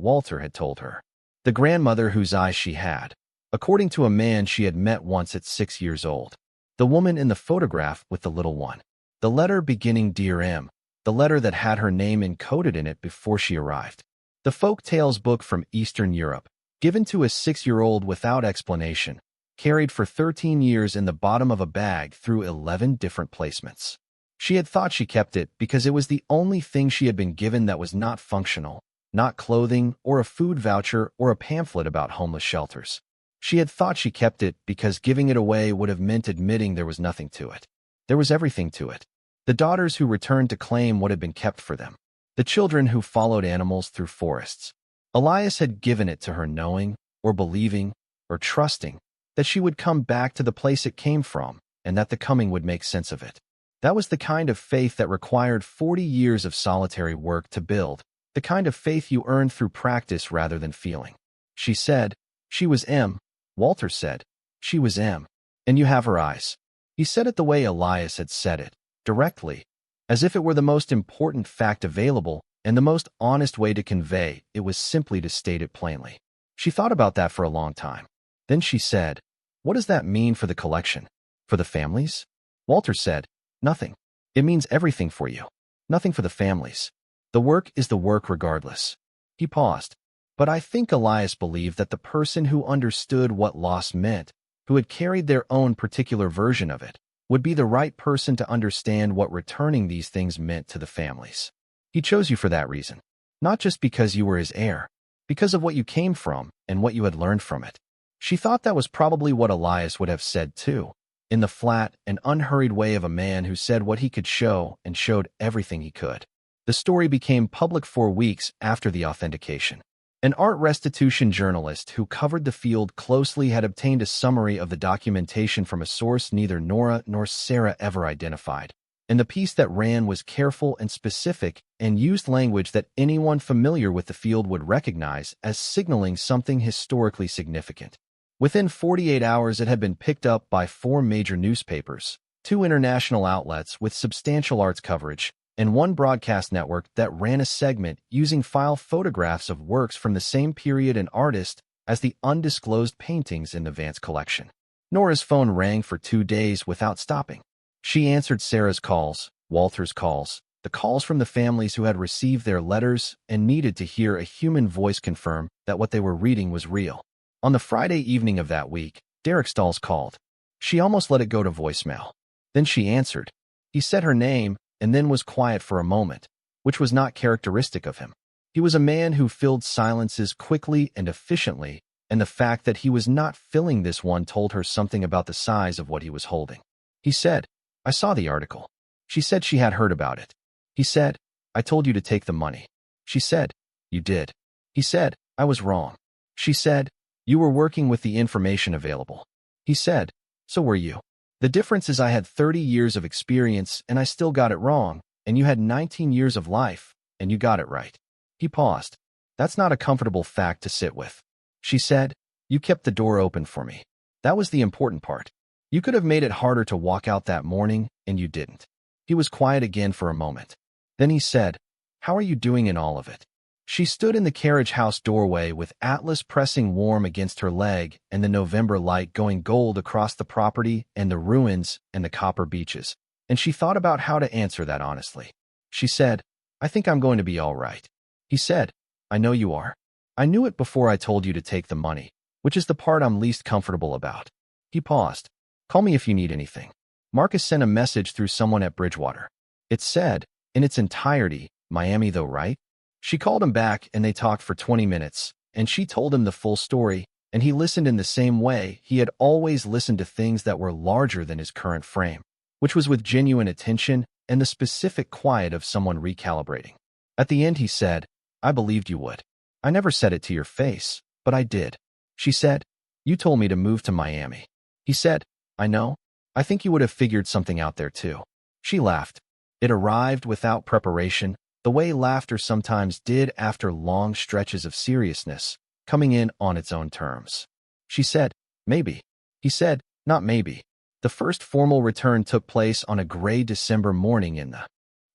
Walter had told her. The grandmother whose eyes she had. according to a man she had met once at 6 years old. The woman in the photograph with the little one. The letter beginning Dear M, the letter that had her name encoded in it before she arrived. The folk tales book from Eastern Europe, given to a 6-year-old without explanation, carried for 13 years in the bottom of a bag through 11 different placements. She had thought she kept it because it was the only thing she had been given that was not functional, not clothing or a food voucher or a pamphlet about homeless shelters. She had thought she kept it because giving it away would have meant admitting there was nothing to it. There was everything to it. The daughters who returned to claim what had been kept for them. The children who followed animals through forests. Elias had given it to her knowing, or believing, or trusting, that she would come back to the place it came from, and that the coming would make sense of it. That was the kind of faith that required 40 years of solitary work to build, the kind of faith you earn through practice rather than feeling. She said, she was M. Walter said, she was M. And you have her eyes. He said it the way Elias had said it, directly, as if it were the most important fact available, and the most honest way to convey it was simply to state it plainly. She thought about that for a long time. Then she said, what does that mean for the collection? For the families? Walter said, nothing. It means everything for you. Nothing for the families. The work is the work regardless. He paused. But I think Elias believed that the person who understood what loss meant, who had carried their own particular version of it, would be the right person to understand what returning these things meant to the families. He chose you for that reason. Not just because you were his heir, because of what you came from and what you had learned from it. She thought that was probably what Elias would have said too, in the flat and unhurried way of a man who said what he could show and showed everything he could. The story became public 4 weeks after the authentication. An art restitution journalist who covered the field closely had obtained a summary of the documentation from a source neither Nora nor Sarah ever identified, and the piece that ran was careful and specific and used language that anyone familiar with the field would recognize as signaling something historically significant. Within 48 hours, it had been picked up by 4 major newspapers, 2 international outlets with substantial arts coverage, and 1 broadcast network that ran a segment using file photographs of works from the same period and artist as the undisclosed paintings in the Vance collection. Nora's phone rang for 2 days without stopping. She answered Sarah's calls, Walter's calls, the calls from the families who had received their letters and needed to hear a human voice confirm that what they were reading was real. On the Friday evening of that week, Derek Stalls called. She almost let it go to voicemail. Then she answered. He said her name and then was quiet for a moment, which was not characteristic of him. He was a man who filled silences quickly and efficiently, and the fact that he was not filling this one told her something about the size of what he was holding. He said, I saw the article. She said she had heard about it. He said, I told you to take the money. She said, you did. He said, I was wrong. She said, you were working with the information available. He said, so were you. The difference is I had 30 years of experience and I still got it wrong, and you had 19 years of life, and you got it right. He paused. That's not a comfortable fact to sit with. She said, you kept the door open for me. That was the important part. You could have made it harder to walk out that morning, and you didn't. He was quiet again for a moment. Then he said, how are you doing in all of it? She stood in the Carriage house doorway with Atlas pressing warm against her leg and the November light going gold across the property and the ruins and the copper beaches, and she thought about how to answer that honestly. She said, I think I'm going to be all right. He said, I know you are. I knew it before I told you to take the money, which is the part I'm least comfortable about. He paused. Call me if you need anything. Marcus sent a message through someone at Bridgewater. It said, in its entirety, Miami though, right? She called him back and they talked for 20 minutes, and she told him the full story, and he listened in the same way he had always listened to things that were larger than his current frame, which was with genuine attention and the specific quiet of someone recalibrating. At the end he said, I believed you would. I never said it to your face, but I did. She said, you told me to move to Miami. He said, I know. I think you would have figured something out there too. She laughed. It arrived without preparation, the way laughter sometimes did after long stretches of seriousness, coming in on its own terms. She said, maybe. He said, not maybe. The first formal return took place on a gray December morning in the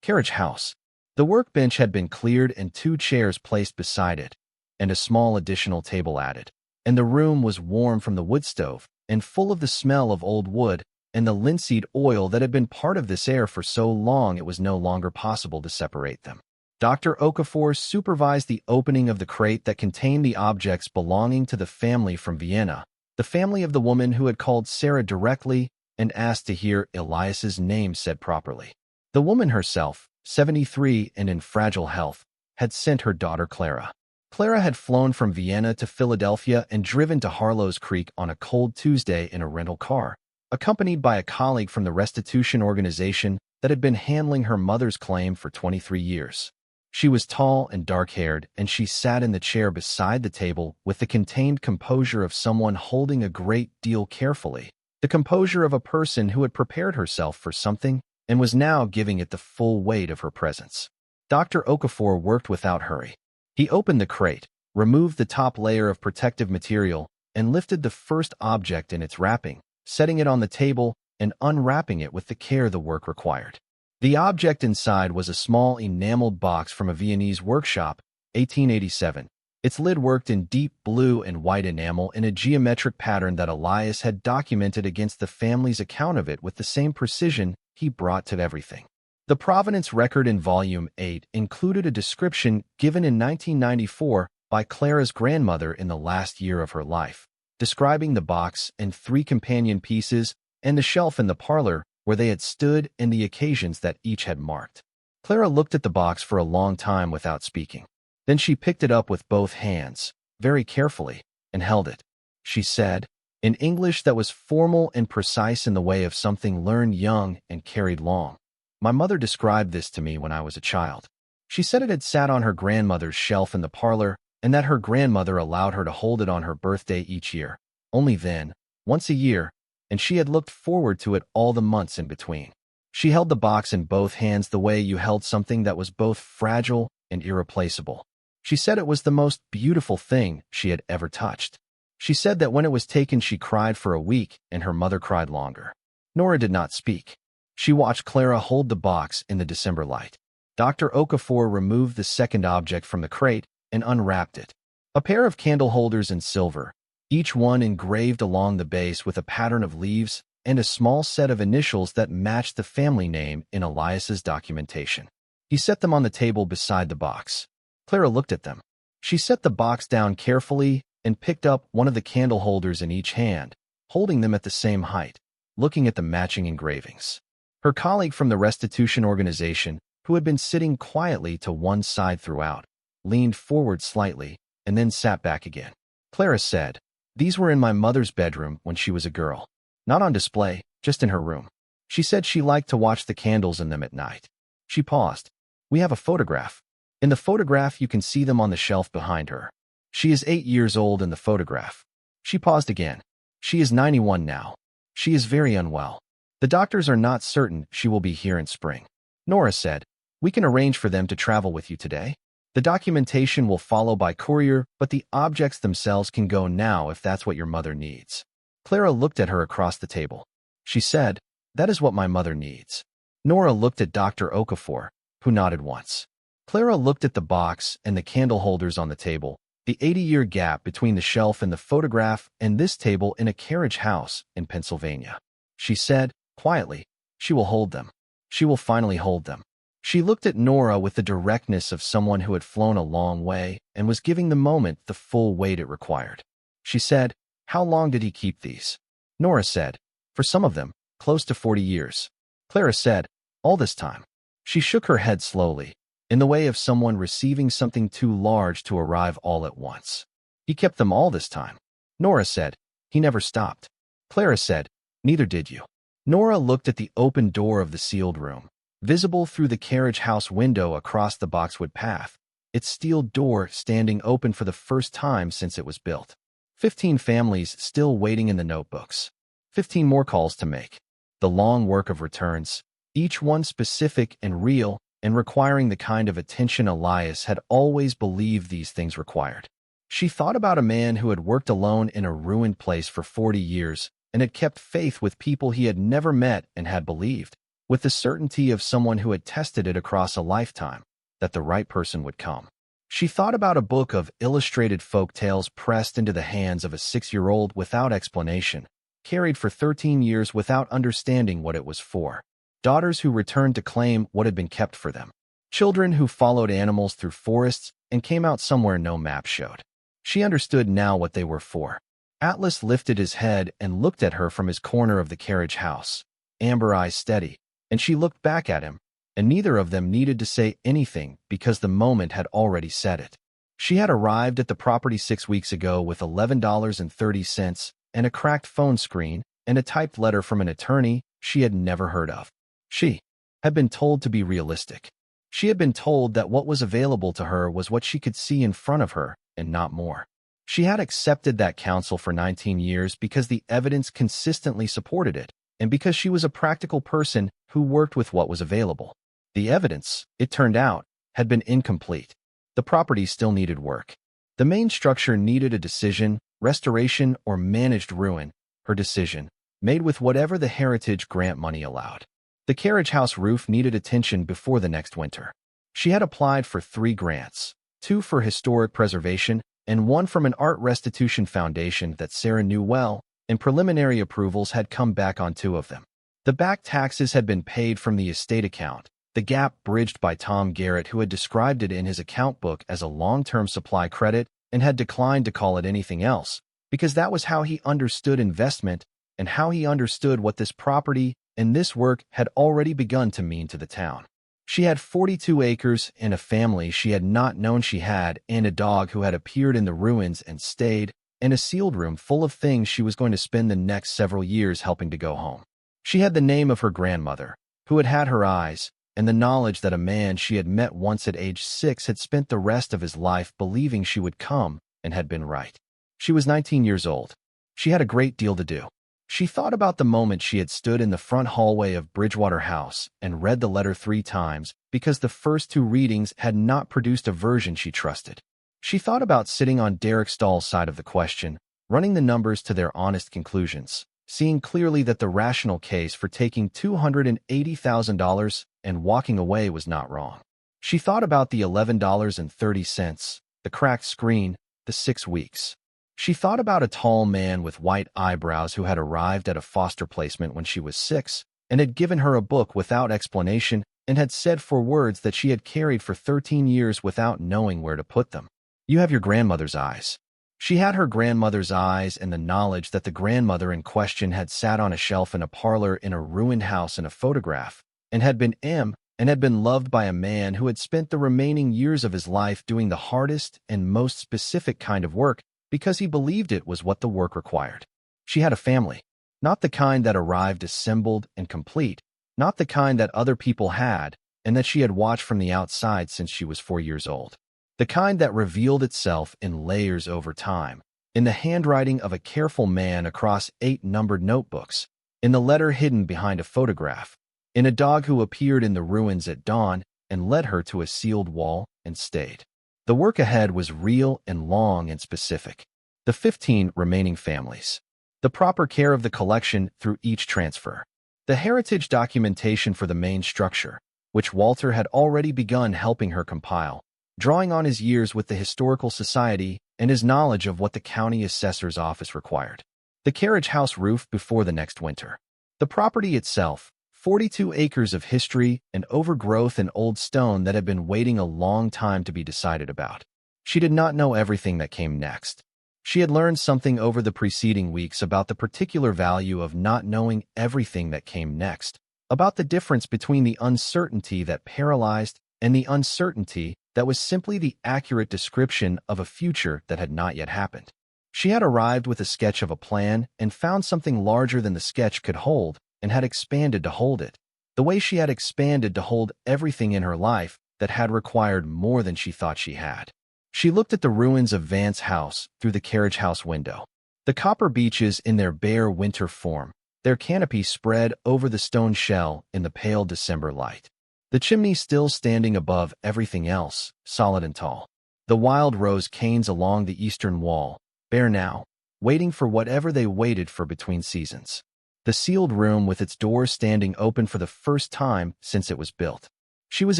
Carriage house. The workbench had been cleared and 2 chairs placed beside it, and a small additional table added. and the room was warm from the wood stove and full of the smell of old wood and the linseed oil that had been part of this air for so long it was no longer possible to separate them. Dr. Okafor supervised the opening of the crate that contained the objects belonging to the family from Vienna, the family of the woman who had called Sarah directly and asked to hear Elias's name said properly. The woman herself, 73 and in fragile health, had sent her daughter Clara. Clara had flown from Vienna to Philadelphia and driven to Harlow's Creek on a cold Tuesday in a rental car, accompanied by a colleague from the restitution organization that had been handling her mother's claim for 23 years. She was tall and dark-haired, and she sat in the chair beside the table with the contained composure of someone holding a great deal carefully, the composure of a person who had prepared herself for something and was now giving it the full weight of her presence. Dr. Okafor worked without hurry. He opened the crate, removed the top layer of protective material, and lifted the first object in its wrapping, setting it on the table and unwrapping it with the care the work required. The object inside was a small enameled box from a Viennese workshop, 1887. Its lid worked in deep blue and white enamel in a geometric pattern that Elias had documented against the family's account of it with the same precision he brought to everything. The provenance record in Volume 8 included a description given in 1994 by Clara's grandmother in the last year of her life, describing the box and 3 companion pieces and the shelf in the parlor where they had stood and the occasions that each had marked. Clara looked at the box for a long time without speaking. Then she picked it up with both hands, very carefully, and held it. She said, in English that was formal and precise in the way of something learned young and carried long. My mother described this to me when I was a child. She said it had sat on her grandmother's shelf in the parlor and that her grandmother allowed her to hold it on her birthday each year, only then, once a year, and she had looked forward to it all the months in between. She held the box in both hands the way you held something that was both fragile and irreplaceable. She said it was the most beautiful thing she had ever touched. She said that when it was taken she cried for a week and her mother cried longer. Nora did not speak. She watched Clara hold the box in the December light. Dr. Okafor removed the second object from the crate and unwrapped it. A pair of candle holders in silver, each one engraved along the base with a pattern of leaves and a small set of initials that matched the family name in Elias's documentation. He set them on the table beside the box. Clara looked at them. She set the box down carefully and picked up one of the candle holders in each hand, holding them at the same height, looking at the matching engravings. Her colleague from the restitution organization, who had been sitting quietly to one side throughout, leaned forward slightly and then sat back again. Clara said, "These were in my mother's bedroom when she was a girl. Not on display, just in her room. She said she liked to watch the candles in them at night." She paused. "We have a photograph. In the photograph you can see them on the shelf behind her. She is 8 years old in the photograph." She paused again. "She is 91 now. She is very unwell. The doctors are not certain she will be here in spring." Nora said, "We can arrange for them to travel with you today. The documentation will follow by courier, but the objects themselves can go now if that's what your mother needs." Clara looked at her across the table. She said, "That is what my mother needs." Nora looked at Dr. Okafor, who nodded once. Clara looked at the box and the candle holders on the table, the 80-year gap between the shelf and the photograph and this table in a Carriage house in Pennsylvania. She said, quietly, "She will hold them. She will finally hold them." She looked at Nora with the directness of someone who had flown a long way and was giving the moment the full weight it required. She said, "How long did he keep these?" Nora said, "For some of them, close to 40 years. Clara said, "All this time." She shook her head slowly, in the way of someone receiving something too large to arrive all at once. "He kept them all this time." Nora said, "He never stopped." Clara said, "Neither did you." Nora looked at the open door of the sealed room, visible through the Carriage house window across the boxwood path, its steel door standing open for the first time since it was built. 15 families still waiting in the notebooks. 15 more calls to make. The long work of returns, each one specific and real and requiring the kind of attention Elias had always believed these things required. She thought about a man who had worked alone in a ruined place for 40 years and had kept faith with people he had never met and had believed, with the certainty of someone who had tested it across a lifetime, that the right person would come. She thought about a book of illustrated folk tales pressed into the hands of a 6-year-old without explanation, carried for 13 years without understanding what it was for. Daughters who returned to claim what had been kept for them. Children who followed animals through forests and came out somewhere no map showed. She understood now what they were for. Atlas lifted his head and looked at her from his corner of the carriage house, amber eyes steady, and she looked back at him, and neither of them needed to say anything because the moment had already said it. She had arrived at the property 6 weeks ago with $11.30 and a cracked phone screen and a typed letter from an attorney she had never heard of. She had been told to be realistic. She had been told that what was available to her was what she could see in front of her and not more. She had accepted that counsel for 19 years because the evidence consistently supported it, and because she was a practical person who worked with what was available. The evidence, it turned out, had been incomplete. The property still needed work. The main structure needed a decision, restoration, or managed ruin. Her decision, made with whatever the heritage grant money allowed. The carriage house roof needed attention before the next winter. She had applied for 3 grants, 2 for historic preservation and 1 from an art restitution foundation that Sarah knew well, and preliminary approvals had come back on 2 of them. The back taxes had been paid from the estate account, the gap bridged by Tom Garrett, who had described it in his account book as a long-term supply credit and had declined to call it anything else, because that was how he understood investment and how he understood what this property and this work had already begun to mean to the town. She had 42 acres and a family she had not known she had, and a dog who had appeared in the ruins and stayed, and a sealed room full of things she was going to spend the next several years helping to go home. She had the name of her grandmother, who had had her eyes, and the knowledge that a man she had met once at age 6 had spent the rest of his life believing she would come and had been right. She was 19 years old. She had a great deal to do. She thought about the moment she had stood in the front hallway of Bridgewater House and read the letter 3 times because the first 2 readings had not produced a version she trusted. She thought about sitting on Derek Stahl's side of the question, running the numbers to their honest conclusions, seeing clearly that the rational case for taking $280,000 and walking away was not wrong. She thought about the $11.30, the cracked screen, the 6 weeks. She thought about a tall man with white eyebrows who had arrived at a foster placement when she was 6 and had given her a book without explanation and had said 4 words that she had carried for 13 years without knowing where to put them. You have your grandmother's eyes. She had her grandmother's eyes and the knowledge that the grandmother in question had sat on a shelf in a parlor in a ruined house in a photograph, and had been loved by a man who had spent the remaining years of his life doing the hardest and most specific kind of work because he believed it was what the work required. She had a family, not the kind that arrived assembled and complete, not the kind that other people had and that she had watched from the outside since she was 4 years old. The kind that revealed itself in layers over time, in the handwriting of a careful man across 8 numbered notebooks, in the letter hidden behind a photograph, in a dog who appeared in the ruins at dawn and led her to a sealed wall and stayed. The work ahead was real and long and specific. The 15 remaining families. The proper care of the collection through each transfer. The heritage documentation for the main structure, which Walter had already begun helping her compile, drawing on his years with the Historical Society and his knowledge of what the county assessor's office required. The carriage house roof before the next winter. The property itself, 42 acres of history and overgrowth in old stone that had been waiting a long time to be decided about. She did not know everything that came next. She had learned something over the preceding weeks about the particular value of not knowing everything that came next, about the difference between the uncertainty that paralyzed and the uncertainty that was simply the accurate description of a future that had not yet happened. She had arrived with a sketch of a plan and found something larger than the sketch could hold and had expanded to hold it, the way she had expanded to hold everything in her life that had required more than she thought she had. She looked at the ruins of Vance House through the carriage house window. The copper beeches in their bare winter form, their canopy spread over the stone shell in the pale December light. The chimney still standing above everything else, solid and tall. The wild rose canes along the eastern wall, bare now, waiting for whatever they waited for between seasons. The sealed room with its doors standing open for the first time since it was built. She was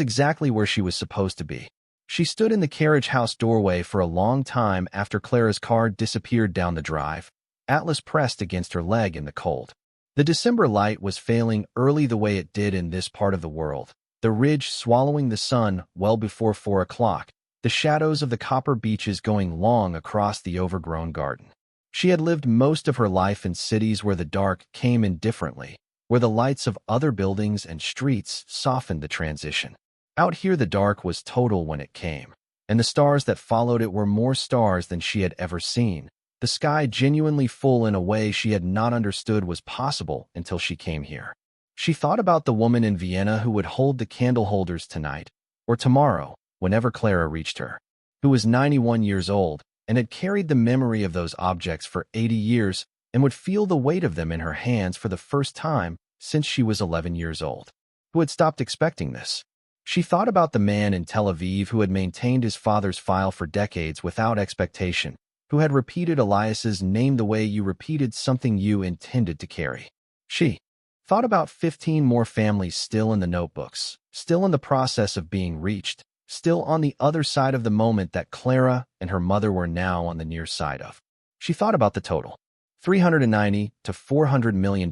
exactly where she was supposed to be. She stood in the carriage house doorway for a long time after Clara's car disappeared down the drive, Atlas pressed against her leg in the cold. The December light was failing early the way it did in this part of the world, the ridge swallowing the sun well before 4 o'clock, the shadows of the copper beeches going long across the overgrown garden. She had lived most of her life in cities where the dark came indifferently, where the lights of other buildings and streets softened the transition. Out here the dark was total when it came, and the stars that followed it were more stars than she had ever seen, the sky genuinely full in a way she had not understood was possible until she came here. She thought about the woman in Vienna who would hold the candle holders tonight, or tomorrow, whenever Clara reached her, who was 91 years old and had carried the memory of those objects for 80 years and would feel the weight of them in her hands for the first time since she was 11 years old, who had stopped expecting this. She thought about the man in Tel Aviv who had maintained his father's file for decades without expectation, who had repeated Elias's name the way you repeated something you intended to carry. She thought about 15 more families still in the notebooks, still in the process of being reached, still on the other side of the moment that Clara and her mother were now on the near side of. She thought about the total, $390 to $400 million.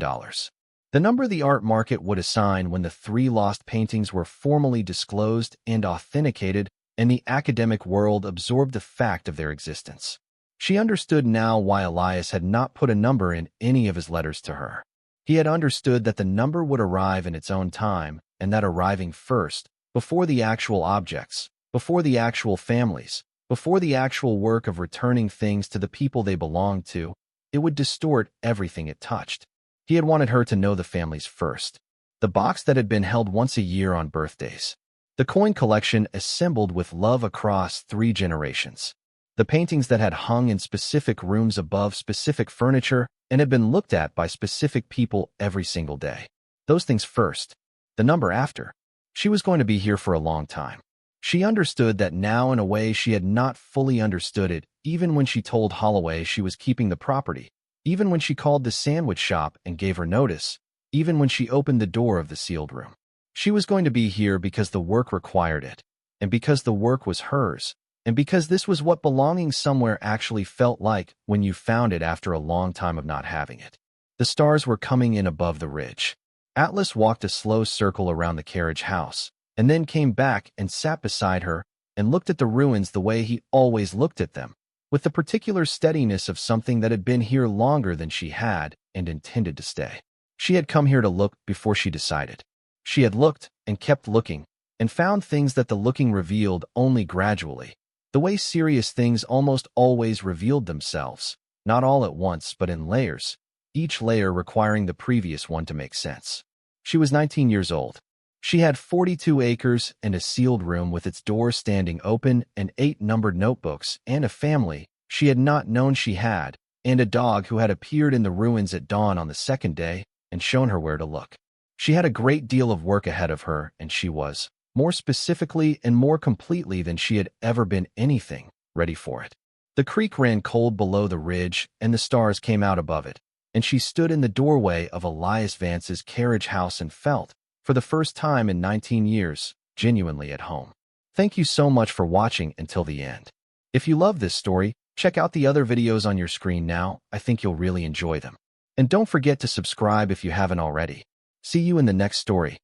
The number the art market would assign when the 3 lost paintings were formally disclosed and authenticated and the academic world absorbed the fact of their existence. She understood now why Elias had not put a number in any of his letters to her. He had understood that the number would arrive in its own time, and that arriving first, before the actual objects, before the actual families, before the actual work of returning things to the people they belonged to, it would distort everything it touched. He had wanted her to know the families first. The box that had been held once a year on birthdays. The coin collection assembled with love across 3 generations. The paintings that had hung in specific rooms above specific furniture and had been looked at by specific people every single day. Those things first. The number after. She was going to be here for a long time. She understood that now in a way she had not fully understood it, even when she told Holloway she was keeping the property, even when she called the sandwich shop and gave her notice, even when she opened the door of the sealed room. She was going to be here because the work required it, and because the work was hers, and because this was what belonging somewhere actually felt like when you found it after a long time of not having it. The stars were coming in above the ridge. Atlas walked a slow circle around the carriage house, and then came back and sat beside her and looked at the ruins the way he always looked at them, with the particular steadiness of something that had been here longer than she had and intended to stay. She had come here to look before she decided. She had looked and kept looking, and found things that the looking revealed only gradually, the way serious things almost always revealed themselves, not all at once but in layers, each layer requiring the previous one to make sense. She was 19 years old. She had 42 acres and a sealed room with its door standing open and 8 numbered notebooks and a family she had not known she had, and a dog who had appeared in the ruins at dawn on the second day and shown her where to look. She had a great deal of work ahead of her, and she was, more specifically and more completely than she had ever been anything, ready for it. The creek ran cold below the ridge, and the stars came out above it, and she stood in the doorway of Elias Vance's carriage house and felt, for the first time in 19 years, genuinely at home. Thank you so much for watching until the end. If you love this story, check out the other videos on your screen now. I think you'll really enjoy them. And don't forget to subscribe if you haven't already. See you in the next story.